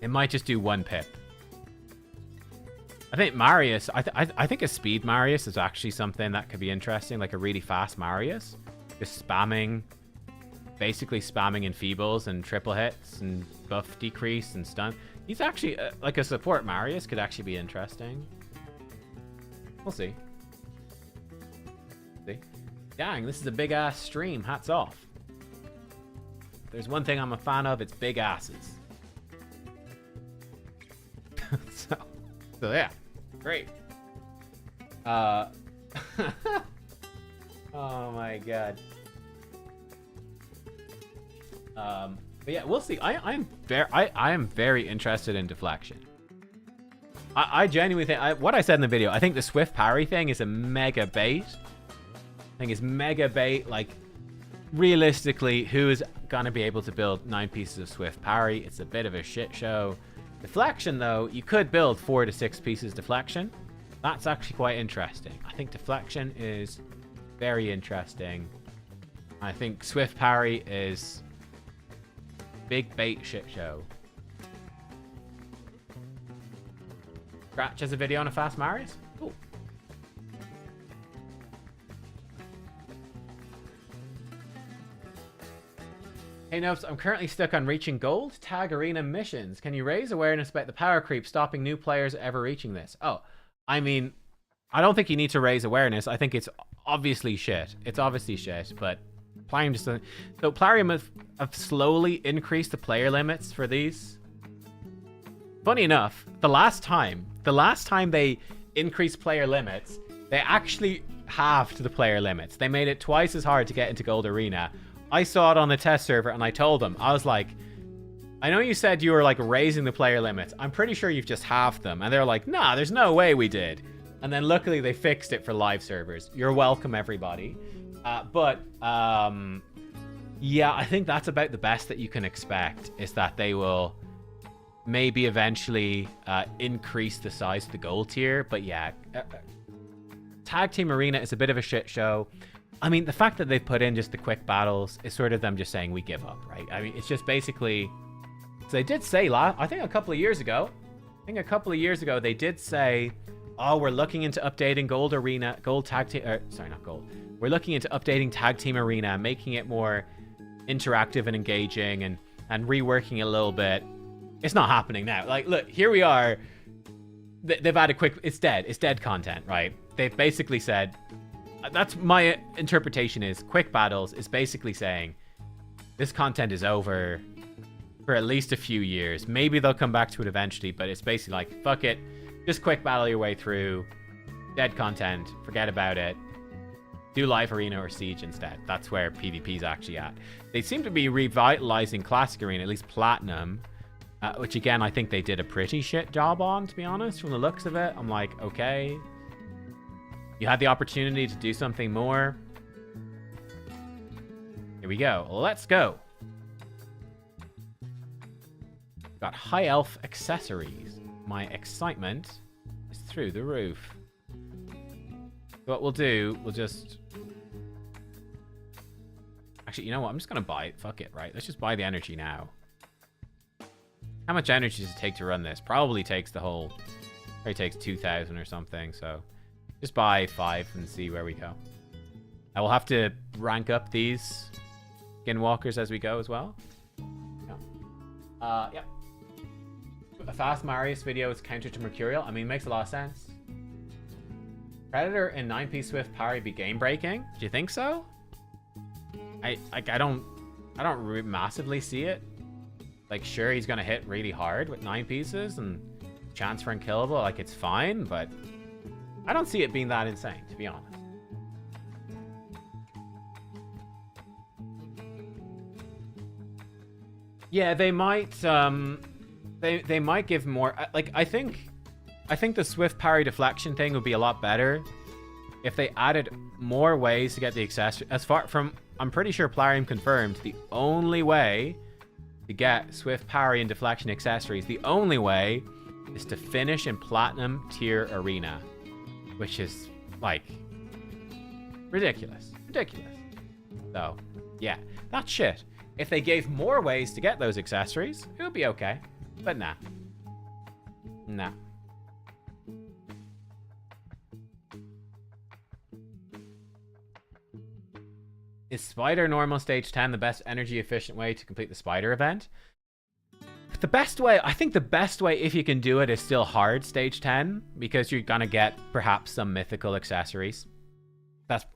It might just do 1 pip. I think Marius... I think a speed Marius is actually something that could be interesting. Like a really fast Marius. Just spamming... Basically spamming enfeebles and triple hits and buff decrease and stun. He's actually... like a support Marius could actually be interesting. We'll see. Dang, this is a big-ass stream. Hats off. If there's one thing I'm a fan of, it's big asses. so yeah. Great. Oh my god. But yeah, we'll see. I am very interested in deflection. I genuinely think... what I said in the video, I think the Swift parry thing is a mega bait. I think it's mega bait. Like, realistically, who is going to be able to build 9 pieces of Swift parry? It's a bit of a shit show. Deflection, though, you could build 4 to 6 pieces deflection. That's actually quite interesting. I think deflection is very interesting. I think Swift parry is big bait shit show. Scratch has a video on a fast Marius? Cool. Hey Nubs, I'm currently stuck on reaching gold tag arena missions. Can you raise awareness about the power creep stopping new players ever reaching this? Oh, I mean, I don't think you need to raise awareness. I think it's obviously shit. It's obviously shit, but Plarium just doesn't... So Plarium have slowly increased the player limits for these. Funny enough, the last time they increased player limits, they actually halved the player limits. They made it twice as hard to get into Gold Arena. I saw it on the test server and I told them, I was like, I know you said you were like raising the player limits. I'm pretty sure you've just halved them. And they're like, nah, there's no way we did. And then luckily they fixed it for live servers. You're welcome, everybody. Yeah, I think that's about the best that you can expect, is that they will maybe eventually increase the size of the gold tier. But yeah, Tag Team Arena is a bit of a shit show. I mean, the fact that they've put in just the quick battles is sort of them just saying we give up, right? I mean, it's just basically... So they did say, I think a couple of years ago, they did say, oh, we're looking into updating Gold Arena, Gold Tag Team... sorry, not Gold. We're looking into updating Tag Team Arena, making it more interactive and engaging and reworking it a little bit. It's not happening now. Like, look, here we are. They've added quick... It's dead. It's dead content, right? They've basically said... That's my interpretation, is quick battles is basically saying this content is over for at least a few years. Maybe they'll come back to it eventually, but it's basically like, fuck it. Just quick battle your way through. Dead content. Forget about it. Do live arena or siege instead. That's where PvP's actually at. They seem to be revitalizing classic arena, at least platinum, which again, I think they did a pretty shit job on, to be honest, from the looks of it. I'm like, okay. You had the opportunity to do something more. Here we go. Let's go. Got high elf accessories. My excitement is through the roof. So what we'll do, we'll just... Actually, you know what? I'm just going to buy it. Fuck it, right? Let's just buy the energy now. How much energy does it take to run this? Probably takes the whole... Probably takes 2,000 or something, so... Just buy 5 and see where we go. I will have to rank up these skinwalkers as we go as well. Yeah. A fast Marius video is counter to Mercurial. I mean, it makes a lot of sense. Predator and 9-piece Swift parry be game breaking? Do you think so? I don't massively see it. Like, sure, he's gonna hit really hard with 9 pieces and chance for unkillable. Like, it's fine, but I don't see it being that insane, to be honest. Yeah, they might they might give more, like, I think the Swift parry deflection thing would be a lot better if they added more ways to get the accessory. As far from, I'm pretty sure Plarium confirmed the only way to get swift parry and deflection accessories, the only way is to finish in platinum tier arena, which is like ridiculous. So yeah, that's shit. If they gave more ways to get those accessories, it would be okay. But nah. Is Spider normal stage 10 the best energy efficient way to complete the Spider event? The best way, I think the best way, if you can do it, is still hard stage 10, because you're gonna get perhaps some mythical accessories.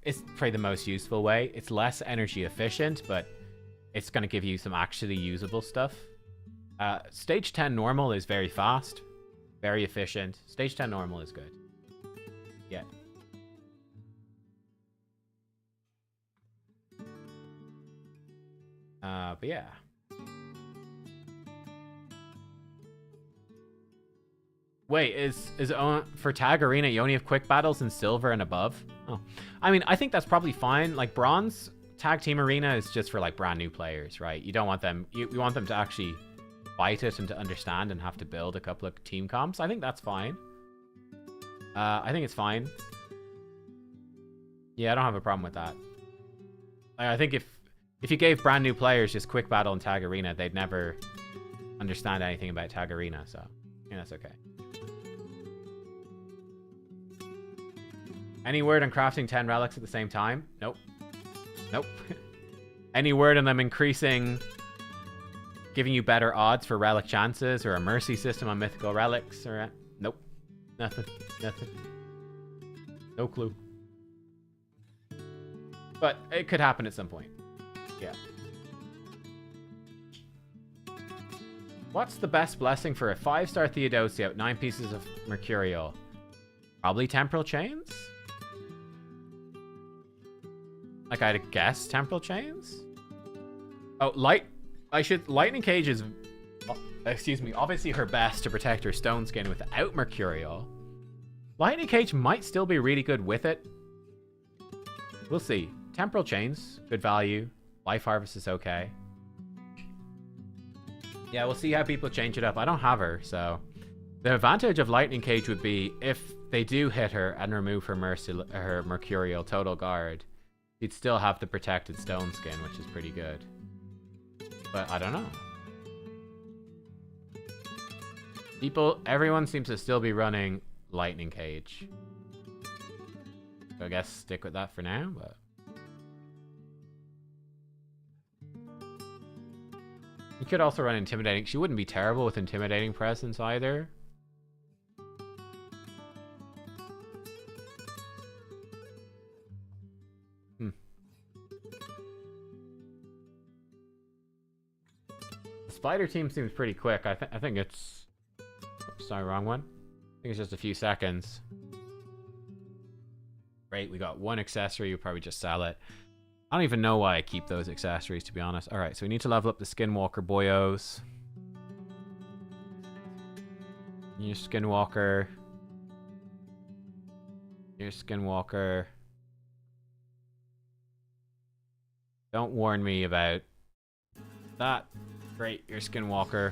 It's probably the most useful way. It's less energy efficient, but it's gonna give you some actually usable stuff. Stage 10 normal is very fast, very efficient. Stage 10 normal is good. Yeah. But yeah. Wait, is for Tag Arena you only have quick battles in silver and above? Oh, I mean, I think that's probably fine. Like bronze Tag Team Arena is just for like brand new players, right? You don't want them. You want them to actually fight it and to understand and have to build a couple of team comps. I think that's fine. I think it's fine. Yeah, I don't have a problem with that. I think if you gave brand new players just quick battle and Tag Arena, they'd never understand anything about Tag Arena. So yeah, that's okay. Any word on crafting 10 relics at the same time? Nope. Nope. Any word on them increasing, giving you better odds for relic chances, or a mercy system on mythical relics? Or nope. Nothing. No clue. But it could happen at some point. Yeah. What's the best blessing for a 5-star Theodosia with 9 pieces of Mercurial? Probably Temporal Chains? Like, I'd guess Temporal Chains? Oh, Lightning Cage is, excuse me, obviously her best to protect her stone skin without Mercurial. Lightning Cage might still be really good with it. We'll see. Temporal Chains, good value. Life Harvest is okay. Yeah, we'll see how people change it up. I don't have her, so... The advantage of Lightning Cage would be if they do hit her and remove her Mercurial Total Guard, you'd still have the protected stone skin, which is pretty good. But I don't know. Everyone seems to still be running Lightning Cage. So I guess stick with that for now, but... You could also run Intimidating. She wouldn't be terrible with Intimidating Presence either. The Spider team seems pretty quick. I think it's... Oops, sorry, wrong one. I think it's just a few seconds. Great, we got one accessory. You'll probably just sell it. I don't even know why I keep those accessories, to be honest. Alright, so we need to level up the Skinwalker boyos. Your Skinwalker. Your Skinwalker. Don't warn me about that. Great, your Skinwalker.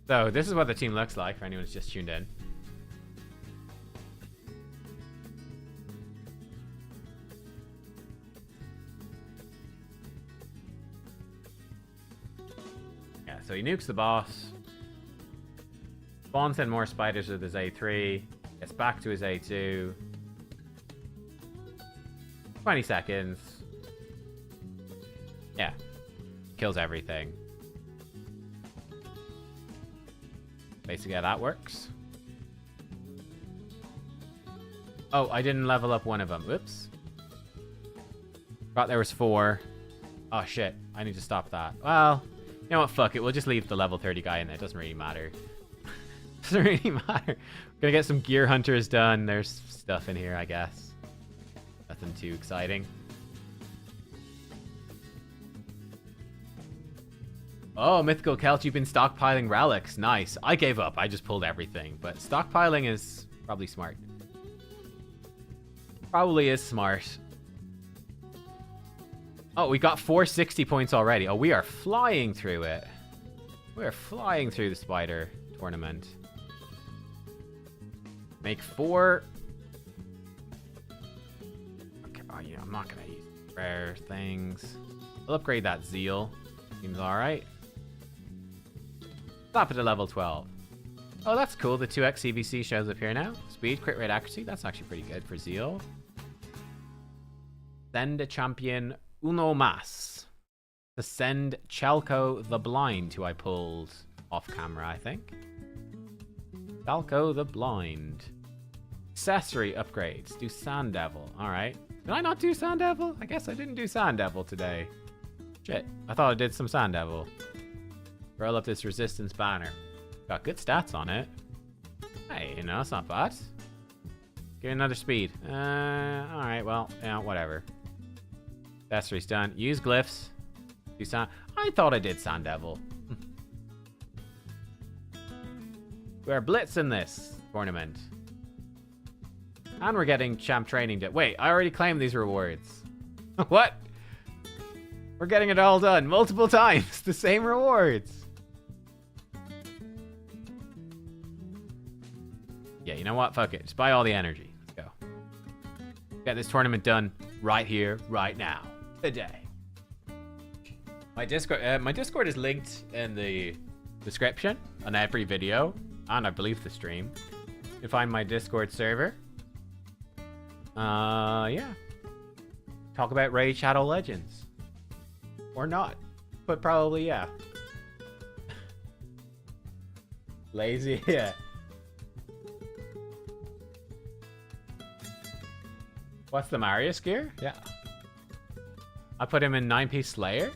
So, this is what the team looks like for anyone who's just tuned in. So he nukes the boss. Spawns in more spiders with his A3. Gets back to his A2. 20 seconds. Yeah. Kills everything. Basically how that works. Oh, I didn't level up one of them. Whoops. Thought there was 4. Oh shit. I need to stop that. Well... You know what, fuck it, we'll just leave the level 30 guy in there, it doesn't really matter. Doesn't really matter. Gonna get some gear hunters done, there's stuff in here, I guess. Nothing too exciting. Oh, Mythical Celt, you've been stockpiling relics, nice. I gave up, I just pulled everything, but stockpiling is probably smart. Probably is smart. Oh, we got 460 points already. Oh, we are flying through it. We are flying through the spider tournament. Make 4. Okay, oh yeah, I'm not gonna use rare things. I'll upgrade that zeal. Seems alright. Stop it at level 12. Oh, that's cool. The 2x CvC shows up here now. Speed, crit rate, accuracy. That's actually pretty good for zeal. Send a champion uno mas. To send Chelco the Blind, who I pulled off camera, I think. Chelco the Blind. Accessory upgrades. Do Sand Devil. Alright. Did I not do Sand Devil? I guess I didn't do Sand Devil today. Shit. I thought I did some Sand Devil. Roll up this resistance banner. Got good stats on it. Hey, you know, that's not bad. Give me another speed. Alright, well, yeah, whatever. Accessories done. Use glyphs. Do sand. I thought I did Sand Devil. We're blitzing this tournament. And we're getting champ training day. Wait, I already claimed these rewards. What? We're getting it all done multiple times. The same rewards. Yeah, you know what? Fuck it. Just buy all the energy. Let's go. Get this tournament done right here, right now. Today. My Discord is linked in the description on every video. And I believe the stream. You can find my Discord server. Yeah. Talk about Raid Shadow Legends. Or not. But probably, yeah. Lazy, yeah. What's the Marius gear? Yeah. I put him in 9-piece Slayer.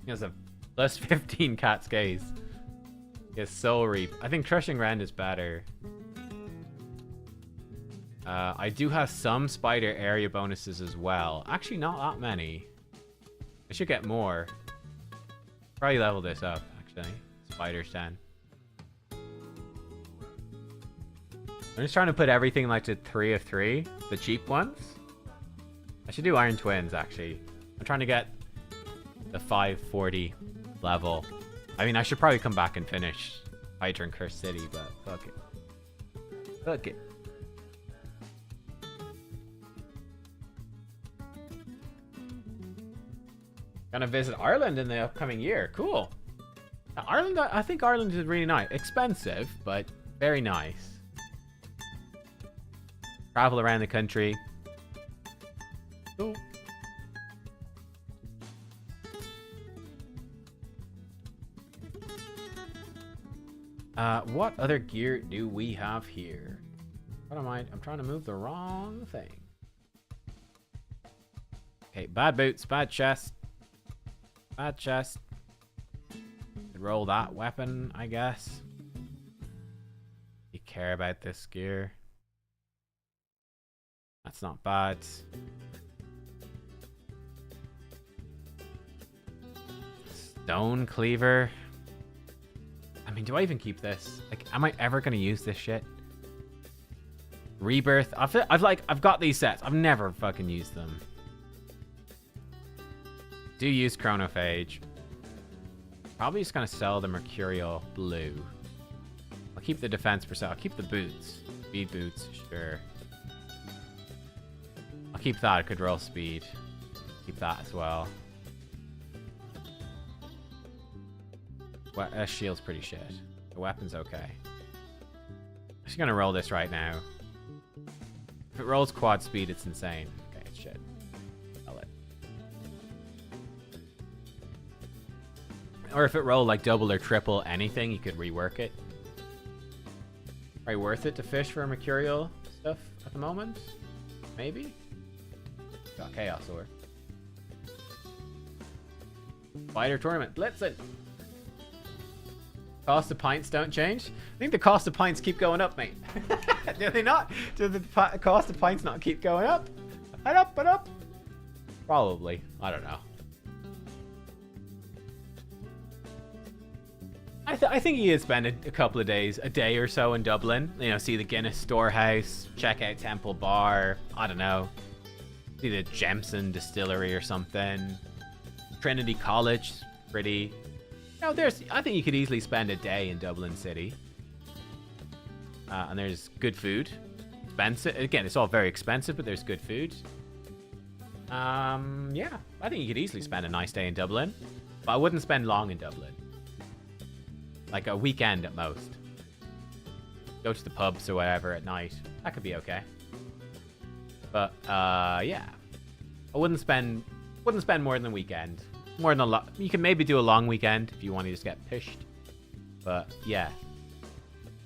He has a plus 15 Cat's Gaze. He has Soul Reap. I think Crushing Rend is better. I do have some spider area bonuses as well. Actually, not that many. I should get more. Probably level this up, actually. Spider's 10. I'm just trying to put everything like to 3 of 3. The cheap ones. I should do Iron Twins, actually. I'm trying to get the 540 level. I mean, I should probably come back and finish Hydra and Cursed City, but fuck it. Fuck it. Gonna visit Ireland in the upcoming year. Cool. Now, Ireland, I think Ireland is really nice. Expensive, but very nice. Travel around the country. Cool. What other gear do we have here? What am I? I'm trying to move the wrong thing. Okay, bad boots, bad chest. Bad chest. Could roll that weapon, I guess. You care about this gear. That's not bad. Stone Cleaver. I mean, do I even keep this? Like, am I ever gonna use this shit? Rebirth. I've got these sets. I've never fucking used them. Do use Chronophage. Probably just gonna sell the Mercurial Blue. I'll keep the defense percent. I'll keep the boots. Speed boots, sure. I'll keep that. I could roll speed. Keep that as well. Well, shield's pretty shit. The weapon's okay. I'm just gonna roll this right now. If it rolls quad speed, it's insane. Okay, it's shit. Sell it. Or if it rolled like double or triple anything, you could rework it. Probably worth it to fish for Mercurial stuff at the moment? Maybe? Got Chaos Ore. Spider Tournament. Blitzing! Cost of pints don't change? I think the cost of pints keep going up, mate. Do they not? Do the cost of pints not keep going up? And up and up? Probably. I don't know. I I think you'd spend a couple of days, a day or so in Dublin. You know, see the Guinness Storehouse, check out Temple Bar. I don't know, see the Jameson Distillery or something. Trinity College, pretty. You know, I think you could easily spend a day in Dublin City. And there's good food. Expensive. Again, it's all very expensive, but there's good food. Yeah, I think you could easily spend a nice day in Dublin. But I wouldn't spend long in Dublin. Like a weekend at most. Go to the pubs or whatever at night. That could be okay. But, yeah. I wouldn't spend more than a weekend. More than a lot. You can maybe do a long weekend if you want to just get pished. But, yeah.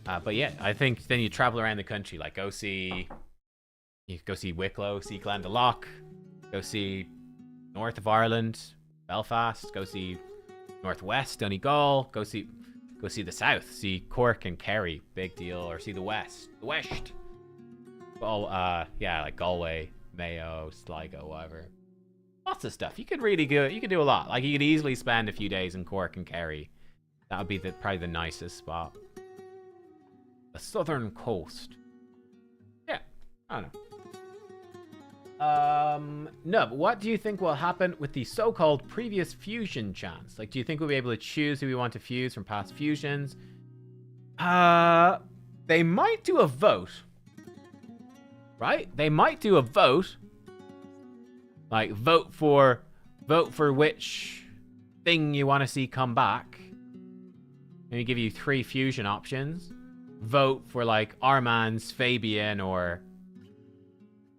I think then you travel around the country. Like, you go see Wicklow, see Glendalough. Go see north of Ireland, Belfast. Go see northwest, Donegal. Go see the south. See Cork and Kerry, big deal. Or see the west. Oh, yeah, like Galway, Mayo, Sligo, whatever. Lots of stuff. You could really do it. You could do a lot. Like, you could easily spend a few days in Cork and Kerry. That would be probably the nicest spot. The southern coast. Yeah, I don't know. Nub, what do you think will happen with the so-called previous fusion chance? Like, do you think we'll be able to choose who we want to fuse from past fusions? They might do a vote. Right? They might do a vote. Like, vote for which thing you want to see come back. Maybe give you 3 fusion options. Vote for, like, Armand's, Fabian, or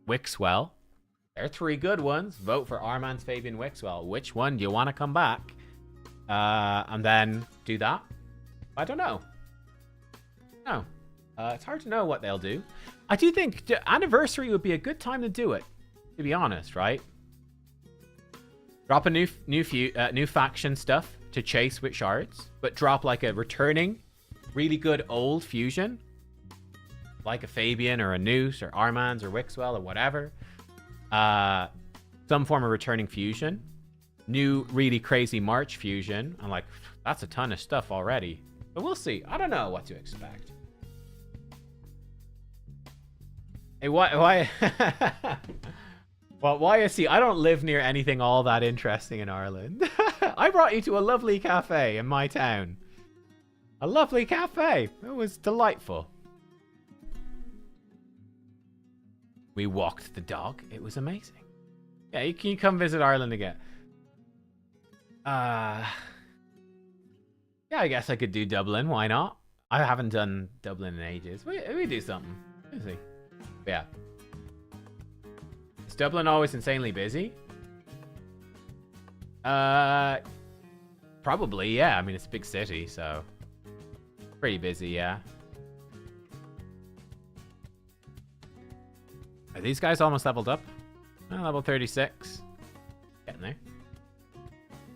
Wixwell. They're 3 good ones. Vote for Armand's, Fabian, Wixwell. Which one do you want to come back? And then do that. I don't know. No. It's hard to know what they'll do. I do think the anniversary would be a good time to do it, to be honest, right? Drop a new faction stuff to chase with shards, but drop like a returning, really good old fusion, like a Fabian or a Noose or Armand's or Wixwell or whatever. Some form of returning fusion, new really crazy March fusion. I'm like, that's a ton of stuff already, but we'll see. I don't know what to expect. Hey, why? Well, YSC, I don't live near anything all that interesting in Ireland. I brought you to a lovely cafe in my town. A lovely cafe. It was delightful. We walked the dog. It was amazing. Yeah, can you come visit Ireland again? Yeah, I guess I could do Dublin. Why not? I haven't done Dublin in ages. We do something. Let's see. Yeah. Is Dublin always insanely busy? Probably, yeah. I mean, it's a big city, so pretty busy, yeah. Are these guys almost leveled up? Level 36. Getting there.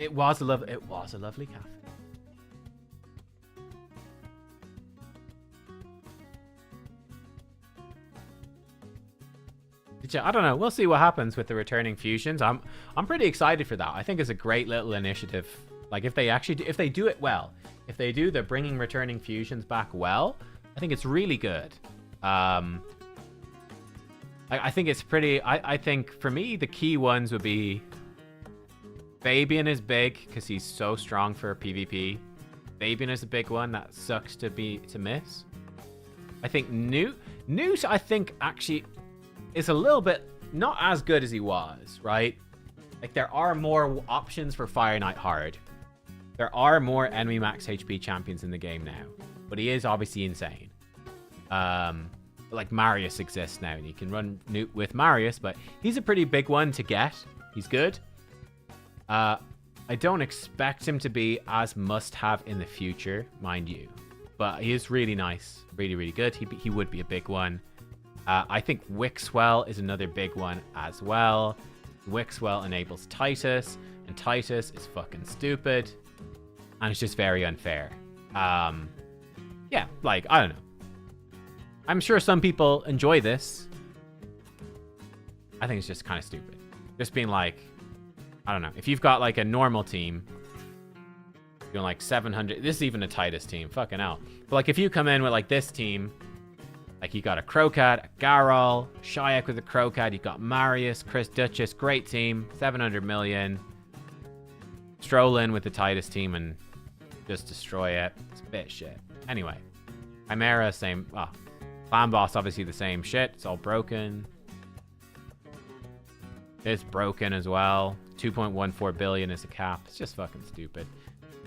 It was a lovely cafe. I don't know. We'll see what happens with the returning fusions. I'm pretty excited for that. I think it's a great little initiative. Like, if they do it well, if they do the bringing returning fusions back well, I think it's really good. I think it's pretty. I think for me the key ones would be Fabian is big because he's so strong for PvP. Fabian is a big one that sucks to miss. I think Newt I think actually is a little bit not as good as he was, right? Like, there are more options for Fire Knight Hard. There are more enemy max HP champions in the game now, but he is obviously insane. Like, Marius exists now, and you can run Newt with Marius, but he's a pretty big one to get. He's good. I don't expect him to be as must-have in the future, mind you, but he is really nice, really, really good. He would be a big one. I think Wixwell is another big one as well. Wixwell enables Titus, and Titus is fucking stupid, and it's just very unfair. Yeah, like, I don't know. I'm sure some people enjoy this. I think it's just kind of stupid. Just being like, I don't know. If you've got like a normal team, Doing like 700. This is even a Titus team. Fucking hell. But like if you come in with like this team, like you got a Crocat, a Garol, Shayak with a Crocat, you got Marius, Chris Duchess, great team, 700 million. Stroll in with the Titus team and just destroy it. It's a bit shit. Anyway, Chimera, same. Ah, Clan Boss, obviously the same shit. It's all broken. It's broken as well. 2.14 billion is the cap. It's just fucking stupid.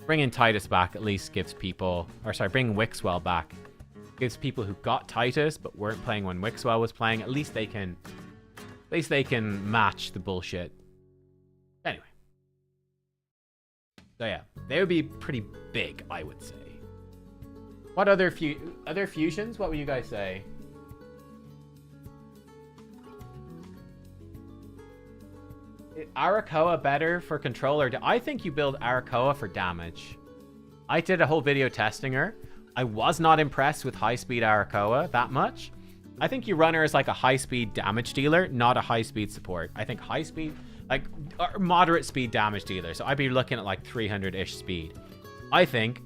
Bringing Titus back at least gives people, or sorry, bringing Wixwell back gives people who got Titus but weren't playing when Wixwell was playing. At least they can match the bullshit. Anyway, so yeah, they would be pretty big, I would say. What other fusions? What would you guys say? Arakoa better for controller? I think you build Arakoa for damage. I did a whole video testing her. I was not impressed with high-speed Arakoa that much. I think you run her as like a high-speed damage dealer, not a high-speed support. I think high-speed, like moderate speed damage dealer. So I'd be looking at like 300-ish speed. I think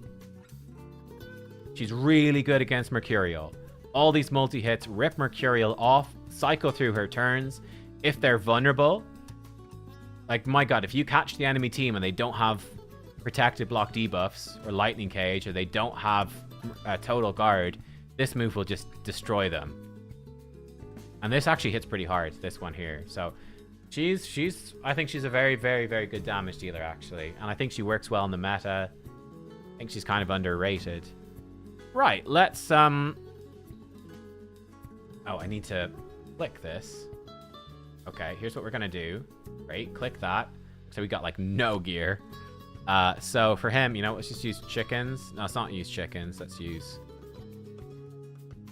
she's really good against Mercurial. All these multi-hits, rip Mercurial off, cycle through her turns. If they're vulnerable, like, my god, if you catch the enemy team and they don't have protected block debuffs or lightning cage, or they don't have total guard, this move will just destroy them. And this actually hits pretty hard, this one here. So I think she's a very, very, very good damage dealer, actually. And I think she works well in the meta. I think she's kind of underrated. Right, let's, oh, I need to click this. Okay, here's what we're gonna do. Great, click that. So we got like no gear. So for him, you know, let's just use chickens. No, let's not use chickens. Let's use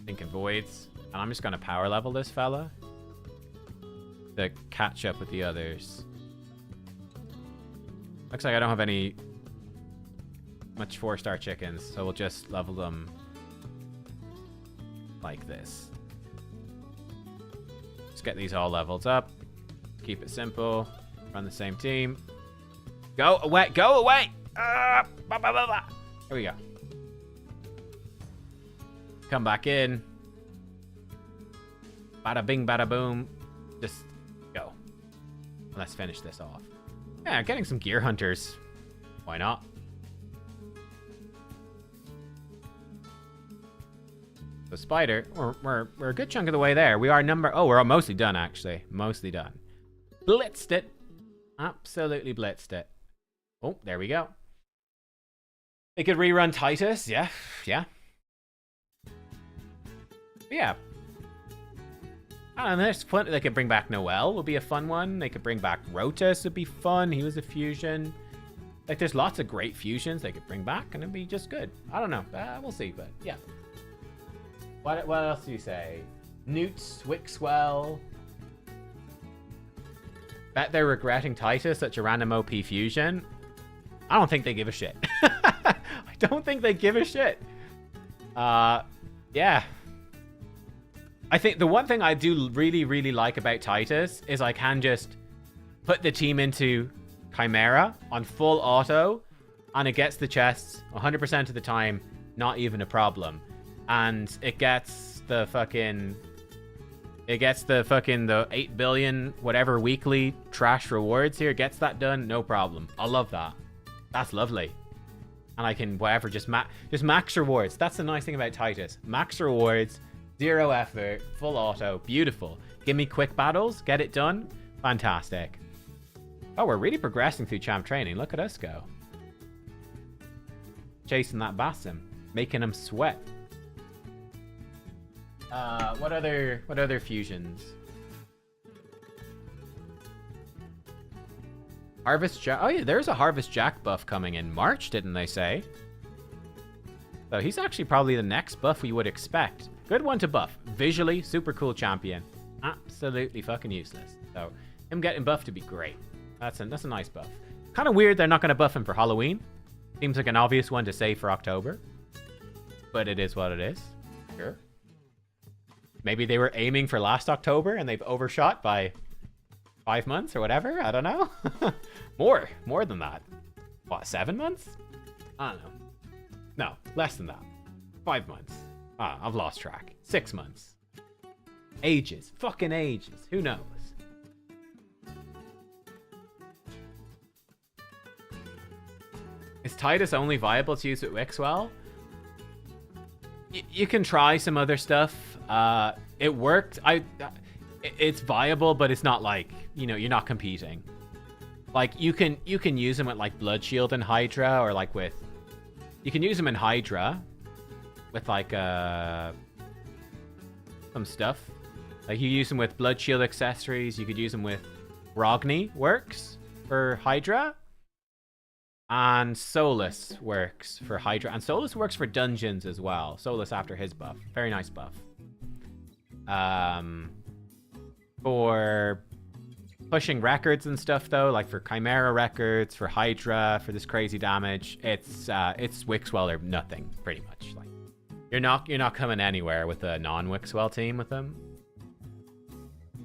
Thinking Voids. And I'm just gonna power level this fella to catch up with the others. Looks like I don't have any much 4-star chickens, so we'll just level them like this. Get these all leveled up. Keep it simple. Run the same team. Go away! Go away! Blah, blah, blah, blah. Here we go. Come back in. Bada bing, bada boom. Just go. Let's finish this off. Yeah, getting some gear hunters. Why not? The spider, we're a good chunk of the way there. We are we're mostly done, actually. Mostly done. Blitzed it. Absolutely blitzed it. Oh, there we go. They could rerun Titus. Yeah. Yeah. But yeah. I don't know, there's plenty. They could bring back Noel, would be a fun one. They could bring back Rotus, would be fun. He was a fusion. Like, there's lots of great fusions they could bring back, and it'd be just good. I don't know. We'll see, but yeah. What else do you say? Newts, Wixwell. Bet they're regretting Titus, such a random OP fusion. I don't think they give a shit. I don't think they give a shit. Yeah. I think the one thing I do really, really like about Titus is I can just put the team into Chimera on full auto, and it gets the chests 100% of the time, not even a problem. And it gets the 8 billion whatever weekly trash rewards here. Gets that done, no problem. I love that. That's lovely. And I can whatever just max rewards. That's the nice thing about Titus. Max rewards, 0 effort, full auto, beautiful. Give me quick battles, get it done. Fantastic. Oh, we're really progressing through champ training. Look at us go. Chasing that Basim, making him sweat. What other fusions? Harvest Jack. Oh yeah, there's a Harvest Jack buff coming in March, didn't they say? So he's actually probably the next buff we would expect. Good one to buff. Visually, super cool champion. Absolutely fucking useless. So him getting buffed to be great. That's a nice buff. Kind of weird they're not going to buff him for Halloween. Seems like an obvious one to save for October. But it is what it is. Sure. Maybe they were aiming for last October and they've overshot by 5 months or whatever. I don't know. More than that. What, 7 months? I don't know. No, less than that. 5 months. I've lost track. 6 months. Ages. Fucking ages. Who knows? Is Titus only viable to use with Wixwell? You can try some other stuff. It worked. It's viable, but it's not like, you know, you're not competing. Like, you can use them with, like, Blood Shield and Hydra, or, like, with... You can use them in Hydra with, like, some stuff. Like, you use them with Blood Shield accessories. You could use them with Rogni works for Hydra. And Solus works for Hydra. And Solus works for dungeons as well. Solus after his buff. Very nice buff. For pushing records and stuff, though, like for Chimera records, for Hydra, for this crazy damage, it's Wixwell or nothing, pretty much. Like, you're not coming anywhere with a non-Wixwell team with him.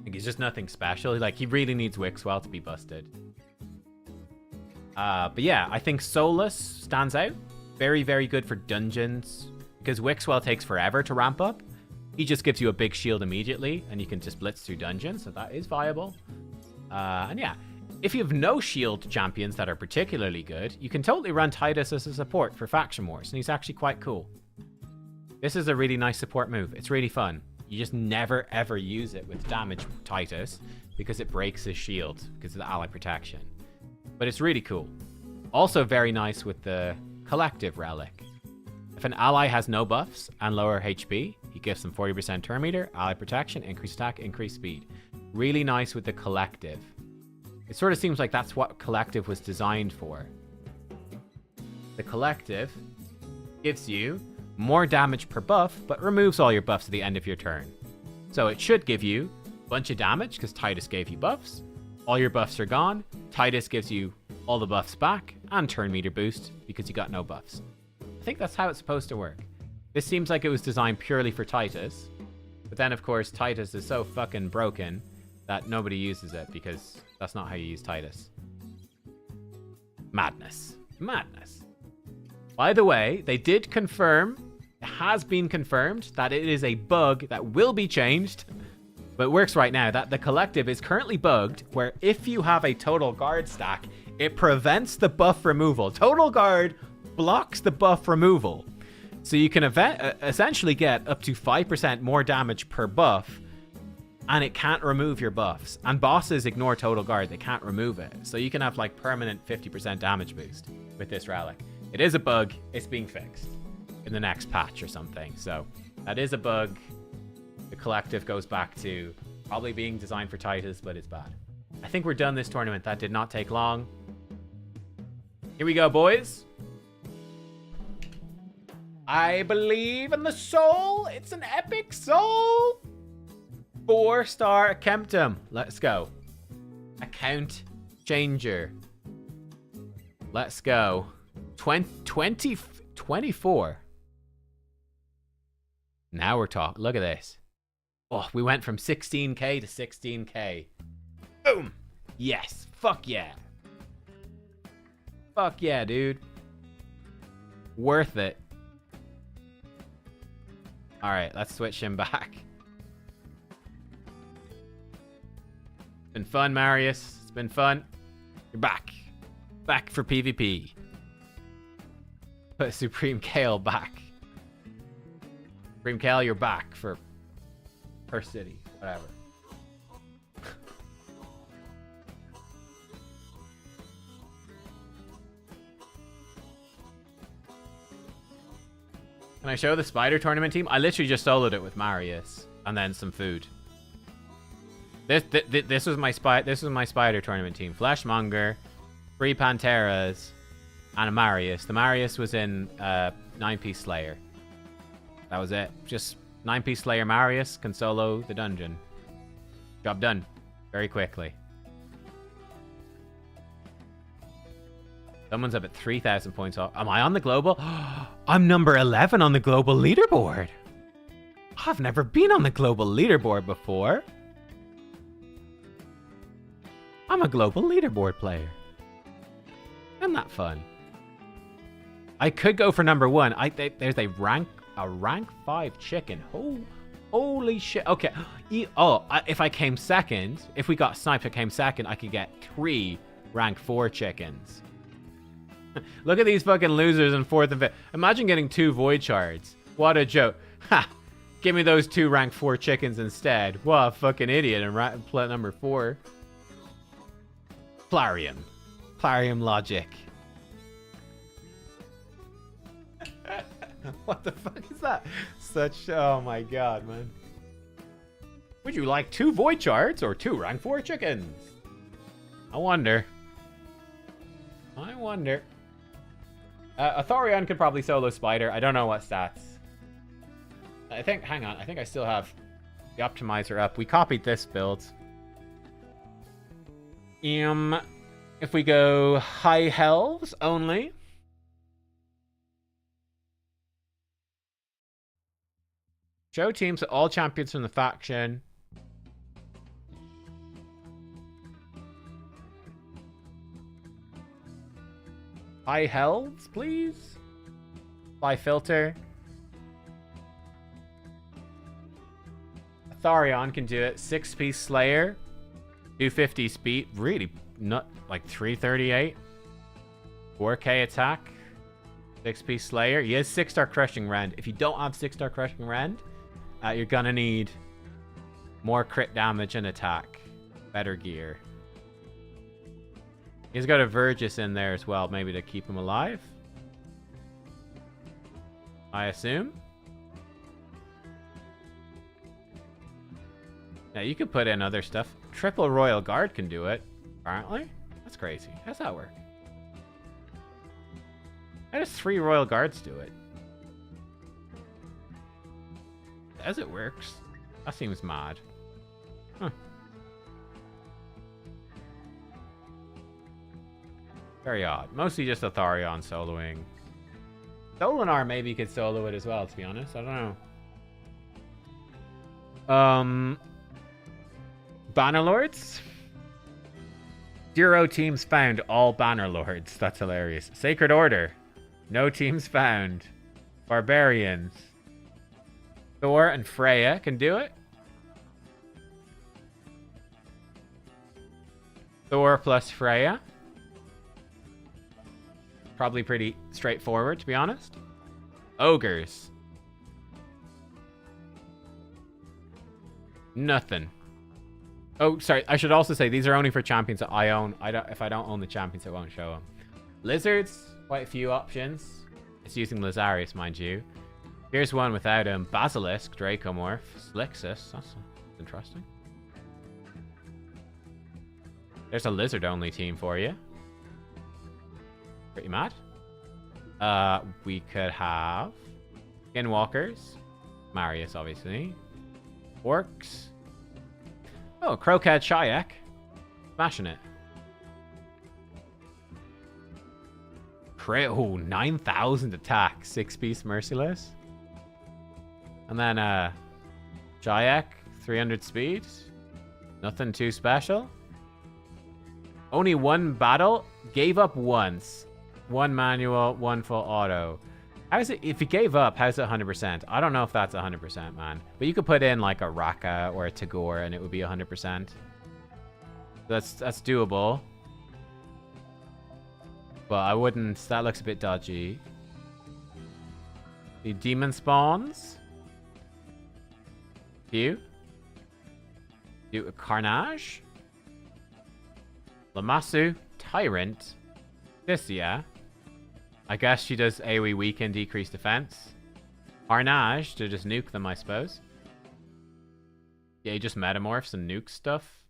Like, he's just nothing special. Like, he really needs Wixwell to be busted. But yeah, I think Solus stands out. Very, very good for dungeons, because Wixwell takes forever to ramp up. He just gives you a big shield immediately, and you can just blitz through dungeons, so that is viable. And yeah, if you have no shield champions that are particularly good, you can totally run Titus as a support for Faction Wars, and he's actually quite cool. This is a really nice support move. It's really fun. You just never, ever use it with damage Titus, because it breaks his shield, because of the ally protection. But it's really cool. Also very nice with the Collective Relic. If an ally has no buffs and lower HP, he gives them 40% turn meter, ally protection, increased attack, increased speed. Really nice with the Collective. It sort of seems like that's what Collective was designed for. The Collective gives you more damage per buff, but removes all your buffs at the end of your turn. So it should give you a bunch of damage, because Titus gave you buffs. All your buffs are gone. Titus gives you all the buffs back, and turn meter boost, because you got no buffs. I think that's how it's supposed to work. This seems like it was designed purely for Titus. But then, of course, Titus is so fucking broken that nobody uses it, because that's not how you use Titus. Madness. Madness. By the way, they did confirm, it has been confirmed, that it is a bug that will be changed, but it works right now, that the Collective is currently bugged, where if you have a Total Guard stack, it prevents the buff removal. Total Guard blocks the buff removal. So you can essentially get up to 5% more damage per buff, and it can't remove your buffs. And bosses ignore Total Guard, they can't remove it. So you can have like permanent 50% damage boost with this relic. It is a bug, it's being fixed in the next patch or something. So that is a bug. The Collective goes back to probably being designed for Titus, but it's bad. I think we're done this tournament. That did not take long. Here we go, boys. I believe in the soul. It's an epic soul. 4-star Kemptum. Let's go. Account changer. Let's go. 24. Now we're talking. Look at this. Oh, we went from 16k to 16k. Boom. Yes. Fuck yeah. Fuck yeah, dude. Worth it. Alright, let's switch him back. It's been fun, Marius. It's been fun. You're back. Back for PvP. Put Supreme Kale back. Supreme Kale, you're back for per city. Whatever. Can I show the spider tournament team? I literally just soloed it with Marius and then some food. This was my spider tournament team. Fleshmonger, 3 Panteras, and a Marius. The Marius was in 9-piece Slayer. That was it. Just 9-piece Slayer Marius can solo the dungeon. Job done. Very quickly. Someone's up at 3,000 points off. Am I on the global? I'm number 11 on the global leaderboard. I've never been on the global leaderboard before. I'm a global leaderboard player. Isn't that fun? I could go for number 1. There's a rank 5 chicken. Oh, holy shit. Okay. If I came second, if we got sniped, I came second, I could get 3 rank 4 chickens. Look at these fucking losers in 4th and 5th. Imagine getting 2 void shards. What a joke. Ha! Give me those 2 rank 4 chickens instead. What a fucking idiot in play number 4. Plarium. Plarium logic. What the fuck is that? Oh my god, man. Would you like 2 void shards or 2 rank 4 chickens? I wonder. Athorion could probably solo Spider. I don't know what stats. Hang on, I think I still have the optimizer up. We copied this build. If we go high helves only. Show teams to all champions from the faction. High helves, please. By filter. Athorion can do it. 6-piece Slayer. 250 speed. Really, not like 338. 4K attack. 6-piece Slayer. He has 6-star Crushing Rend. If you don't have 6-star Crushing Rend, you're gonna need more crit damage and attack. Better gear. He's got a Vergis in there as well, maybe to keep him alive. I assume. Now you could put in other stuff. Triple Royal Guard can do it, apparently. That's crazy. How's that work? How does 3 Royal Guards do it? As it works. That seems mad. Huh. Very odd. Mostly just Athorion soloing. Solinar maybe could solo it as well, to be honest. I don't know. Bannerlords? 0 teams found, all Bannerlords. That's hilarious. Sacred Order. No teams found. Barbarians. Thor and Freya can do it. Thor plus Freya. Probably pretty straightforward, to be honest. Ogres. Nothing. Oh, sorry. I should also say these are only for champions that I own. If I don't own the champions, I won't show them. Lizards. Quite a few options. It's using Lazarius, mind you. Here's one without him. Basilisk, Dracomorph, Slixus. That's interesting. There's a lizard-only team for you. Pretty mad. We could have Skinwalkers. Marius, obviously. Orcs. Oh, Crocat Shayak. Smashing it. Oh, 9,000 attack. 6-piece Merciless. And then, Shayak. 300 speed. Nothing too special. Only 1 battle. Gave up once. 1 manual, 1 full auto. How is it? If he gave up, how's it 100%? I don't know if that's 100%, man. But you could put in like a Raka or a Tagore and it would be 100%. That's doable. But I wouldn't. That looks a bit dodgy. The demon spawns. Do a Carnage. Lamassu. Tyrant. This, yeah. I guess she does AoE weaken, decrease defense. Carnage to just nuke them, I suppose. Yeah, he just metamorphs and nukes stuff.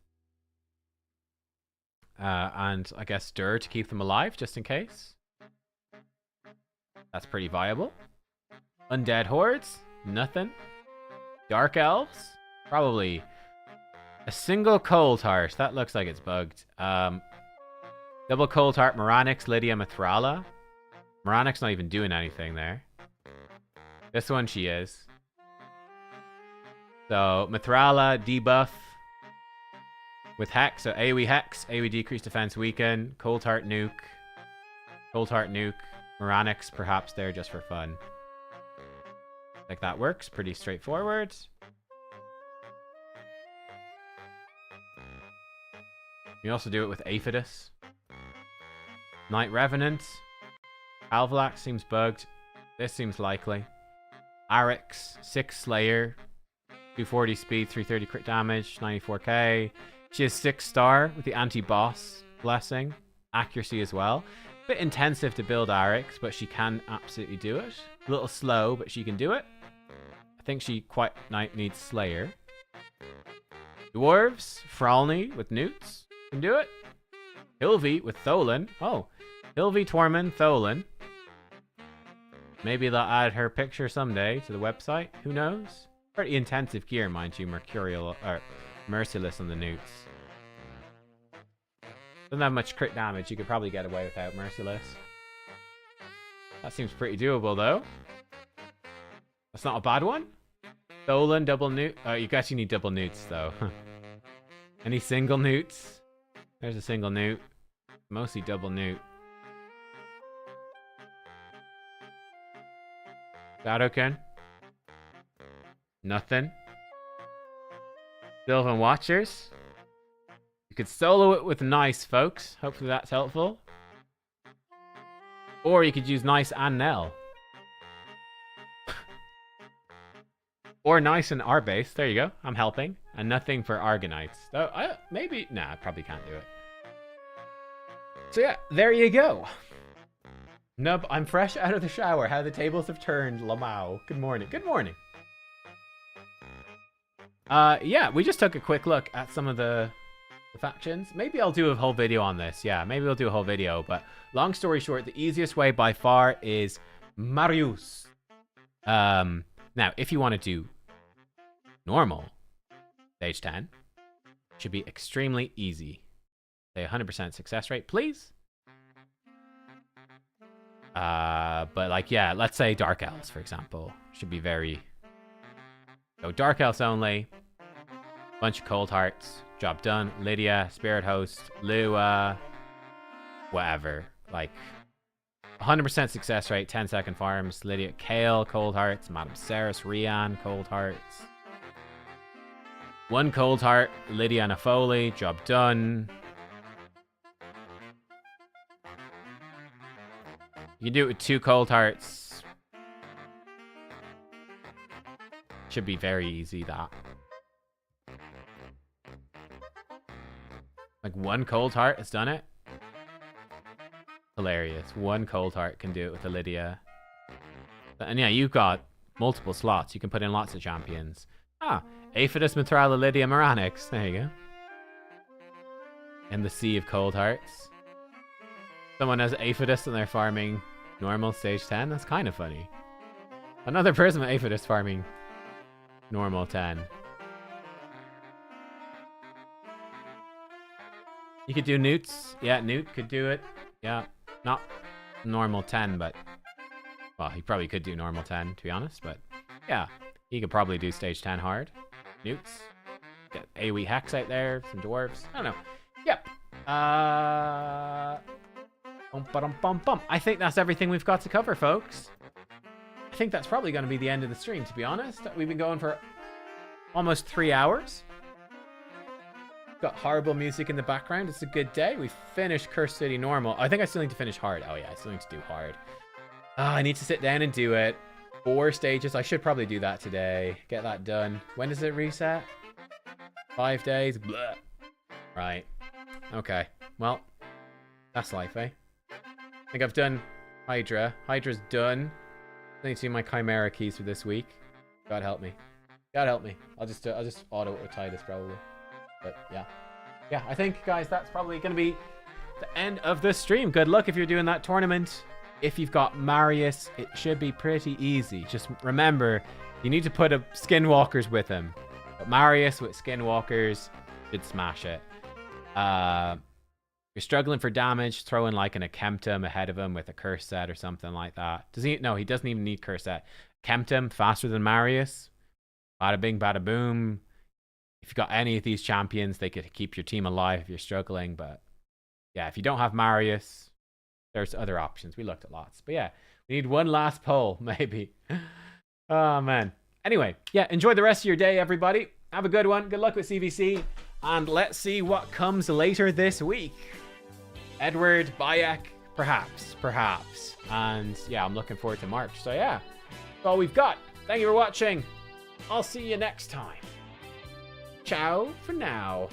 And I guess Stir to keep them alive, just in case. That's pretty viable. Undead Hordes? Nothing. Dark Elves? Probably. A single Cold Heart. That looks like it's bugged. Double Cold Heart, Moranix, Lydia, Mithrala. Moranix not even doing anything there. This one she is. So, Mithrala, debuff. With Hex, so AoE Hex, AoE decrease defense weaken, Cold Heart nuke. Cold Heart nuke. Moranics, perhaps they're just for fun. Like that works. Pretty straightforward. You also do it with Aphidus. Night Revenant. Alvalax seems bugged. This seems likely. Arix, 6 Slayer. 240 speed, 330 crit damage, 94k. She has 6 star with the anti-boss blessing. Accuracy as well. Bit intensive to build Arix, but she can absolutely do it. A little slow, but she can do it. I think she quite needs Slayer. Dwarves, Fralny with Newts. Can do it. Hilvi with Tholen. Oh, Hilvi, Tormund, Tholen. Maybe they'll add her picture someday to the website. Who knows? Pretty intensive gear, mind you. Mercurial or Merciless on the Newts. Doesn't have much crit damage. You could probably get away without Merciless. That seems pretty doable, though. That's not a bad one. Tholen, double Newt. Oh, you actually need double Newts, though. Any single Newts? There's a single Newt. Mostly double Newt. Shadowkin. Nothing. Sylvan Watchers. You could solo it with Nice, folks. Hopefully that's helpful. Or you could use Nice and Nell. Or Nice and Arbase. There you go. I'm helping. And nothing for Argonites. So maybe... Nah, I probably can't do it. So yeah, there you go. Nub, I'm fresh out of the shower. How the tables have turned. Lamau. Good morning. Good morning. Yeah, we just took a quick look at some of the factions. Maybe I'll do a whole video on this. Yeah, maybe we'll do a whole video. But long story short, the easiest way by far is Marius. Now, if you want to do normal stage 10, should be extremely easy. Say 100% success rate, please. But like, yeah, let's say Dark Elves, for example, should be very... So Dark Elves only, bunch of Cold Hearts, job done. Lydia, Spirit Host, Lua, whatever. Like, 100% success rate, 10-second farms. Lydia, Kale, Cold Hearts. Madame Ceres, Rian, Cold Hearts. 1 Cold Heart, Lydia and a Foley, job done. You can do it with 2 Cold Hearts. Should be very easy, that. Like 1 Cold Heart has done it. Hilarious. 1 Cold Heart can do it with a Lydia. And yeah, you've got multiple slots. You can put in lots of champions. Ah, Aphidus, Mithrala, Lydia, Moranics. There you go. In the sea of Cold Hearts. Someone has Aphidus and they're farming normal stage 10. That's kind of funny. Another person with Aphidus farming normal 10. You could do Newts. Yeah, Newt could do it. Yeah, not normal 10, but... Well, he probably could do normal 10, to be honest, but... Yeah, he could probably do stage 10 hard. Newts. Get AoE Hex out there, some dwarves. I don't know. Yep. I think that's everything we've got to cover, folks. I think that's probably going to be the end of the stream, to be honest. We've been going for almost 3 hours. Got horrible music in the background. It's a good day. We finished Cursed City normal. I think I still need to finish hard. Oh yeah, I still need to do hard. I need to sit down and do it. 4 stages. I should probably do that today. Get that done. When does it reset? 5 days? Blah. Right. Okay. Well, that's life, eh? I think I've done Hydra. Hydra's done. I need to do my Chimera keys for this week. God help me. God help me. I'll just auto it with Titus probably. But yeah. Yeah, I think, guys, that's probably going to be the end of the stream. Good luck if you're doing that tournament. If you've got Marius, it should be pretty easy. Just remember, you need to put a Skinwalkers with him. But Marius with Skinwalkers should smash it. You're struggling for damage, throw in like an Akemptum ahead of him with a curse set or something like that. Does he? No, he doesn't even need curse set. Akemptum faster than Marius. Bada bing, bada boom. If you've got any of these champions, they could keep your team alive if you're struggling. But yeah, if you don't have Marius, there's other options. We looked at lots. But yeah, we need one last poll, maybe. Oh, man. Anyway, yeah, enjoy the rest of your day, everybody. Have a good one. Good luck with CvC. And let's see what comes later this week. Edward, Bayek, perhaps. And yeah, I'm looking forward to March. So yeah, that's all we've got. Thank you for watching. I'll see you next time. Ciao for now.